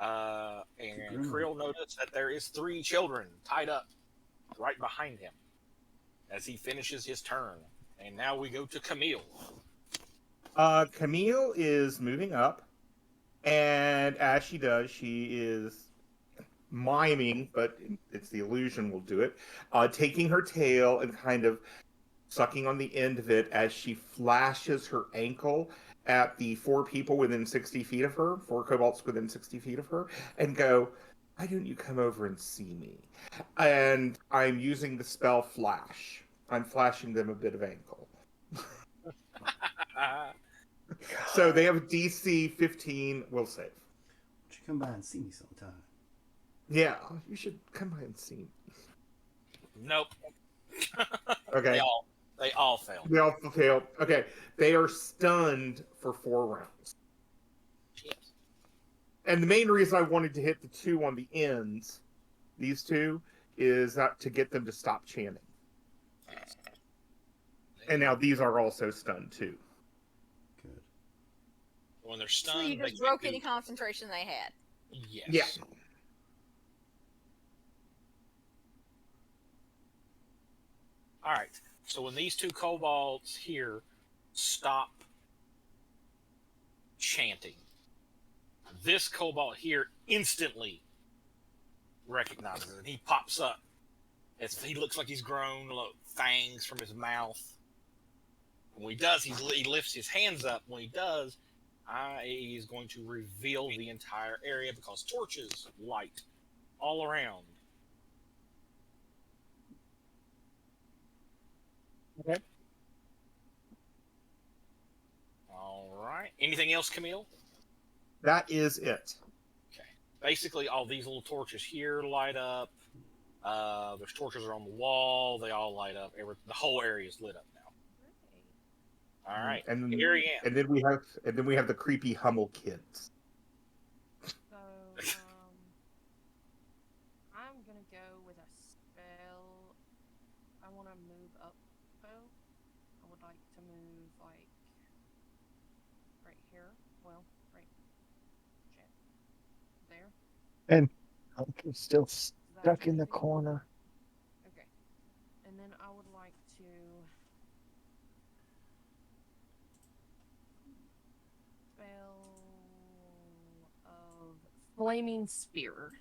And Krill noticed that there is 3 children tied up right behind him as he finishes his turn. And now we go to Camille. Camille is moving up, and as she does, she is miming, but it's the illusion will do it, taking her tail and kind of sucking on the end of it as she flashes her ankle at the 4 people within 60 feet of her, 4 kobolds within 60 feet of her, and go, why don't you come over and see me? And I'm using the spell Flash. I'm flashing them a bit of ankle. So they have DC 15 will save. Would you come by and see me sometime? Yeah, you should come by and see me. Nope. Okay. They all failed. They all failed. Okay. They are stunned for 4 rounds. Yes. And the main reason I wanted to hit the 2 on the ends, these 2, is that to get them to stop chanting. And now these are also stunned too. Good. When they're So stunned, you just broke any concentration they had. Yes. Yeah. All right. So when these 2 kobolds here stop chanting, this kobold here instantly recognizes it. And he pops up. He looks like he's grown fangs from his mouth. When he does, he lifts his hands up. When he does, he's going to reveal the entire area because torches light all around. Okay. All right. Anything else, Camille? That is it. Okay. Basically, all these little torches here light up. There's torches on the wall. They all light up. The whole area is lit up now. All right. And here he is. And then we have the creepy Hummel kids. So, I'm gonna go with a spell. I want to move up. So, I would like to move like right here. Well, right there. And I'm still Is that stuck in the okay? corner. Okay. And then I would like to spell of flaming spear.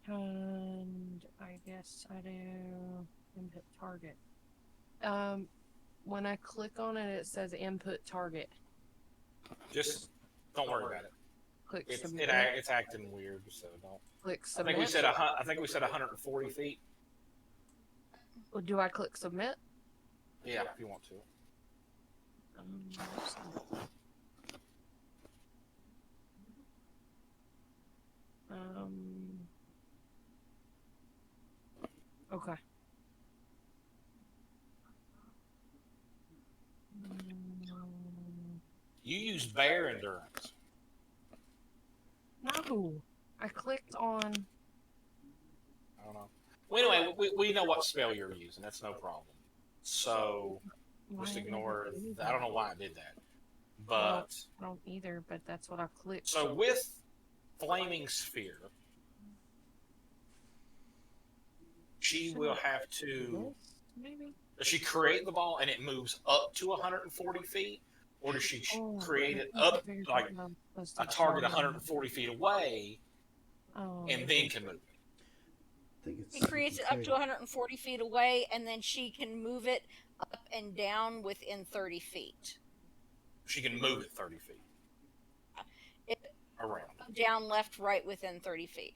And I guess I do input target. When I click on it, it says input target. Just don't worry about it. Click It's submit. it's acting weird, so don't. Click I submit. think we said 140 feet. Do I click submit? Yeah, if you want to. Okay. You use bear endurance. No, I clicked on. I don't know. Well, anyway, we know what spell you're using. That's no problem. So just Why ignore. did it do I don't know that? why it did that. Well, But I don't either, but that's what I clicked. so with flaming sphere, she will have to. This, maybe? Does she create the ball and it moves up to 140 feet, or does she Oh, create it I up figured like I'm supposed a to target target 140 feet away, Oh, and then can move? I think it's. He creates it up to 140 feet away, and then she can move it up and down within 30 feet. She can move it 30 feet It, around. down, left, right within 30 feet.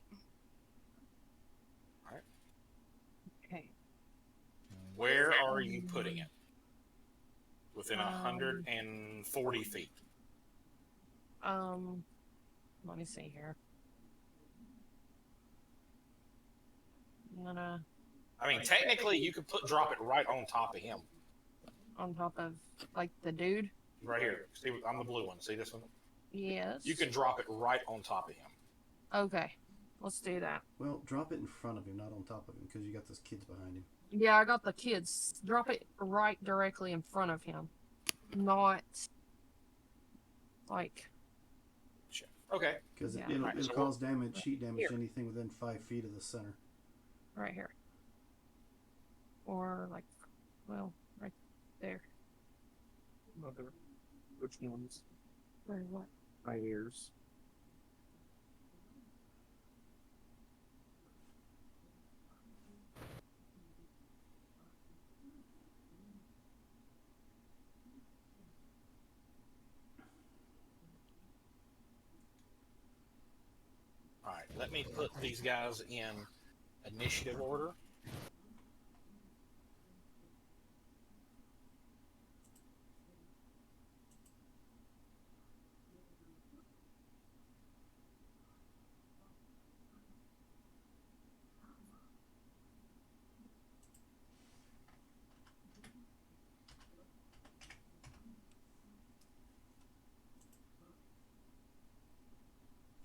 okay. Where are you putting it? within 140 feet. Let me see here. I'm gonna I mean, technically, you could drop it right on top of him. on top of like the dude. Right here. See, I'm the blue one. See this one? Yes. You can drop it right on top of him. Okay, let's do that. Well, drop it in front of him, not on top of him, because you got those kids behind him. Yeah, I got the kids. Drop it right directly in front of him, not like. Okay. Because Yeah. it'll, Right, it'll so cause damage, heat damage Here. to anything within 5 feet of the center. Right here. Or like, well, right there. Mother. Which ones? Or what? My ears. All right. Let me put these guys in initiative order.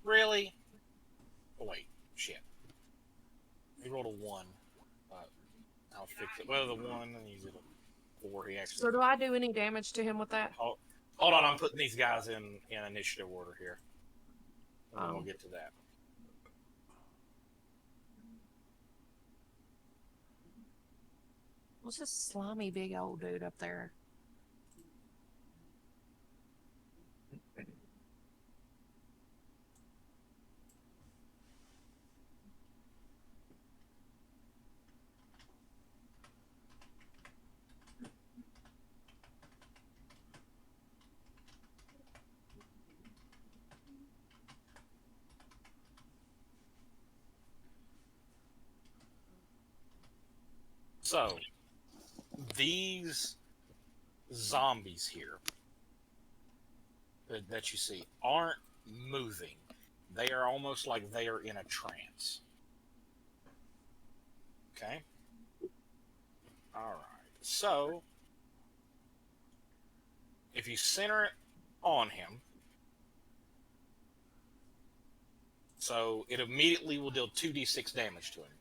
Really? Oh, wait. Shit. He rolled a 1. I'll fix it. Well, the 1, and he's at a 4. He actually. So do I do any damage to him with that? Oh, hold on. I'm putting these guys in initiative order here. And then we'll get to that. What's this slimy big old dude up there? So, these zombies here that you see aren't moving. They are almost like they are in a trance. Okay? Alright. So, if you center it on him, so it immediately will deal 2d6 damage to him.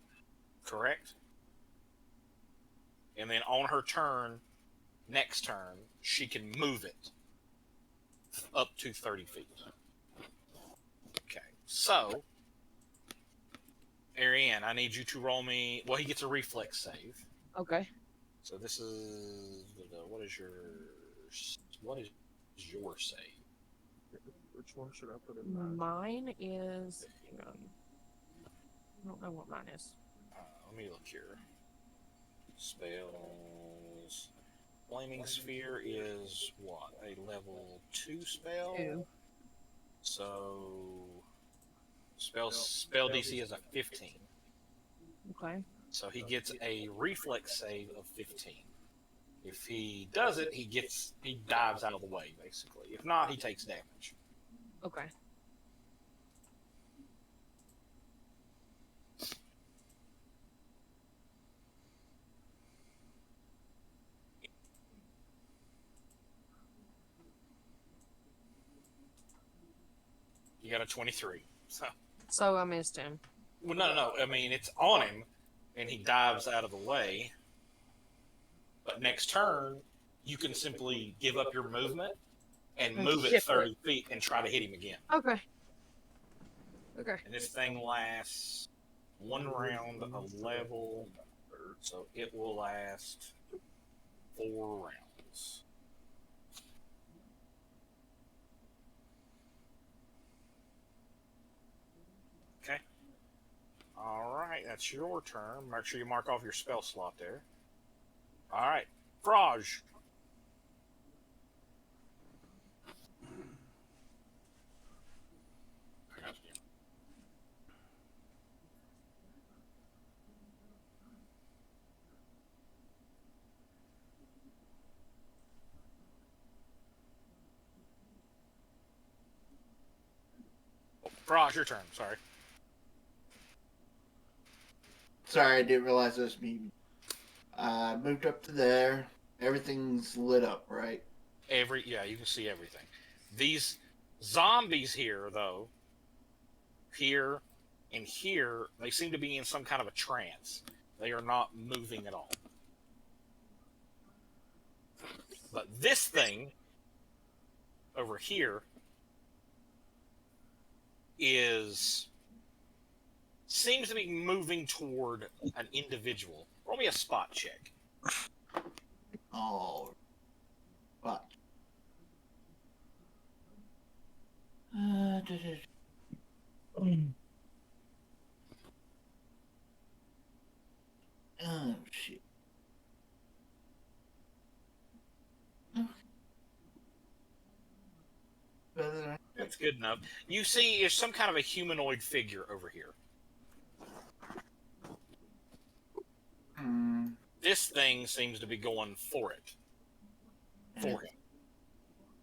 Correct? And then on her turn, next turn, she can move it up to 30 feet. Okay, so, Ariane, I need you to roll me. Well, he gets a reflex save. Okay. So this is what is your save? Which one should I put in mine? Mine is. Hang on. I don't know what mine is. Let me look here. Spells. Flaming Sphere is what? A level 2 spell? 2. So spell DC is a 15. Okay. So he gets a reflex save of 15. If he does it, he dives out of the way, basically. If not, he takes damage. Okay. You got a 23. So I missed him. Well, no. I mean, it's on him, and he dives out of the way. But next turn, you can simply give up your movement and move it shift 30 feet and try to hit him again. Okay. Okay. And this thing lasts 1 round a level, so it will last 4 rounds. Okay. All right, that's your turn. Make sure you mark off your spell slot there. All right, Fraj. Frost, your turn. Sorry. Sorry, I didn't realize it was me. Moved up to there. Everything's lit up, right? Yeah, you can see everything. These zombies here, though, here and here, they seem to be in some kind of a trance. They are not moving at all. But this thing over here seems to be moving toward an individual. Roll me a spot check. Oh, but. Oh, shit. Better than I- That's good enough. You see, there's some kind of a humanoid figure over here. This thing seems to be going for it. For him.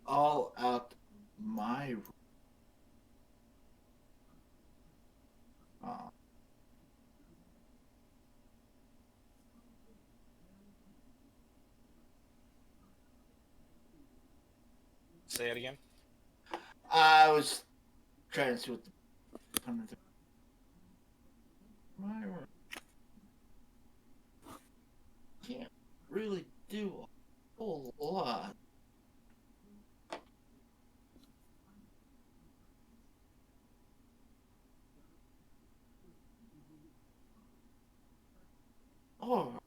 All out my. Oh. Say it again. I was trying to see what the coming through. My can't really do a whole lot. Oh.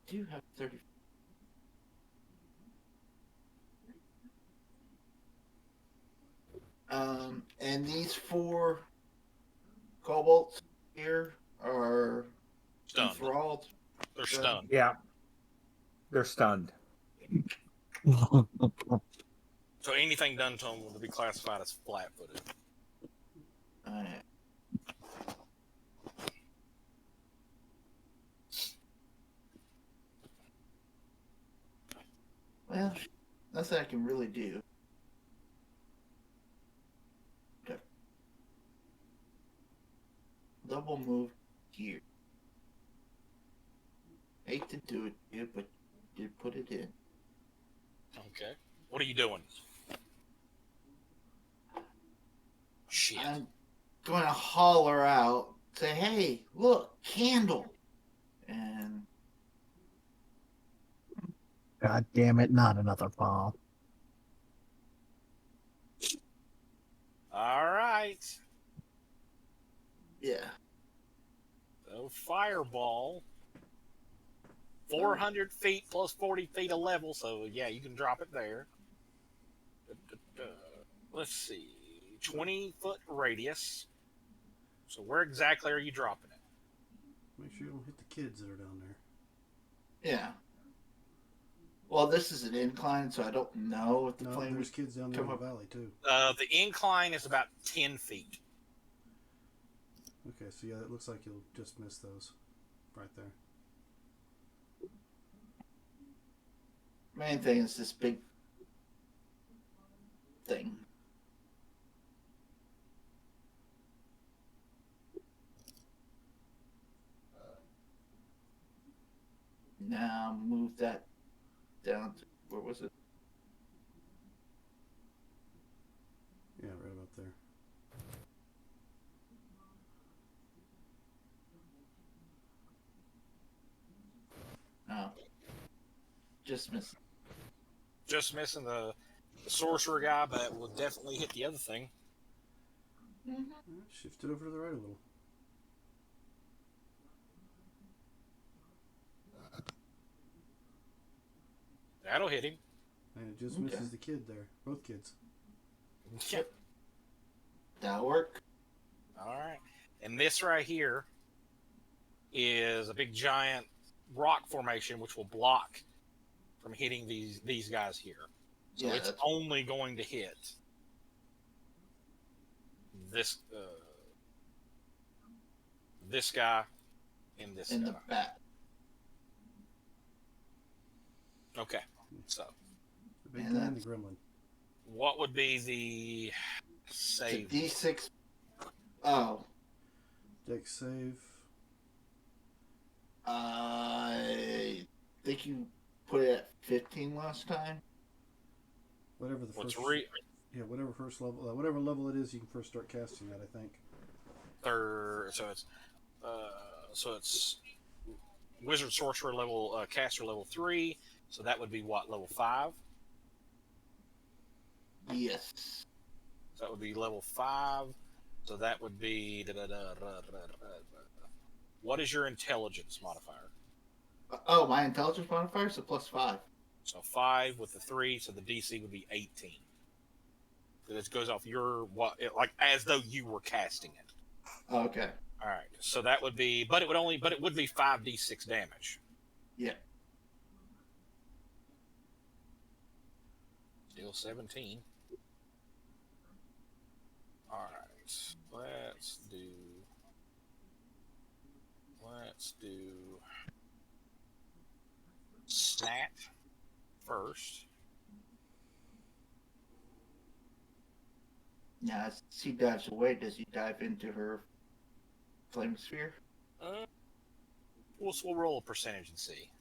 Do have 30. And these 4 kobolds here are Stunned. enthralled. They're stunned. Yeah. They're stunned. So anything done to them will be classified as flat-footed. Well, nothing I can really do. Okay. Double move here. Hate to do it here, but did put it in. Okay. What are you doing? Shit. I'm going to holler out, say, "Hey, look, candle!" And God damn it, not another bomb. All right. yeah, So fireball. 400 feet plus 40 feet of level, so yeah, you can drop it there. Let's see. 20-foot radius. So where exactly are you dropping it? Make sure you don't hit the kids that are down there. yeah. Well, this is an incline, so I don't know if the No, plane there's was. kids down there in come the up. valley too. The incline is about 10 feet. Okay, so yeah, it looks like you'll just miss those right there. Main thing is this big thing. Now move that down to where was it? Yeah, right about there. No, just missing. Just missing the sorcerer guy, but will definitely hit the other thing. All right, shift it over to the right a little. That'll hit him. And it just Okay. misses the kid there. Both kids. Yep. That'll work. All right. And this right here is a big giant rock formation which will block from hitting these guys here. So Yeah, it's that's only going to hit this this guy and this in guy. the back. Okay. So, The big And guy and the gremlin. what would be the It's a save? D6. Oh, Dex save. I think you put it at 15 last time. Whatever the What's first. Yeah, whatever first level, whatever level it is, you can first start casting that. I think. third? So it's wizard sorcerer level, caster level 3. So that would be what, level 5? Yes. So that would be level 5. So that would be what is your intelligence modifier? Oh, my intelligence modifier is a +5. So 5 with the 3, so the DC would be 18. So this goes off your like as though you were casting it. Oh, okay. All right. So that would be, but it would be 5d6 damage. Yeah. Still 17. All right. Let's do Snap first. Now, as he dives away, does he dive into her flame sphere? We'll roll a percentage and see.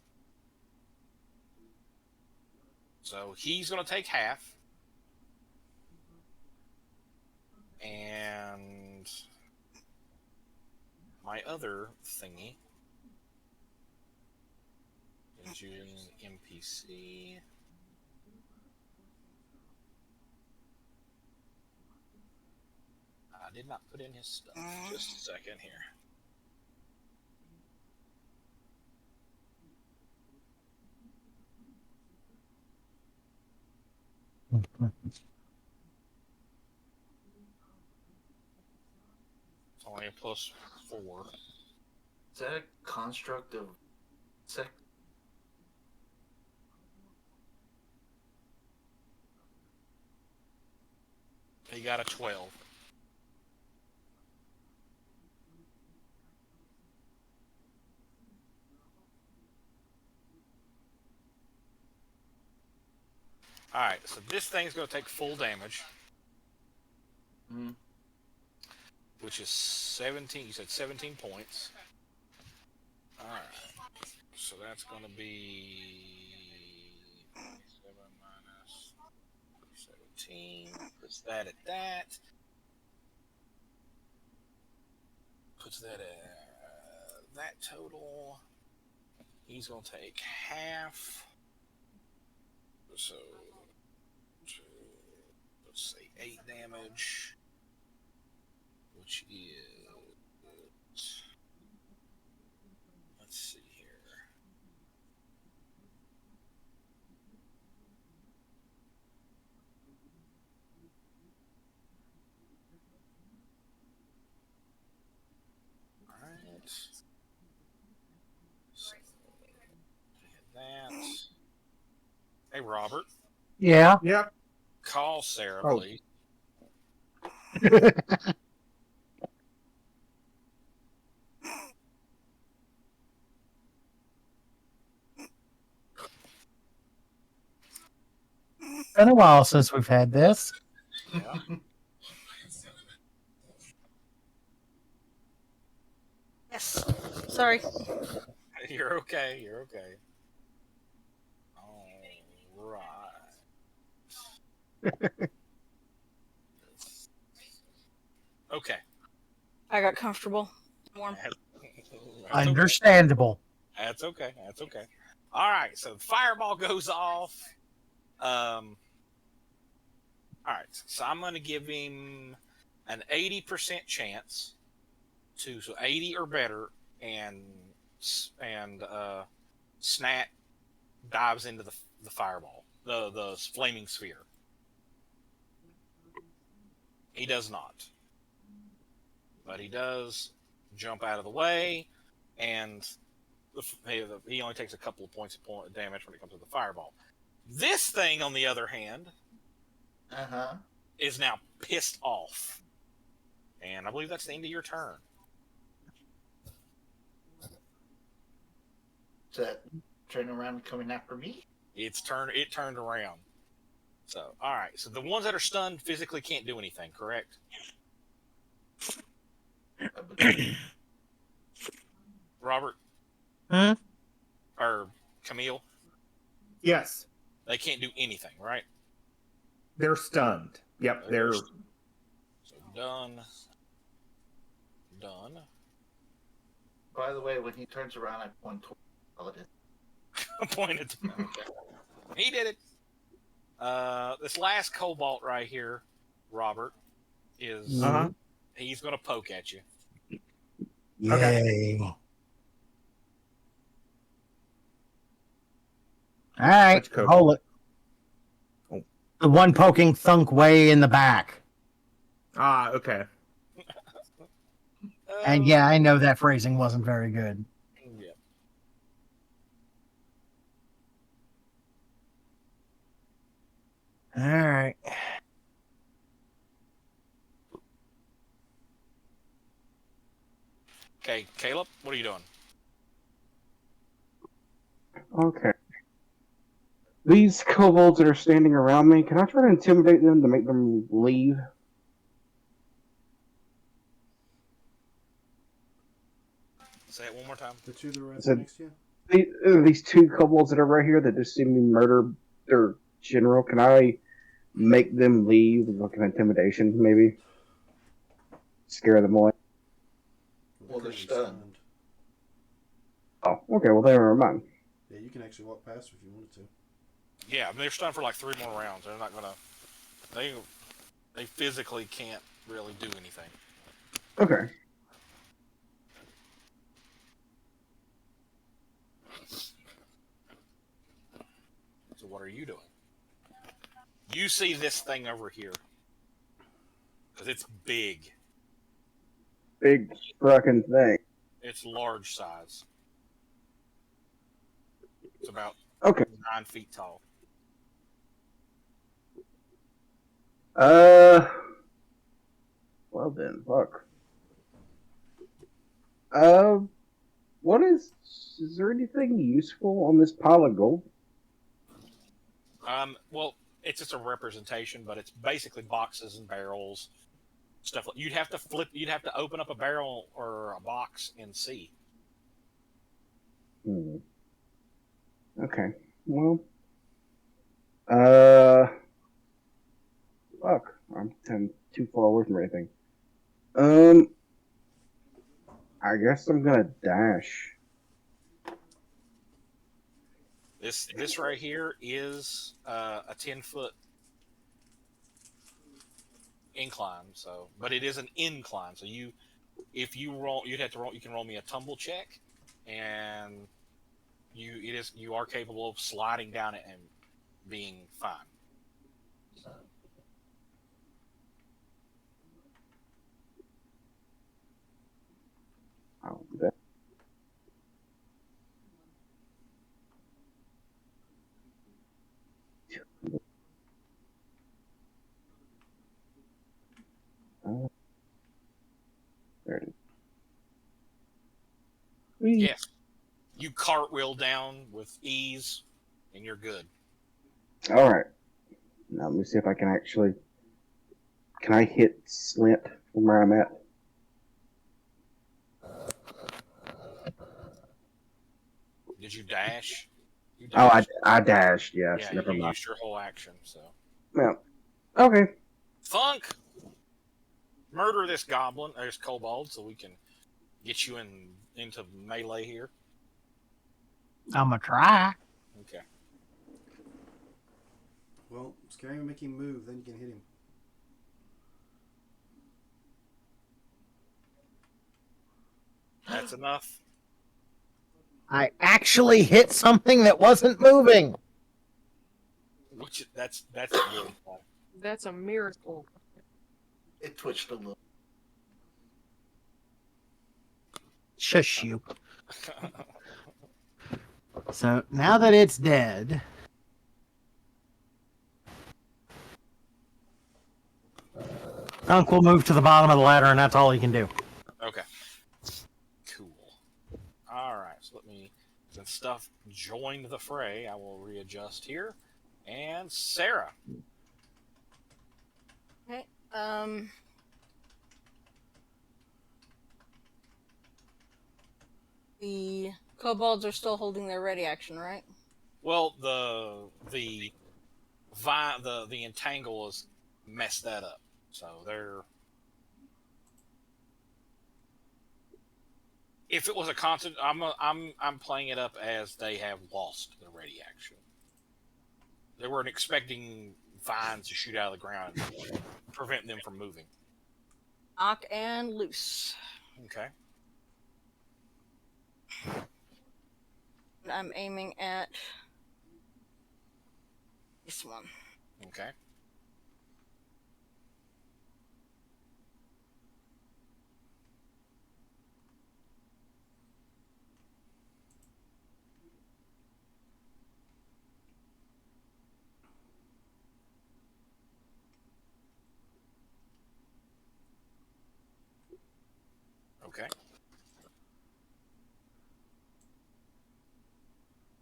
So he's going to take half. And my other thingy is using NPC. I did not put in his stuff. Just a second here. It's only a +4. Is that a construct of sec? He got a 12. Alright, so this thing's going to take full damage. Mm. Which is 17. You said 17 points. Alright. So that's going to be 7 minus 17. Puts that at that. Puts that at that total. He's going to take half. So, let's say 8 damage. Which is, let's see here. All right. So, that. Hey, Robert. Yeah. Yep. Call Sarah, Oh. please. Been a while since we've had this. Yeah. Yes. Sorry. You're okay. You're okay. All right. Okay. I got comfortable. Warm. That's okay. Understandable. That's okay. That's okay. All right. So fireball goes off. All right. So I'm going to give him an 80% chance to, so 80 or better, and Snap dives into the fireball, the flaming sphere. He does not, but he does jump out of the way, and he only takes a couple of points of damage when it comes to the fireball. This thing, on the other hand, is now pissed off, and I believe that's the end of your turn. Is that turning around and coming after me? It turned around. So, all right. So the ones that are stunned physically can't do anything, correct? Robert Hmm? or Camille, Yes, they can't do anything, right? they're stunned. Yep, they're So done. Done. By the way, when he turns around, I point toward Paladin. Pointed to him. Okay. He did it. This last cobalt right here, Robert, is uh-huh. he's going to poke at you. Yay. All right, Which code? roll it. Oh. The one poking Thunk way in the back. Ah, okay. And yeah, I know that phrasing wasn't very good. Yeah. All right. Okay, Caleb, what are you doing? Okay. These kobolds that are standing around me, can I try to intimidate them to make them leave? Say it one more time. The two that are right Said- next to you? These two kobolds that are right here that just seem to murder their general, can I make them leave with like an intimidation, maybe? Scare them away? Well, they're currently stunned. Oh, okay, well, never mind. Yeah, you can actually walk past if you wanted to. Yeah, I mean, they're stunned for like 3 more rounds. They're not going to. They physically can't really do anything. Okay. So what are you doing? You see this thing over here. Because it's big. Big fucking thing. It's large size. It's about Okay. 9 feet tall. Well then, fuck. What is there anything useful on this pile of gold? Well, it's just a representation, but it's basically boxes and barrels, stuff like. You'd have to open up a barrel or a box and see. Okay. Well, fuck. I'm too far away from anything. I guess I'm gonna dash. This right here is a 10-foot incline. So, but it is an incline. So if you roll, you'd have to roll. You can roll me a tumble check, and you are capable of sliding down it and being fine. I'll do that. There it is. Whee. Yes, you cartwheel down with ease, and you're good. All right. Now let me see if I can actually. Can I hit Slint from where I'm at? Did you dash? You Oh, dashed. I dashed. Yes. Yeah, Never you mind. used your whole action. So, Well, okay. Thunk, murder this goblin, or this kobold, so we can get you into melee here. I'm going to try. Okay. Well, scare him and make him move, then you can hit him. That's enough. I actually hit something that wasn't moving. Which that's really fun. That's a miracle. It twitched a little. Shush you. So now that it's dead, Dunk will move to the bottom of the ladder, and that's all he can do. Okay. Cool. All right. So let me Since stuff joined the fray, I will readjust here. And Sarah. Okay. The kobolds are still holding their ready action, right? Well, the entangle has messed that up. So they're. If it was a constant, I'm playing it up as they have lost their ready action. They weren't expecting vines to shoot out of the ground and prevent them from moving. Knock and loose. Okay. And I'm aiming at this one. Okay. Okay.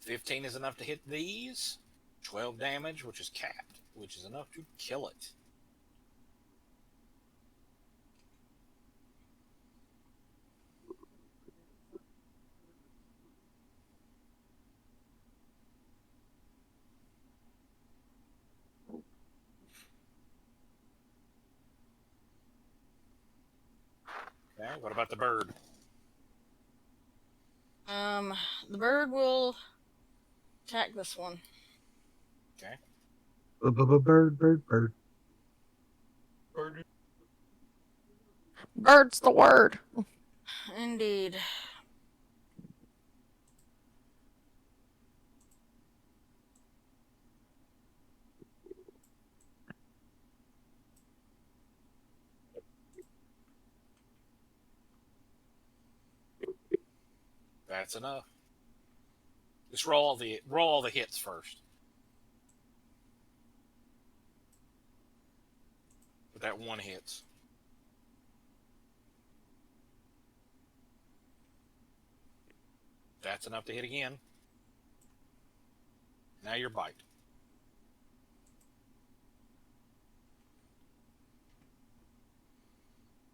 15 is enough to hit these. 12 damage, which is capped, which is enough to kill it. Okay, what about the bird? The bird will attack this one. Okay. Bird. Bird's the word. Indeed. That's enough. Just roll all the hits first. But that one hits. That's enough to hit again. Now your bite.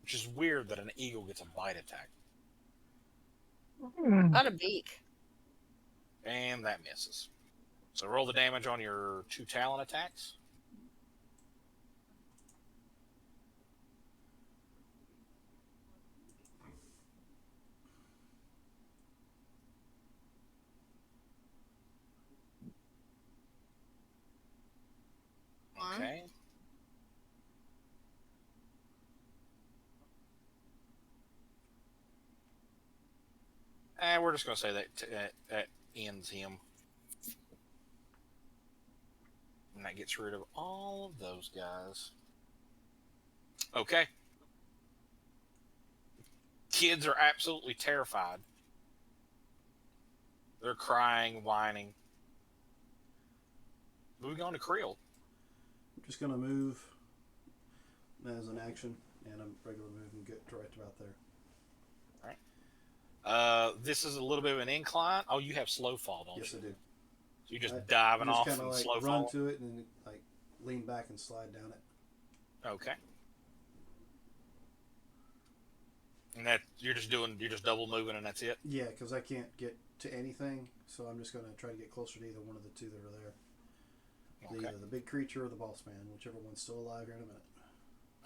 Which is weird that an eagle gets a bite attack. Got a beak. And that misses. So roll the damage on your 2 talon attacks. Okay. And we're just going to say that ends him. And that gets rid of all of those guys. Okay. Kids are absolutely terrified. They're crying, whining. Moving on to Creel. I'm just going to move as an action and a regular move and get right about there. This is a little bit of an incline. Oh, you have slow fall, don't Yes, you? I do. So you're just diving off kind of and like slow run fall. to it and then like lean back and slide down it. Okay. And that you're just double moving and that's it. Yeah, because I can't get to anything, so I'm just going to try to get closer to either one of the two that are there. Okay. Either the big creature or the boss man, whichever one's still alive here in a minute.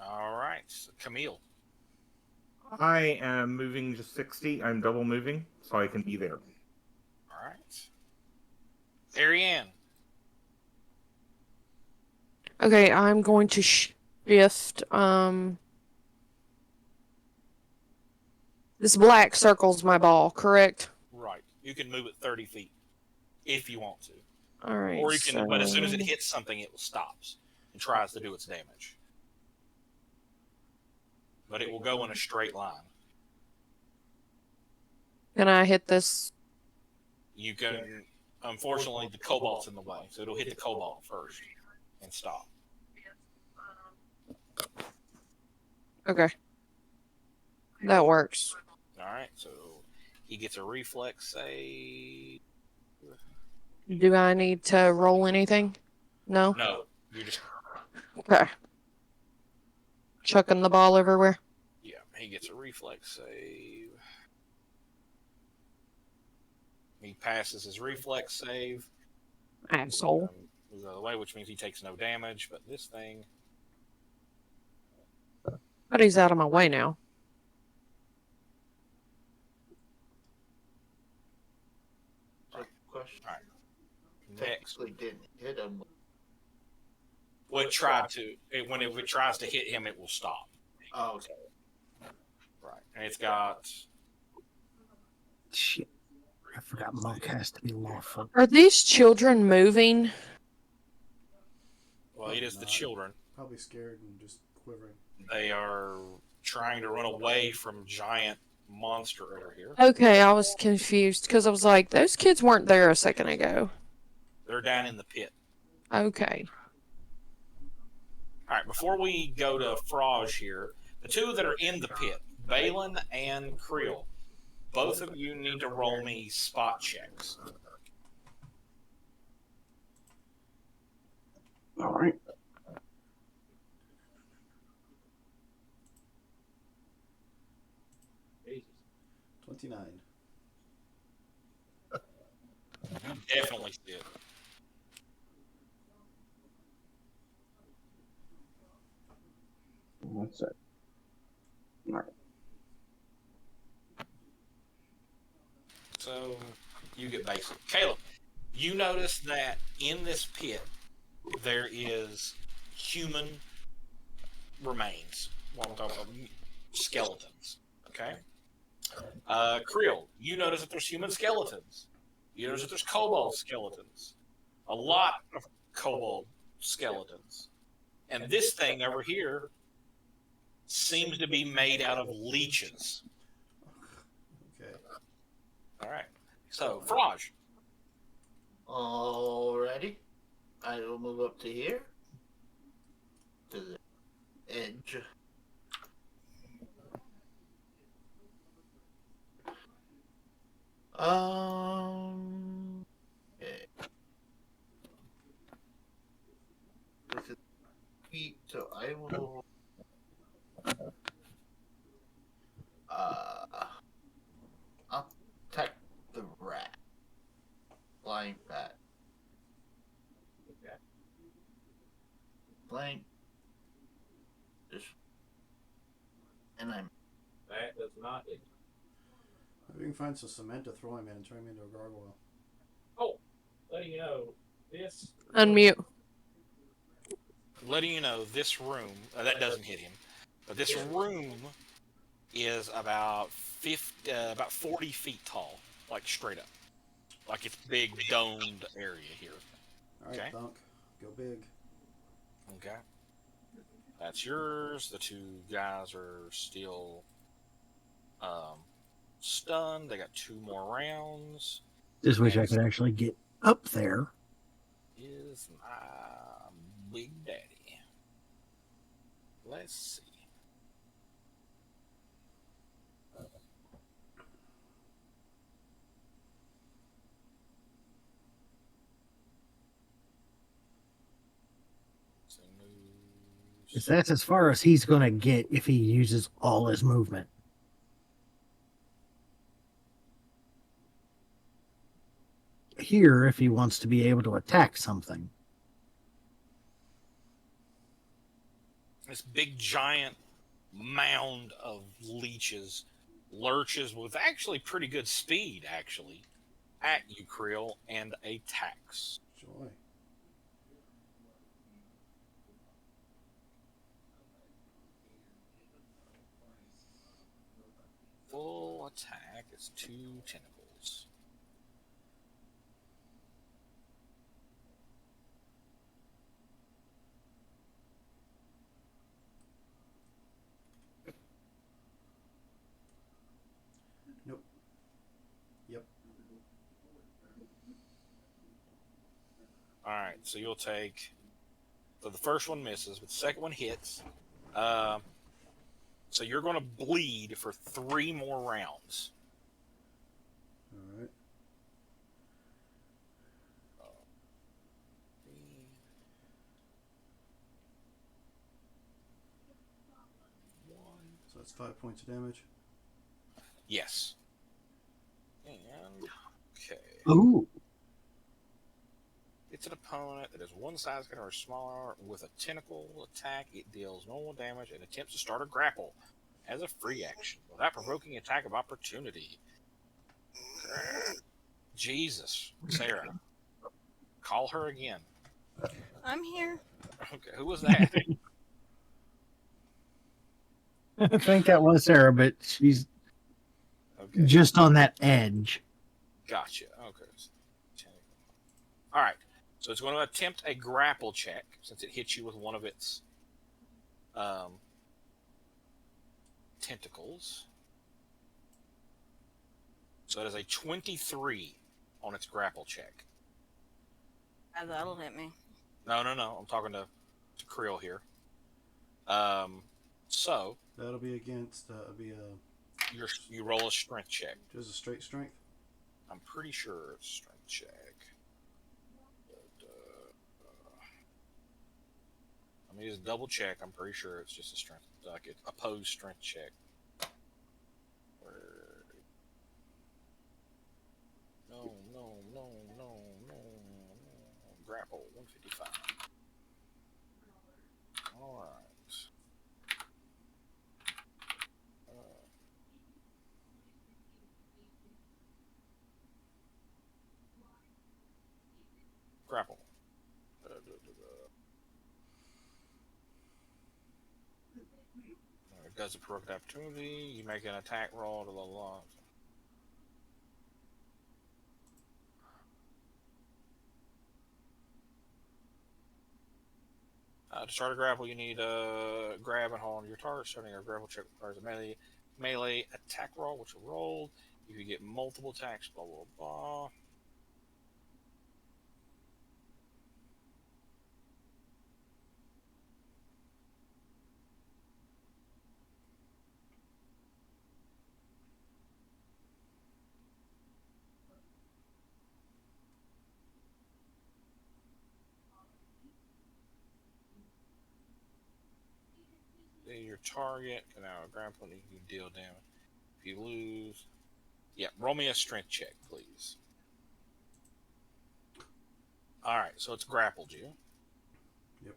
All right, Camille. I am moving to 60. I'm double moving, so I can be there. All right. Ariane. Okay, I'm going to shift. This black circles my ball, correct? Right. You can move it 30 feet if you want to. All right. Or you can, but as soon as it hits something, it stops and tries to do its damage. But it will go in a straight line. Can I hit this? You can, unfortunately, the cobalt's in the way, so it'll hit the cobalt first and stop. Okay. That works. All right, so he gets a reflex save. Do I need to roll anything? No? No, you're just Okay. Chucking the ball everywhere. yeah. He gets a reflex save. He passes his reflex save. Asshole. Moves out of the way, which means he takes no damage. But this thing, But he's out of my way now. So, question. all right. Next, Technically didn't hit him. well, it tried to. When it tries to hit him, it will stop. Oh, okay. Right, and it's got. Shit. I forgot monk has to be lawful. Are these children moving? Well, it is the children. Probably scared and just quivering. They are trying to run away from giant monster over here. Okay, I was confused because I was like, those kids weren't there a second ago. They're down in the pit. Okay. All right, before we go to Fraj here, the two that are in the pit, Balin and Creel, both of you need to roll me spot checks. All right. Jesus. 29. Definitely see it. What's that? All right. So you get basic. Caleb, you notice that in this pit there is human remains. What I'm talking about, skeletons. Okay. Creel, you notice that there's human skeletons. You notice that there's kobold skeletons. A lot of kobold skeletons. And this thing over here seems to be made out of leeches. Okay. All right. So, Fraj. Alrighty. I will move up to here. To the edge. Okay. This is feet, so I will. I'll attack the rat. Flying bat. Okay. Blank. Just. And I'm. That does not hit. Maybe we can find some cement to throw him in and turn him into a gargoyle. Oh, letting you know, this. Unmute. Letting you know, this room, that doesn't hit him, but this room is about 40 feet tall, like straight up. Like it's big domed area here. All right, Okay. Thunk. Go big. Okay. That's yours. The two guys are still stunned. They got 2 more rounds. Just wish I could actually get up there. Is my big daddy. Let's see. Because that's as far as he's going to get if he uses all his movement. Here, if he wants to be able to attack something. This big giant mound of leeches lurches with actually pretty good speed, actually, at you, Creel, and attacks. Joy. Full attack is 2 tentacles. Nope. Yep. All right, so you'll take. So the first one misses, but the second one hits. So you're going to bleed for 3 more rounds. All right. It's 5 points of damage. Yes. And okay. Ooh. It's an opponent that is one size greater or smaller with a tentacle attack. It deals normal damage and attempts to start a grapple as a free action without provoking attack of opportunity. Jesus, Sarah, call her again. I'm here. Okay, who was that? I think that was Sarah, but she's Okay, just on that edge. gotcha. Okay. All right. So it's going to attempt a grapple check since it hits you with one of its tentacles. So it is a 23 on its grapple check. That'll hit me. No. I'm talking to Krill here. So That'll be against. you roll a strength check. Just a straight strength. I'm pretty sure it's a strength check. Let me just double check. I'm pretty sure it's just a strength, like an opposed strength check. No. Grapple 155. All right. Grapple. It does a provoked opportunity. You make an attack roll to the law. To start a grapple, you need to grab and hold on your target. Starting a grapple check requires a melee attack roll, which will roll. If you get multiple attacks, blah, blah, blah. Your target can now grapple and you can deal damage. If you lose, yeah, roll me a strength check, please. All right, so it's grappled you. Yep.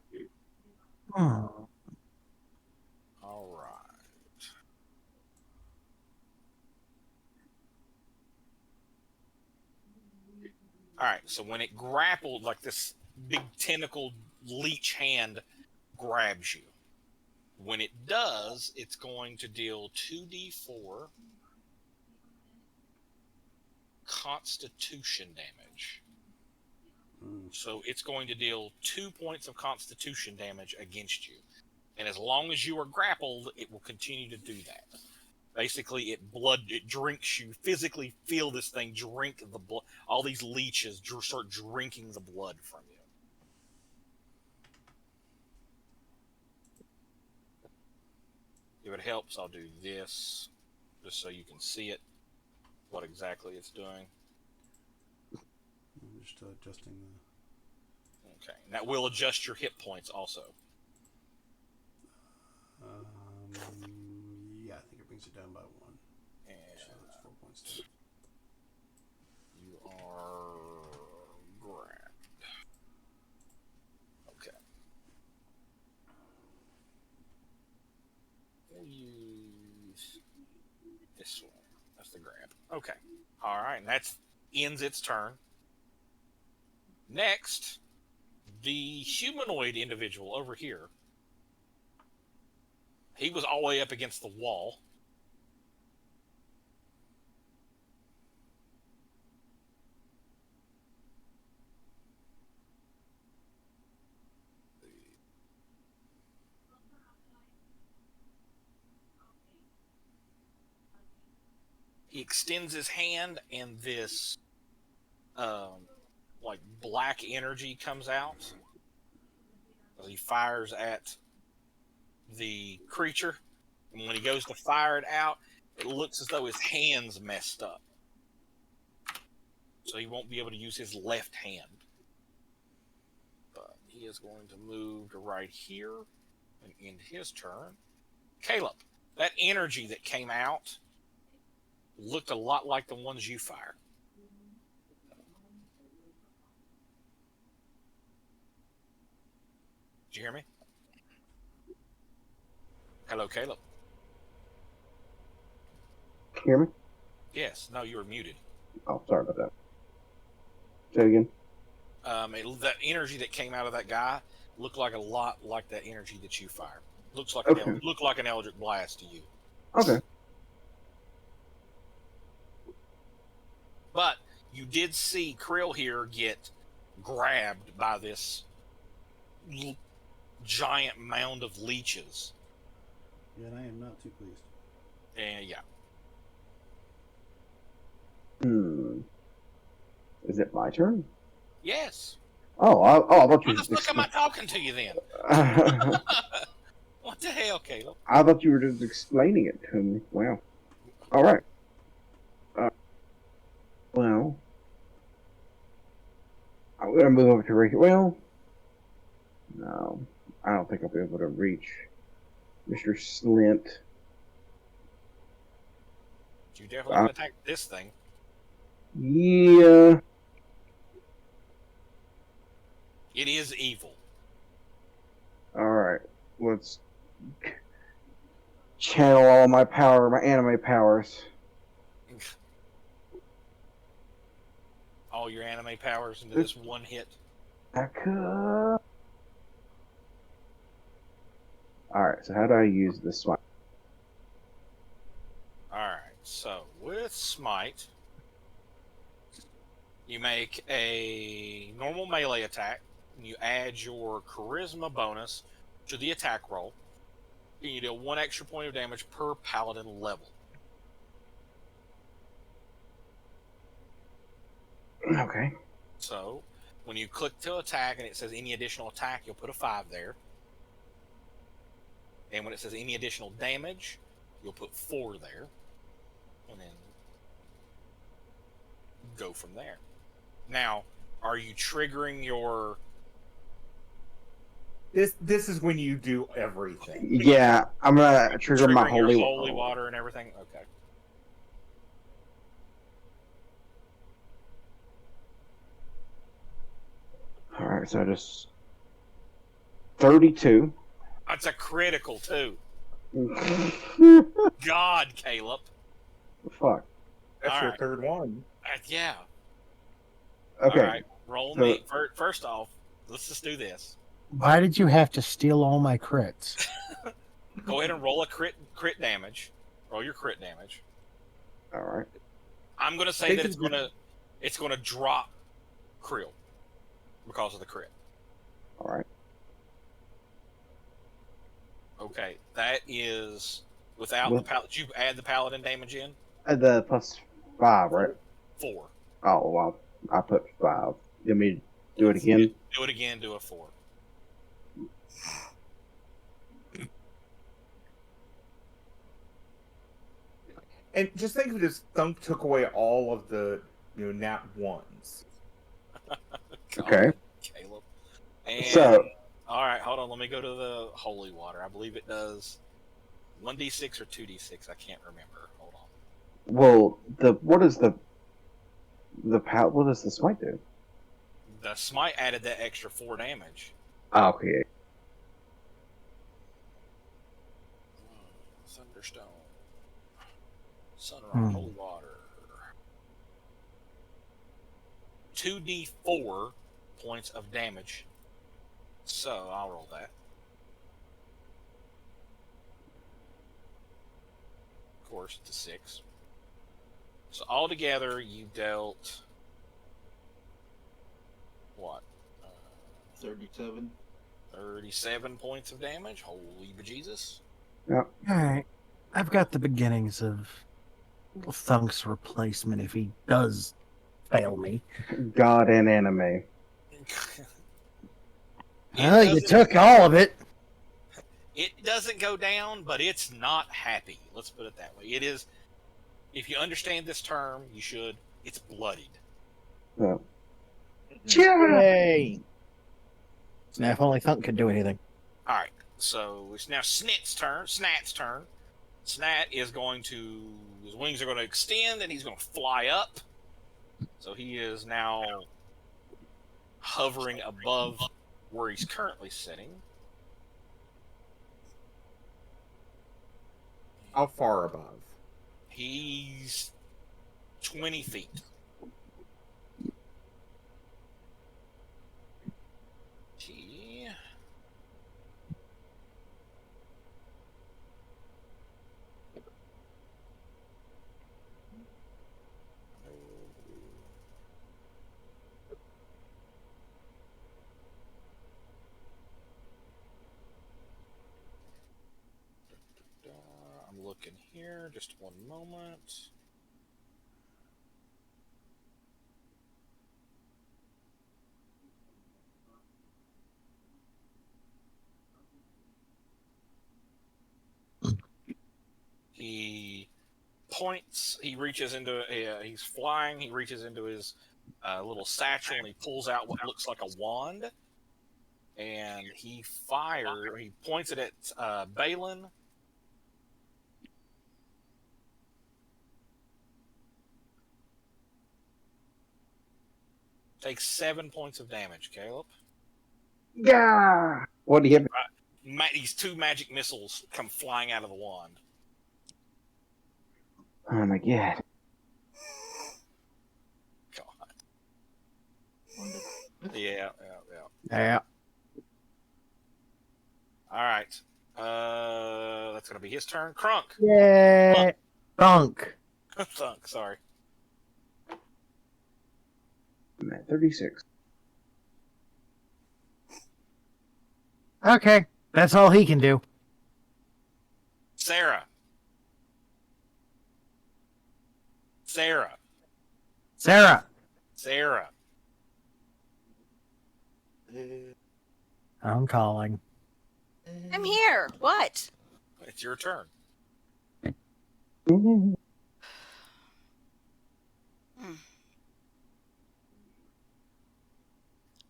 Oh. All right. All right, so when it grappled, like this big tentacle leech hand grabs you. When it does, it's going to deal 2d4 constitution damage. So it's going to deal 2 points of constitution damage against you. And as long as you are grappled, it will continue to do that. Basically, it drinks you. Physically feel this thing drink the blood. All these leeches start drinking the blood from you. If it helps, I'll do this, just so you can see it, what exactly it's doing. I'm just adjusting the... Okay, and that will adjust your hit points also. Yeah, I think it brings it down by 1. And so that's 4 points down. You are grabbed. Okay. We'll use this one. That's the grab. Okay. All right, and that ends its turn. Next, the humanoid individual over here. He was all the way up against the wall. He extends his hand, and this like black energy comes out. He fires at the creature, and when he goes to fire it out, it looks as though his hand's messed up. So he won't be able to use his left hand. But he is going to move to right here and end his turn. Caleb. That energy that came out looked a lot like the ones you fired. Did you hear me? Hello, Caleb. Can you hear me? Yes. No, you were muted. Oh, sorry about that. Say it again. That energy that came out of that guy looked like a lot like that energy that you fired. Looked like an Eldritch Blast to you. Okay. But you did see Krill here get grabbed by this giant mound of leeches. Yeah, and I am not too pleased. And yeah. Is it my turn? Yes. Oh, I thought you Why the fuck am I talking to you then? What the hell, Caleb? I thought you were just explaining it to me. Wow. All right. Well, I'm gonna move over to right here. Well, no, I don't think I'll be able to reach Mr. Slint. You definitely can attack this thing. Yeah. It is evil. All right. Let's channel all my power, my anime powers. All your anime powers into this one hit. I could. Alright, so how do I use this one? Alright, so with Smite, you make a normal melee attack, and you add your charisma bonus to the attack roll, and you deal 1 extra point of damage per paladin level. Okay. So, when you click to attack and it says any additional attack, you'll put a 5 there. And when it says any additional damage, you'll put 4 there. And then go from there. Now, are you triggering your... This is when you do everything. Yeah, I'm gonna trigger my triggering your holy water and everything? Okay. Alright, so just 32. That's a critical, too. God, Caleb. Fuck. That's All your right. third one. Yeah. Okay. All right. Roll me. First off, let's just do this. Why did you have to steal all my crits? Go ahead and roll a crit damage. Roll your crit damage. Alright. I'm going to say that it's going to drop Krill because of the crit. Alright. Okay, that is without the paladin. Did you add the paladin damage in? The plus 5, right? 4. Oh, well, I put 5. You want me to do it again? Do it again, do a 4. And just think if this thunk took away all of the, nat ones. Okay. Caleb. And, So, all right, hold on. Let me go to the holy water. I believe it does 1d6 or 2d6. I can't remember. Hold on. well, what does the smite do? The smite added that extra 4 damage. Oh, okay. Thunderstone. Sunrock, holy water. 2d4 points of damage. So I'll roll that. Of course, it's a 6. So altogether, you dealt what? 37. 37 points of damage. Holy bejesus! Yep. All right, I've got the beginnings of Thunk's replacement if he does fail me. God and anime. You took all of it. It doesn't go down, but it's not happy. Let's put it that way. It is. If you understand this term, you should. It's bloodied. Yeah. Yay! Now, if only Thunk could do anything. All right. So it's now Snat's turn. Snat is going to, his wings are going to extend and he's going to fly up. So he is now hovering above where he's currently sitting. How far above? He's 20 feet. Gee. I'm looking here. Just one moment. He points. He reaches into. He's flying. He reaches into his little satchel and he pulls out what looks like a wand. And he fires. He points it at Balin. Takes 7 points of damage, Caleb. Yeah. What do you have? These 2 magic missiles come flying out of the wand. Oh my god. God. Yeah. Yeah. All right. That's gonna be his turn. Crunk. Yeah. Thunk. Thunk. Sorry. I'm at 36. Okay. That's all he can do. Sarah. Sarah. I'm calling. I'm here. What? It's your turn. Hmm.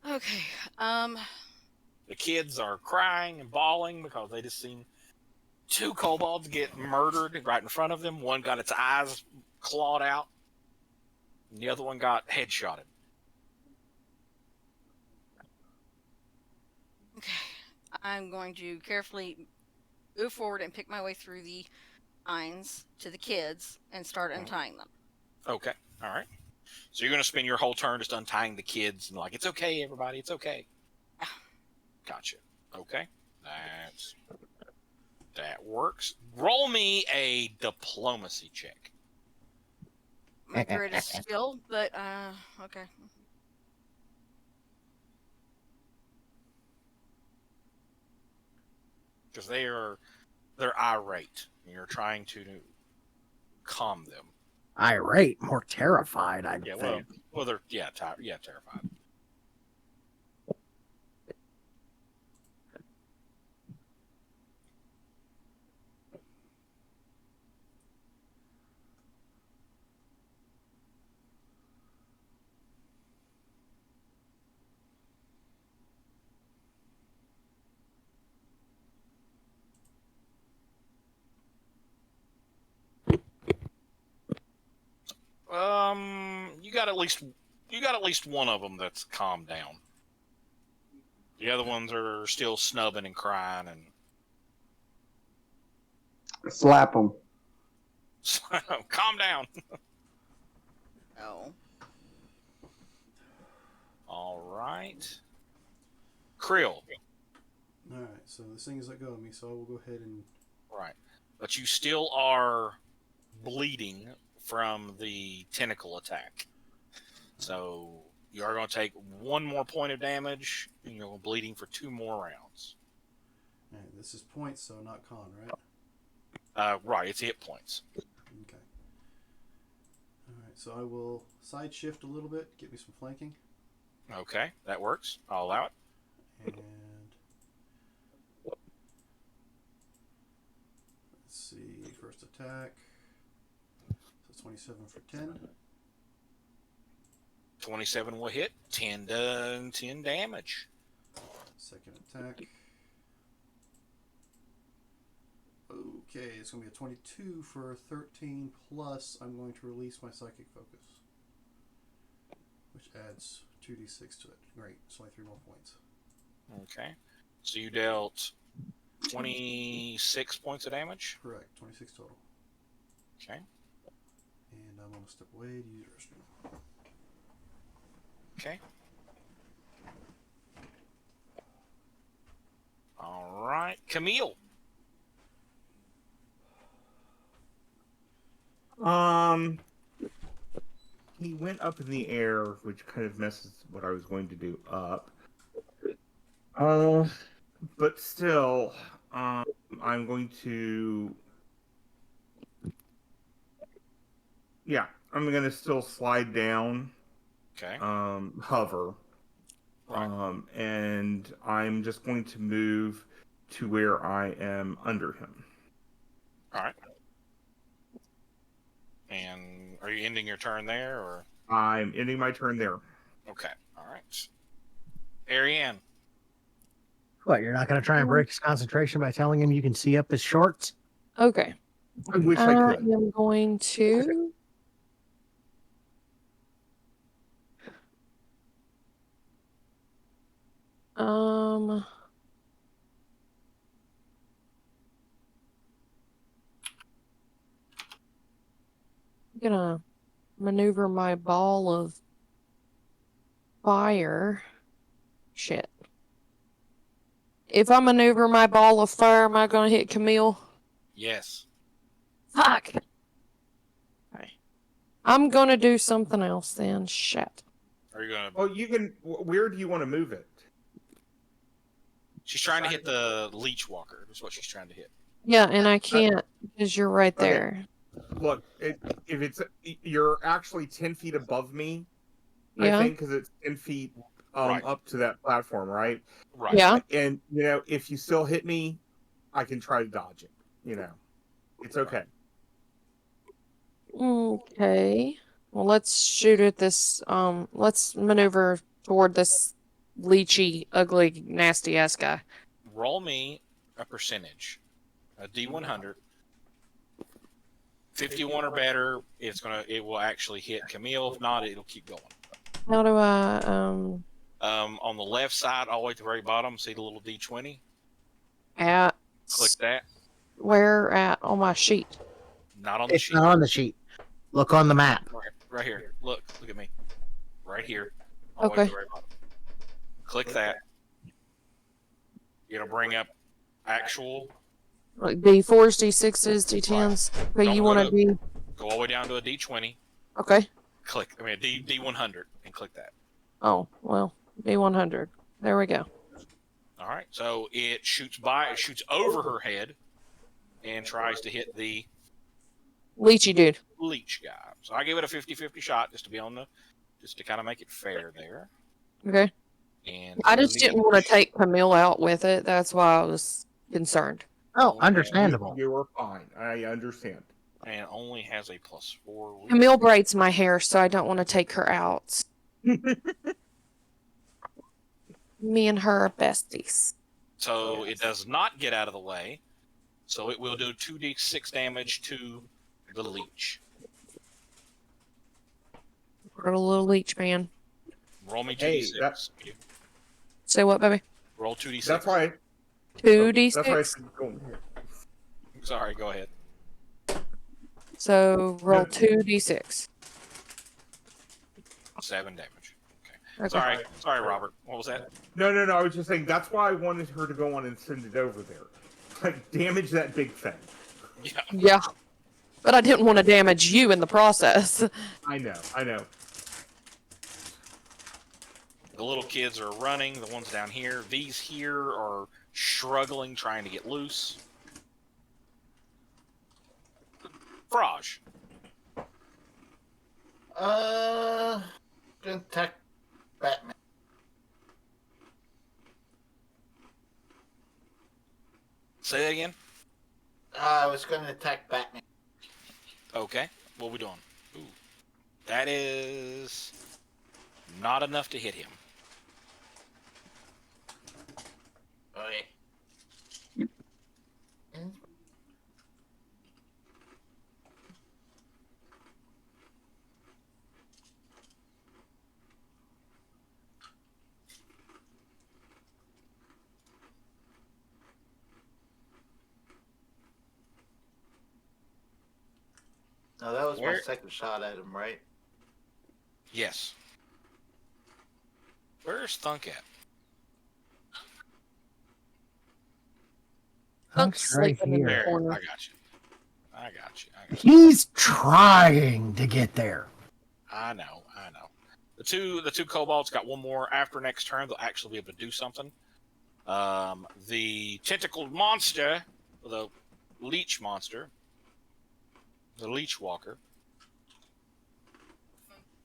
Okay. The kids are crying and bawling because they just seen 2 kobolds get murdered right in front of them. One got its eyes clawed out, and the other one got headshotted. Okay. I'm going to carefully move forward and pick my way through the vines to the kids and start untying them. Okay. All right. So you're going to spend your whole turn just untying the kids and like, it's okay, everybody. It's okay. Yeah. Gotcha. Okay. That works. Roll me a diplomacy check. My greatest skill, but okay. Because they're irate. And you're trying to calm them. Irate, more terrified, I'd Yeah, think. well, they're terrified. You got at least one of them that's calmed down. The other ones are still snubbing and crying and Slap them. calm down. Oh. All right. Krill. All right, so this thing is let go of me, so I will go ahead and. Right. But you still are bleeding from the tentacle attack. So you are going to take 1 more point of damage, and you're bleeding for 2 more rounds. All right, this is points, so not con, right? Right, it's hit points. Okay. All right, so I will side shift a little bit, get me some flanking, Okay, that works. I'll allow it. and let's see. First attack. So 27 for 10. 27 will hit. 10 damage. Second attack. Okay, it's going to be a 22 for 13 plus. I'm going to release my psychic focus, which adds 2d6 to it. Great, it's only 3 more points. Okay. So you dealt 26 points of damage? Correct, 26 total. Okay. And I'm going to step away to use restroom. Okay. All right. Camille. He went up in the air, which kind of messes what I was going to do up. But still, I'm going to. Yeah, I'm going to still slide down. Okay. Hover. Right. And I'm just going to move to where I am under him. All right. And are you ending your turn there, or? I'm ending my turn there. Okay. All right. Ariane. What, you're not going to try and break his concentration by telling him you can see up his shorts? Okay. I wish I I could. am going to. I'm gonna maneuver my ball of fire. Shit. If I maneuver my ball of fire, am I gonna hit Camille? Yes. Fuck. Okay. I'm gonna do something else then. Shit. Are you gonna? Oh, you can. Where do you want to move it? She's trying to hit the leech walker. That's what she's trying to hit. Yeah, and I can't because you're right Okay. there. Look, if it's you're actually 10 feet above me, Yeah. I think, because it's 10 feet Right. up to that platform, right? Right. Yeah. And if you still hit me, I can try to dodge it. It's okay. Okay. Well, let's shoot at this. Let's maneuver toward this leechy, ugly, nasty ass guy. Roll me a percentage. A D100. 51 or better, it will actually hit Camille. If not, it'll keep going. How do I On the left side, all the way to the very bottom, see the little D20? at Click that. where at on my sheet? Not on the It's sheet. not on the sheet. Look on the map. Right here. Look at me. Right here. All the way to Okay. the very bottom. Click that. It'll bring up actual. Like D4s, D6s, D10s. Okay, Don't you go want to- to be Go all the way down to a D20. okay? A D100 and click that. Oh well, D100. There we go. All right. So it shoots over her head and tries to hit the Leechy dude. leech guy. So I gave it a 50-50 shot just to kind of make it fair there. Okay. And I just didn't want to take Camille out with it. That's why I was concerned. Oh, understandable. You were fine. I understand. And only has a +4. Camille braids my hair, so I don't want to take her out. Me and her are besties. So it does not get out of the way. So it will do 2d6 damage to the leech. We're a little leech man. Roll me 2d6. Hey, Say what, baby? Roll 2d6. That's why. 2d6. That's why I said go here. Sorry, go ahead. So roll 2d6. 7 damage. Okay. Sorry, Robert. What was that? No. I was just saying that's why I wanted her to go on and send it over there. Like, damage that big thing. Yeah. Yeah. But I didn't want to damage you in the process. I know. The little kids are running. The ones down here. These here are struggling, trying to get loose. Frage. Gonna attack Batman. Say that again. I was gonna attack Batman. Okay. What are we doing? Ooh. That is not enough to hit him. Okay. No, that was my Where? second shot at him, right? Yes. Where's Thunk at? Thunk's Hunk's right sleeping in the here. There. corner. I got you. I got you. I got you. He's trying to get there. I know. I know. The two kobolds got one more after next turn. They'll actually be able to do something. The tentacled monster, the leech monster, the leech walker,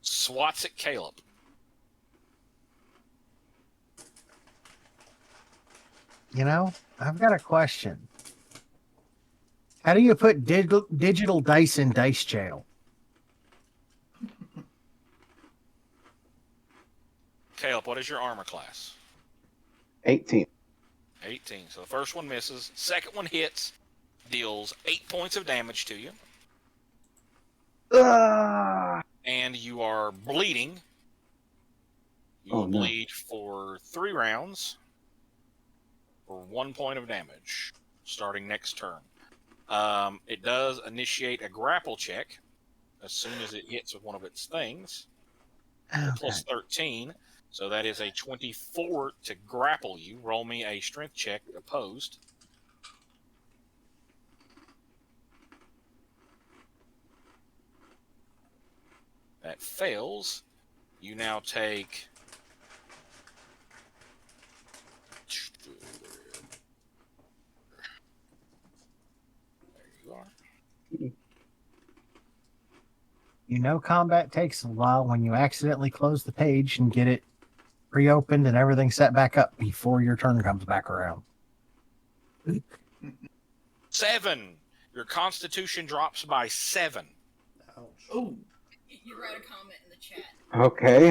swats at Caleb. You know, I've got a question. How do you put digital dice in dice jail? Caleb, what is your armor class? 18. 18. So the first one misses. Second one hits, deals 8 points of damage to you, Ah! and you are bleeding. You Oh, will no. bleed for 3 rounds for 1 point of damage, starting next turn. It does initiate a grapple check as soon as it hits with one of its things. Okay. Plus 13, so that is a 24 to grapple you. Roll me a strength check opposed. That fails. You now take... There you are. You know, combat takes a while when you accidentally close the page and get it reopened and everything set back up before your turn comes back around. 7. Your constitution drops by 7. Ouch. Oh, You write a comment in the chat. Okay.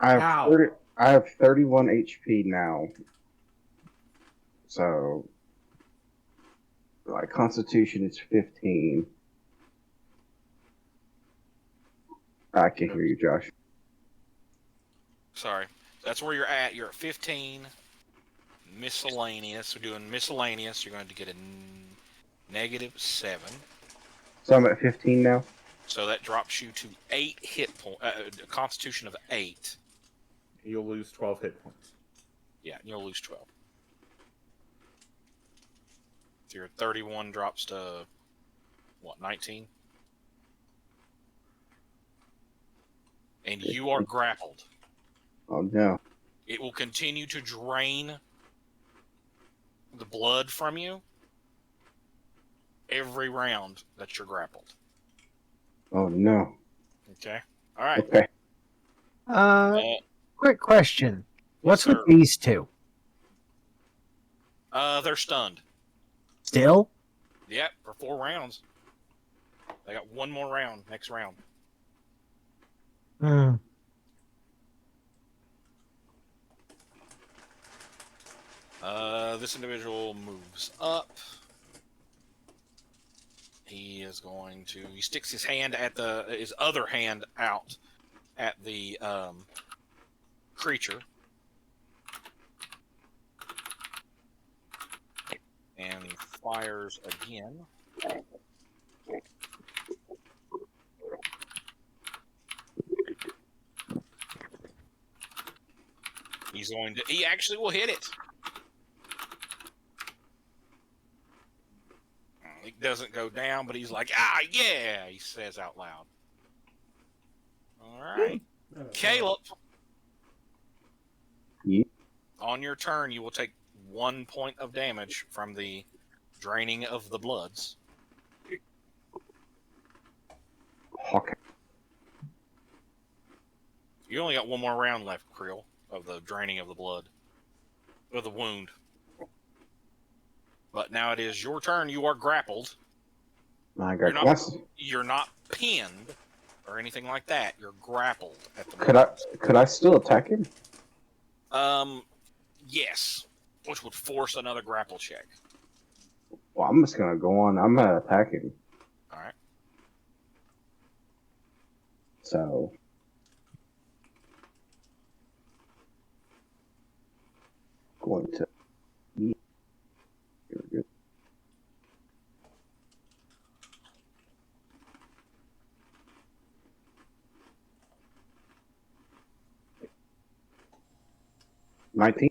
Ow. I have 31 HP now. So, my constitution is 15. I can hear you, Josh. Sorry. That's where you're at. You're at 15. Miscellaneous. We're doing miscellaneous. You're going to get a negative 7. So I'm at 15 now? So that drops you to 8 hit points. A constitution of 8. You'll lose 12 hit points. Yeah, you'll lose 12. So your 31 drops to, what, 19? And you are grappled. Oh, no. It will continue to drain the blood from you every round that you're grappled. Oh, no. Okay? All right. Okay. Quick question. What's Yes, with these two? they're stunned. Still? Yep, for 4 rounds. They got one more round next round. Hmm. This individual moves up. He is going to. He sticks his hand at his other hand out at the creature, and fires again. He's going to. He actually will hit it. He doesn't go down, but he's like, "Ah, yeah!" He says out loud. All right, Caleb. Yeah. On your turn, you will take 1 point of damage from the draining of the bloods. Okay. You only got one more round left, Creel, of the draining of the blood. Of the wound. But now it is your turn. You are grappled. I got glass. You're not pinned or anything like that. You're grappled at the Could I still attack him? Yes. Which would force another grapple check. Well, I'm just gonna go on. I'm gonna attack him. All right. So. Going to. Here we go. 19.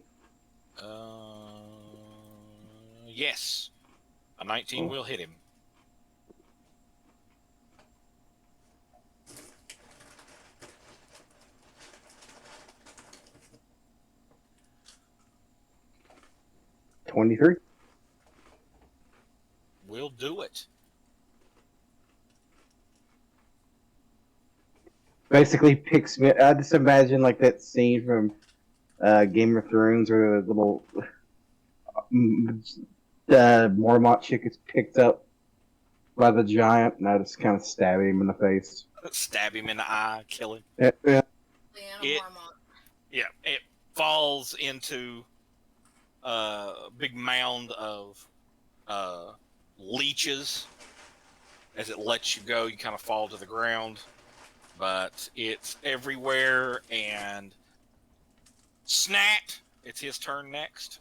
Yes. A 19 Oh. will hit him. $23. Will do it. Basically picks me. I just imagine like that scene from Game of Thrones where the little Mormont chick is picked up by the giant, and I just kind of stab him in the face. Stab him in the eye, kill him. Yeah. Leanna It- Mormont. Yeah, it falls into a big mound of leeches. As it lets you go, you kind of fall to the ground, but it's everywhere. And Snap, it's his turn next.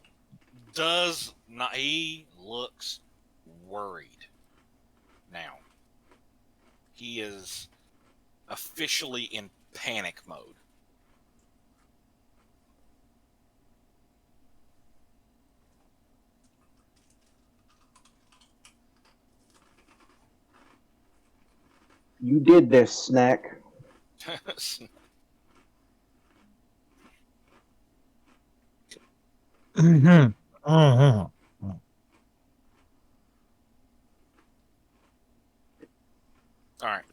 Does not. He looks worried now. He is officially in panic mode. You did this, Snack. Mm-hmm. Mm-hmm. All right.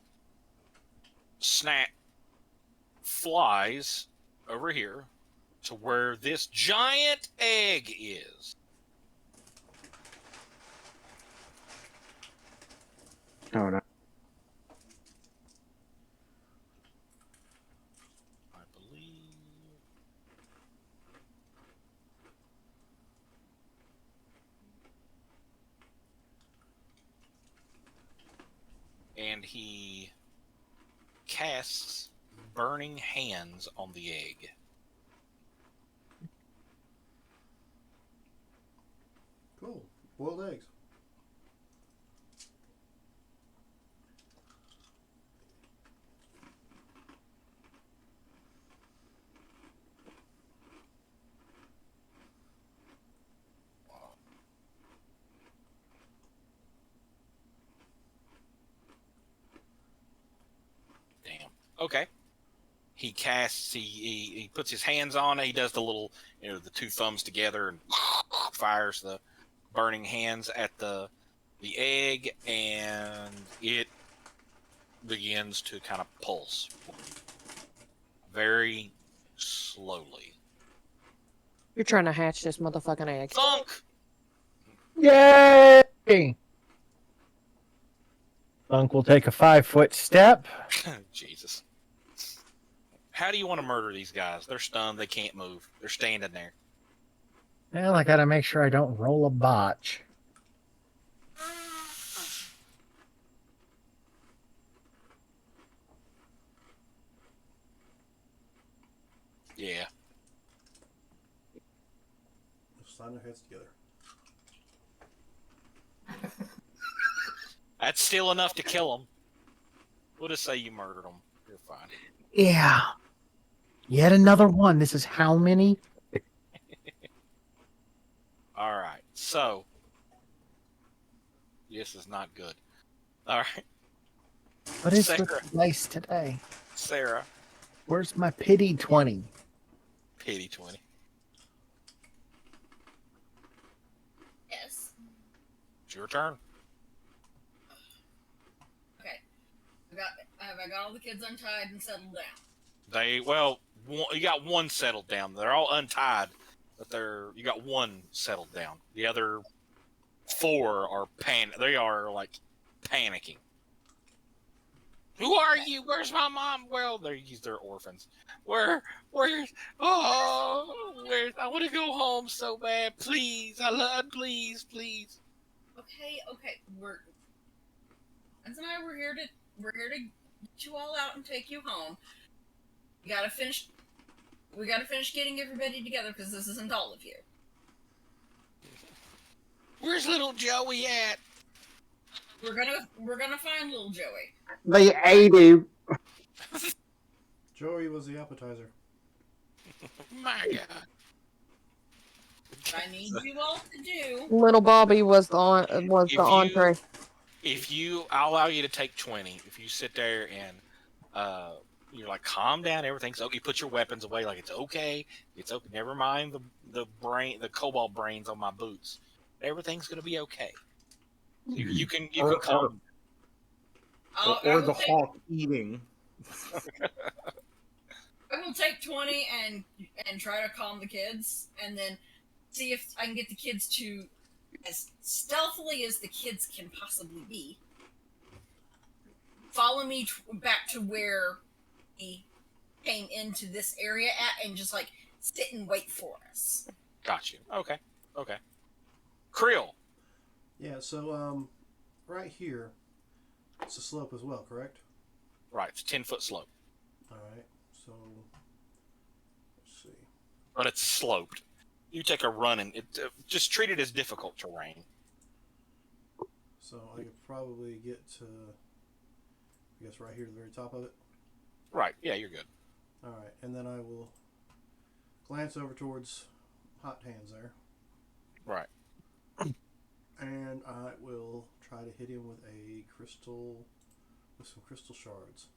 Snap flies over here to where this giant egg is. Oh no. I believe. And he casts Burning Hands on the egg. Cool. Boiled eggs. Damn. Okay. He casts. He puts his hands on it. He does the little, the two thumbs together and fires the burning hands at the egg, and it begins to kind of pulse very slowly. You're trying to hatch this motherfucking egg. Thunk! Yay! Thunk will take a 5-foot step. Jesus. How do you want to murder these guys? They're stunned. They can't move. They're standing there. Well, I gotta make sure I don't roll a botch. Yeah. Slam their heads together. That's still enough to kill them. We'll just say you murdered them. You're fine. Yeah. Yet another one. This is how many? All right. So, this is not good. All right. What is Sarah. with the dice today? Sarah. Where's my pity 20? Pity 20. Yes. It's your turn. Okay. Have I got all the kids untied and settled down? You got one settled down. They're all untied, but you got one settled down. The other 4 are They are like panicking. Who are you? Where's my mom? Well, they're orphans. I want to go home so bad. Please, please. Okay. Hans and I we're here to get you all out and take you home. We gotta finish getting everybody together because this isn't all of you. Where's little Joey at? We're gonna find little Joey. They ate him. Joey was the appetizer. My God. I need you all to do. Little Bobby was the If you entree. if you, I'll allow you to take 20. If you sit there and you're like, calm down, everything's okay. You put your weapons away, like it's okay. It's okay. Never mind the cobalt brains on my boots. Everything's gonna be okay. So you can Or, calm. or the hawk eating. I will take 20 and try to calm the kids, and then see if I can get the kids to, as stealthily as the kids can possibly be, follow me back to where we came into this area at, and just like sit and wait for us. Got you. Okay. Okay. Krill. Yeah. So right here, it's a slope as well, correct? Right. It's a 10-foot slope, All right. So let's see. but it's sloped. You take a run and it just treat it as difficult terrain. So I could probably get to, I guess, right here to the very top of it. Right. Yeah, you're good. All right, and then I will glance over towards Hot Hands there, Right. and I will try to hit him with some crystal shards.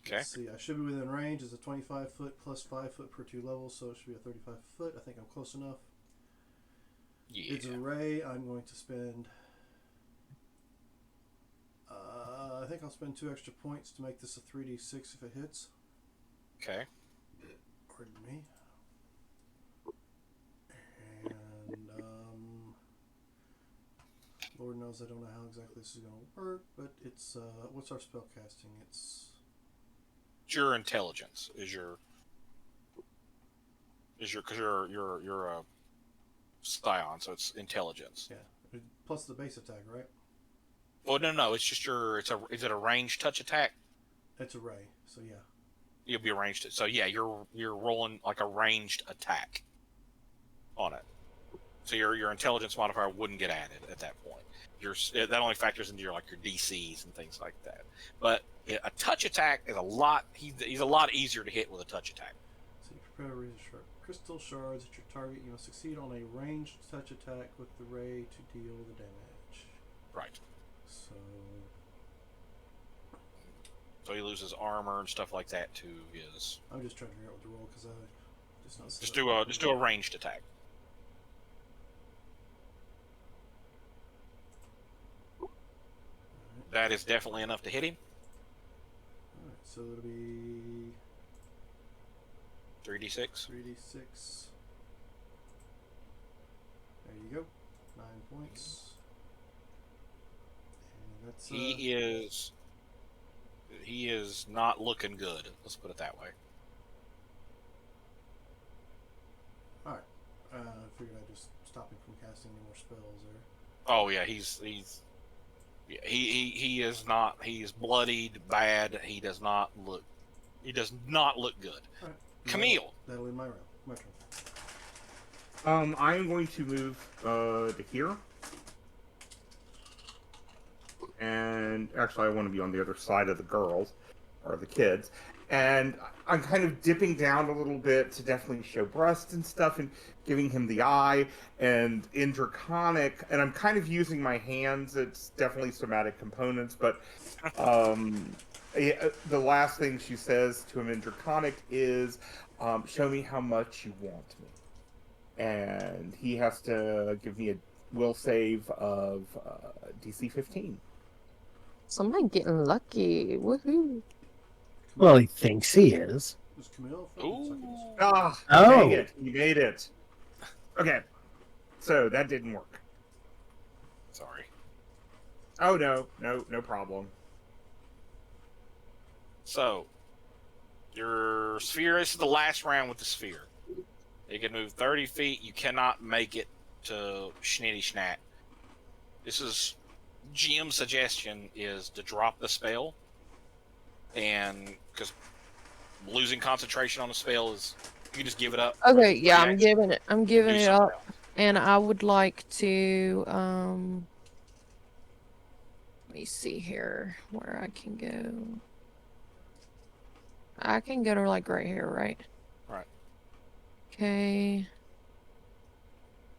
Okay. Let's see, I should be within range. It's a 25 foot plus 5 foot per 2 levels, so it should be a 35 foot. I think I'm close enough. Yeah. It's a ray. I'm going to spend. I think I'll spend 2 extra points to make this a 3d6 if it hits. Okay. Pardon me. And Lord knows I don't know how exactly this is going to work, but it's what's our spell casting? It's Your intelligence is your because you're a scion, so it's intelligence. yeah, plus the base attack, right? Well, no, it's just is it a ranged touch attack? It's a ray, so yeah. You'll be ranged. So yeah, you're rolling like a ranged attack on it. So your intelligence modifier wouldn't get added at that point. That only factors into your DCs and things like that. But a touch attack is a lot. He's a lot easier to hit with a touch attack. So you prepare a razor sharp crystal shards at your target. You must succeed on a ranged touch attack with the ray to deal the damage. Right. So he loses armor and stuff like that to his. I'm just trying to figure out what to roll because I Just do a ranged attack. That is definitely enough to hit him. Alright, so it'll be 3d6. 3d6. There you go. 9 points. And that's He is not looking good. Let's put it that way. Alright. I figured I'd just stop him from casting any more spells there. Oh yeah, he is not. He is bloodied, bad. He does not look good. Alright. Camille. That'll end my round. My turn. I am going to move to here. And actually, I want to be on the other side of the girls, or the kids. And I'm kind of dipping down a little bit to definitely show breast and stuff, and giving him the eye. And in Draconic, and I'm kind of using my hands. It's definitely somatic components, but the last thing she says to him in Draconic is, "Show me how much you want me." And he has to give me a will save of DC 15. Somebody getting lucky. Woohoo. Well, he thinks he is. Was Camille? Ooh. Ah, Oh. dang it. You made it. Okay. So that didn't work. Sorry. Oh, no problem. So, your sphere, this is the last round with the sphere. You can move 30 feet. You cannot make it to Schnitty Schnat. This is GM's suggestion is to drop the spell. And because losing concentration on a spell is, you can just give it up. Okay, yeah, I'm Reaction. giving Do it something up. else. And I would like to let me see here where I can go. I can go to right here, right? Right. Okay.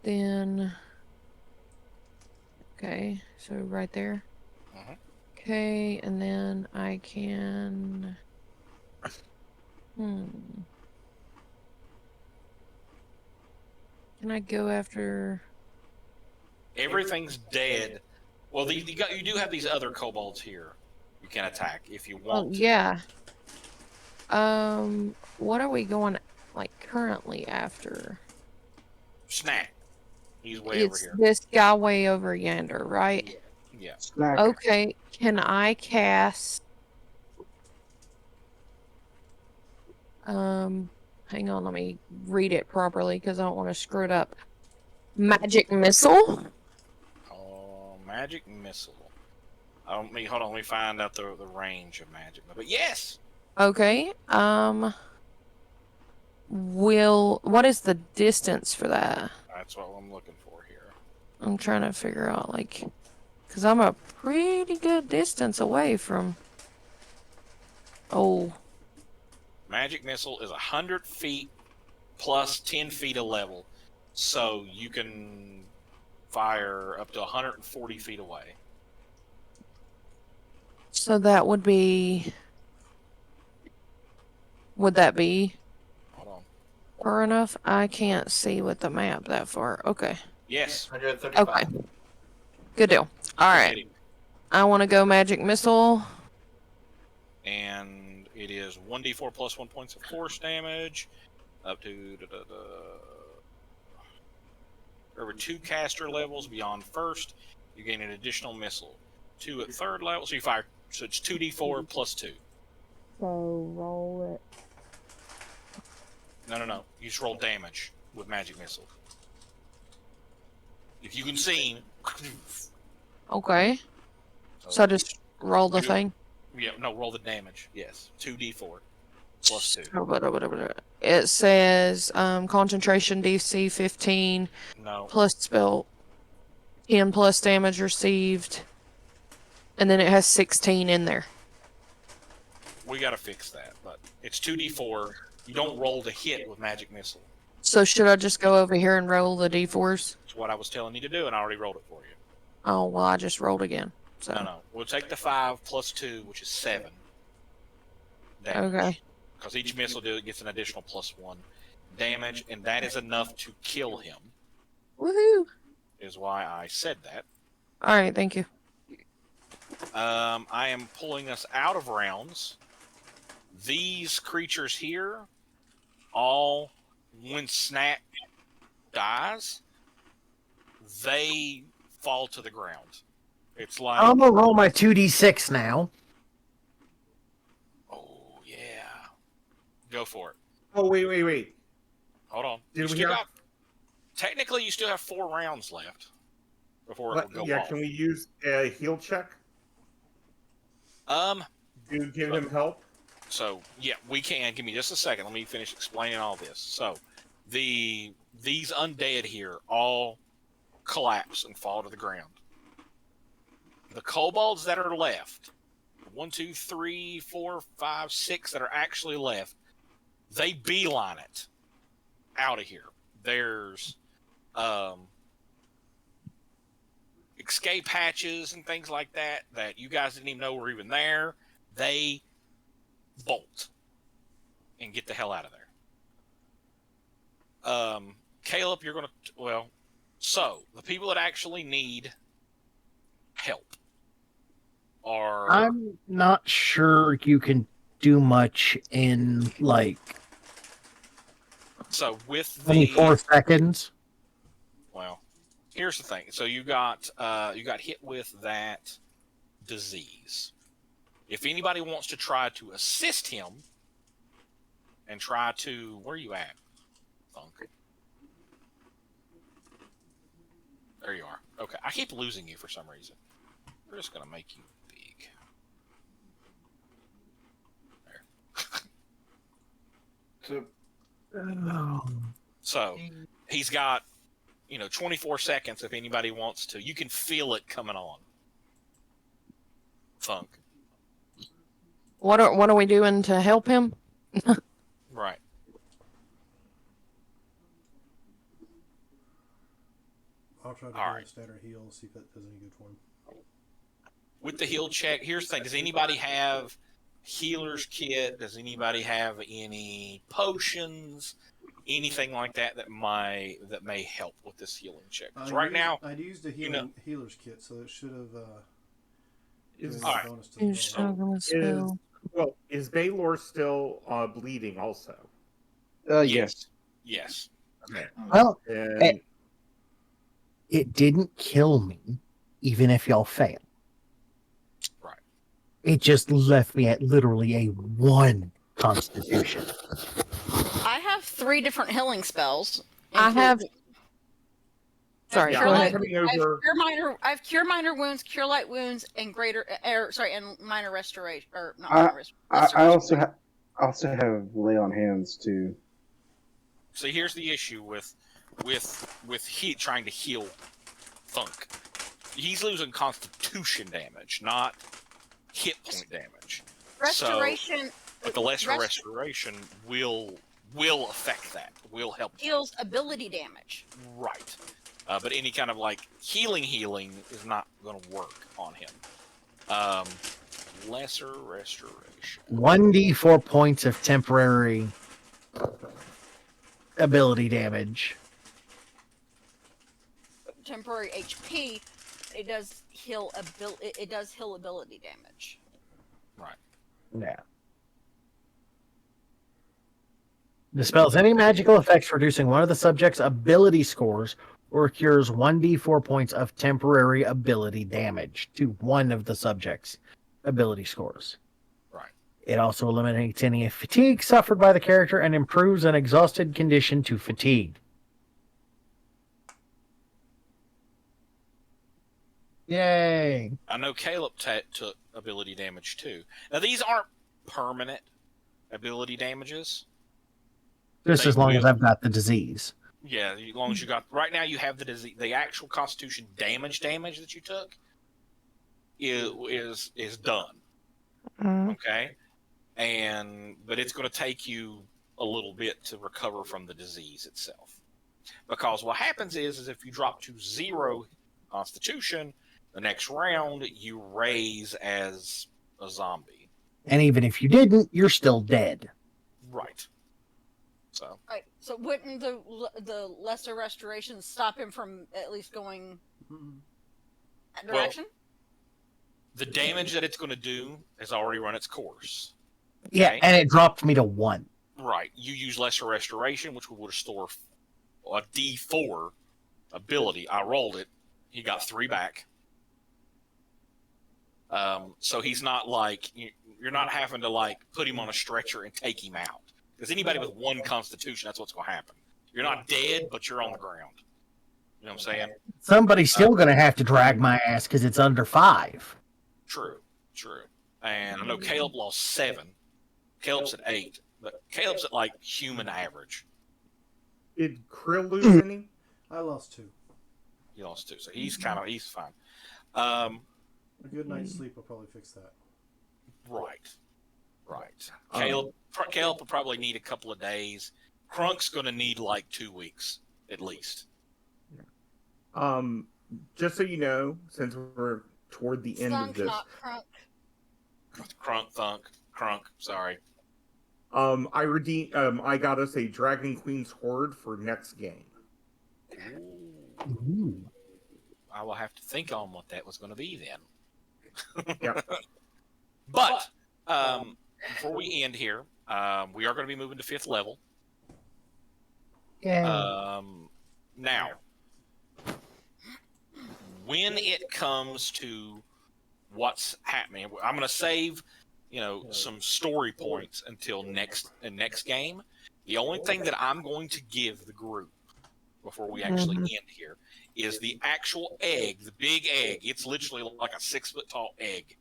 Then. Okay, so right there. Mhm. Okay, and then I can. Hmm. Can I go after? Everything's dead. Well, you do have these other kobolds here. You can attack if you Well, want to. yeah. What are we going like currently after? Snack. He's way over It's here. this guy way over yonder, right? Yeah. Snack. Okay, can I cast hang on, let me read it properly because I don't want to screw it up. Magic missile? Oh, magic missile. I don't mean. Hold on. Let me find out the range of magic. But yes. Okay. What is the distance for that? That's what I'm looking for here. I'm trying to figure out like cuz I'm a pretty good distance away from Oh, Magic missile is 100 feet plus 10 feet of level, so you can fire up to 140 feet away. so that would be would that be Hold on. far enough? I can't see with the map that far. Okay. Yes. 135. Okay. Good deal. All You can right. hit him. I want to go magic missile. And it is 1d4 plus 1 points of force damage up to over 2 caster levels beyond first. You gain an additional missile. 2 at third level, so you fire. So it's 2d4 plus 2. So roll it. No. You just roll damage with magic missile. If you can see. Okay. So just roll the thing. Yeah, no, roll the damage. Yes, 2d4 plus 2. It says concentration DC 15 No, plus spell 10 plus damage received, and then it has 16 in there. we gotta fix that. But it's 2d4. You don't roll to hit with magic missile. So should I just go over here and roll the d4s? It's what I was telling you to do, and I already rolled it for you. Oh well, I just rolled again. So No. We'll take the 5 plus 2, which is 7 damage. okay. Because each missile gets an additional plus 1 damage, and that is enough to kill him. Woohoo! Is why I said that. All right, thank you. I am pulling us out of rounds. These creatures here, all when Snap dies, they fall to the ground. It's like, I'm gonna roll my 2d6 now. oh yeah, go for it. Oh, wait. Hold on. Did we still have- got, technically, you still have 4 rounds left before it will go off. Can we use a heal check to give him help? So yeah, we can. Give me just a second. Let me finish explaining all this. So, these undead here all collapse and fall to the ground. The kobolds that are left, 1, 2, 3, 4, 5, 6 that are actually left, they beeline it out of here. There's escape hatches and things like that you guys didn't even know were even there. They bolt and get the hell out of there. Caleb, you're going to, well, so the people that actually need help are. I'm not sure you can do much in like So with the 24 seconds. Well, here's the thing. So you got hit with that disease. If anybody wants to try to assist him and try to, where are you at, Thunk? There you are. Okay, I keep losing you for some reason. We're just gonna make you big. There. So he's got 24 seconds if anybody wants to. You can feel it coming on. Thunk. What are we doing to help him? Right. I'll try to All do right. a standard heal, see if that does any good for him. With the heal check, here's the thing: does anybody have healer's kit? Does anybody have any potions? Anything like that that may help with this healing check? Because right now, I'd used a healer's kit, so it should have given me Is, a Alright. bonus to the Finish roll. juggling spell. is Baylor still bleeding also? Yes. Yes. Okay. Well, And it didn't kill me, even if y'all fail. Right. It just left me at literally a 1 constitution. I have 3 different healing spells. I have. Sorry, yeah, Cure go I'm light, ahead. coming I have over. cure minor wounds, cure light wounds, and and minor restoration, or not I minor I restoration. also have lay on hands too. So here's the issue with he trying to heal Thunk. He's losing constitution damage, not hit point damage. Restoration But the lesser restoration will affect that. Will help. heals ability damage. Right. But any kind of like healing is not going to work on him. Lesser restoration. 1d4 points of temporary ability damage. Temporary HP. It does heal ability damage. Right. Yeah. Dispels any magical effects reducing one of the subject's ability scores or cures 1d4 points of temporary ability damage to one of the subject's ability scores. Right. It also eliminates any fatigue suffered by the character and improves an exhausted condition to fatigue. Yay! I know Caleb took ability damage too. Now these aren't permanent ability damages. Just They as long will- as I've got the disease. Yeah, as long as you got right now, you have the disease. The actual Constitution damage that you took is done. Okay, but it's going to take you a little bit to recover from the disease itself, because what happens is if you drop to 0 Constitution, the next round you raise as a zombie. And even if you didn't, you're still dead. Right. So. Right. So wouldn't the lesser restoration stop him from at least going that direction? The damage that it's going to do has already run its course. Yeah, Okay? and it dropped me to 1. Right. You use lesser restoration, which will restore a D4 ability. I rolled it. He got 3 back. So he's not like you're not having to like put him on a stretcher and take him out. Because anybody with 1 Constitution, that's what's going to happen. You're not dead, but you're on the ground. You know what I'm saying? Somebody's still going to have to drag my ass because it's under 5. True. And I know Caleb lost 7. Caleb's at 8, but Caleb's at like human average. Did Krill lose any? I lost 2. He lost 2, so he's fine. A good night's sleep will probably fix that. Right. Caleb will probably need a couple of days. Crunk's going to need like 2 weeks at least. Just so you know, since we're toward the end of this, Not Crunk. Crunk. Sorry. I got us a Dragon Queen's Horde for next game. Ooh. I will have to think on what that was going to be then. Yeah. But before we end here, we are going to be moving to 5th level. Yeah. Now, when it comes to what's happening, I'm going to save, some story points until next game. The only thing that I'm going to give the group before we actually end here is the actual egg, the big egg. It's literally like a 6-foot tall egg.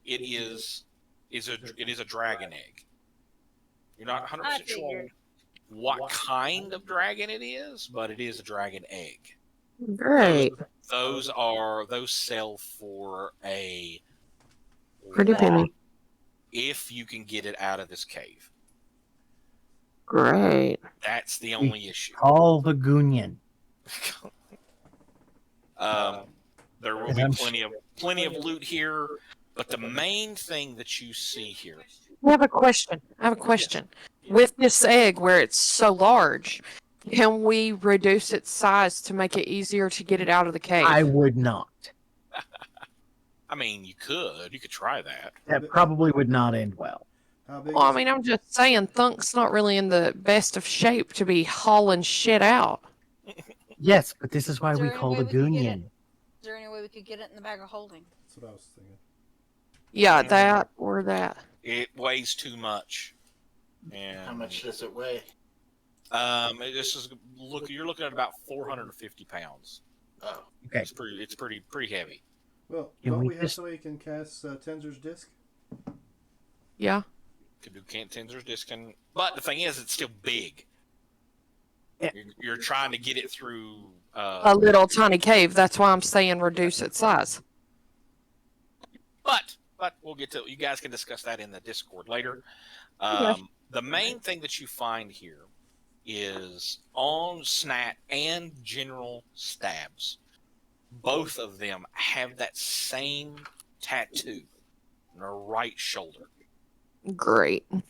It is a dragon egg. You're not 100% sure what kind of dragon it is, but it is a dragon egg. Great. Those sell for a Pretty lot penny. if you can get it out of this cave. Great. That's the only issue. Call the Goonion. There will And be I'm plenty of loot here, but the main thing that you see here. I have a question. With this egg, where it's so large, can we reduce its size to make it easier to get it out of the cave? I would not. I mean, you could try that. That probably would not end well. How big Well, I is mean, it? I'm just saying, Thunk's not really in the best of shape to be hauling shit out. Yes, but this is why Is we there any call way the we could get it? Goonion. Is there any way we could get it in the bag of holding? That's what I was thinking. Yeah, that or that. It weighs too much. And How much does it weigh? you're looking at about 450 pounds. Oh, Okay. It's pretty heavy. Well, Can don't we we have just- somebody who can cast Tensor's Disc? Yeah. Could do Tensor's Disc, but the thing is, it's still big. Yeah. You're trying to get it through. A little tiny cave. That's why I'm saying reduce its size. But we'll get to. You guys can discuss that in the Discord later. Okay. The main thing that you find here is on Snat and General Stabs. Both of them have that same tattoo on their right shoulder. Great. Okay?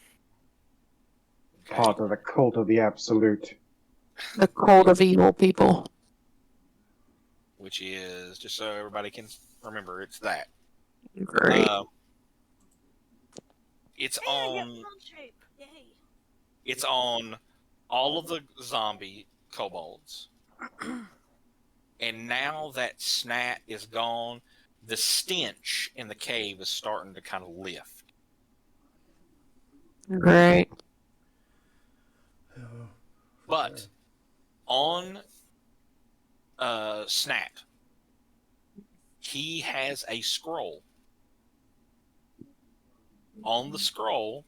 Part of the cult of the absolute. The cult of evil people. Which is, just so everybody can remember, it's that. Great. It's on. It's on all of the zombie kobolds. And now that Snat is gone, the stench in the cave is starting to kind of lift. Great. Oh, But sure. on Snat, he has a scroll. On the scroll,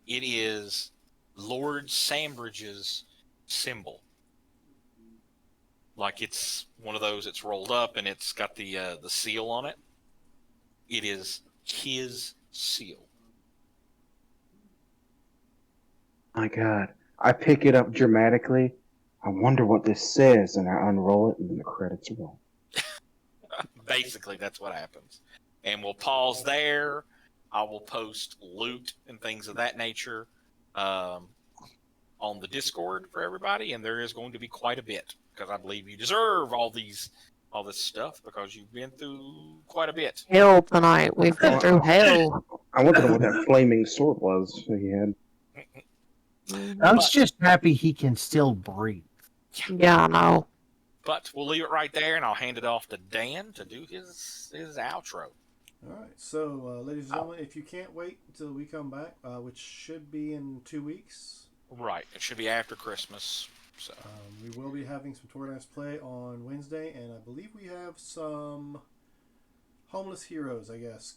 it is Lord Sambridge's symbol. Like it's one of those, it's rolled up and it's got the seal on it. It is his seal. My God. I pick it up dramatically. I wonder what this says, and I unroll it, and then the credits roll. Basically, that's what happens. And we'll pause there. I will post loot and things of that nature on the Discord for everybody, and there is going to be quite a bit because I believe you deserve all this stuff because you've been through quite a bit. Hell tonight. We've been through hell. I want to know what that flaming sword was that he had. Thunk's just happy he can still breathe. Yeah, I know. But we'll leave it right there, and I'll hand it off to Dan to do his outro. All right. So, ladies and gentlemen, if you can't wait until we come back, which should be in 2 weeks, Right. It should be after Christmas. So we will be having some Tornast play on Wednesday, and I believe we have some Homeless Heroes, I guess,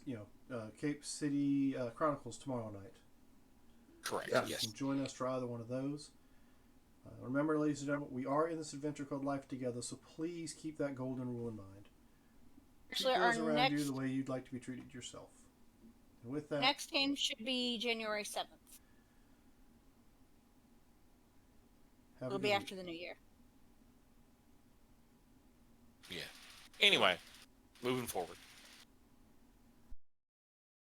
Cape City Chronicles tomorrow night. correct. You Yes. can join us for either one of those. Remember, ladies and gentlemen, we are in this adventure called Life Together, so please keep that golden rule in mind. Actually, Treat our those around next you the way you'd like to be treated yourself. And with that, next game should be January 7th. have a It'll good be week. after the new year. Yeah. Anyway, moving forward.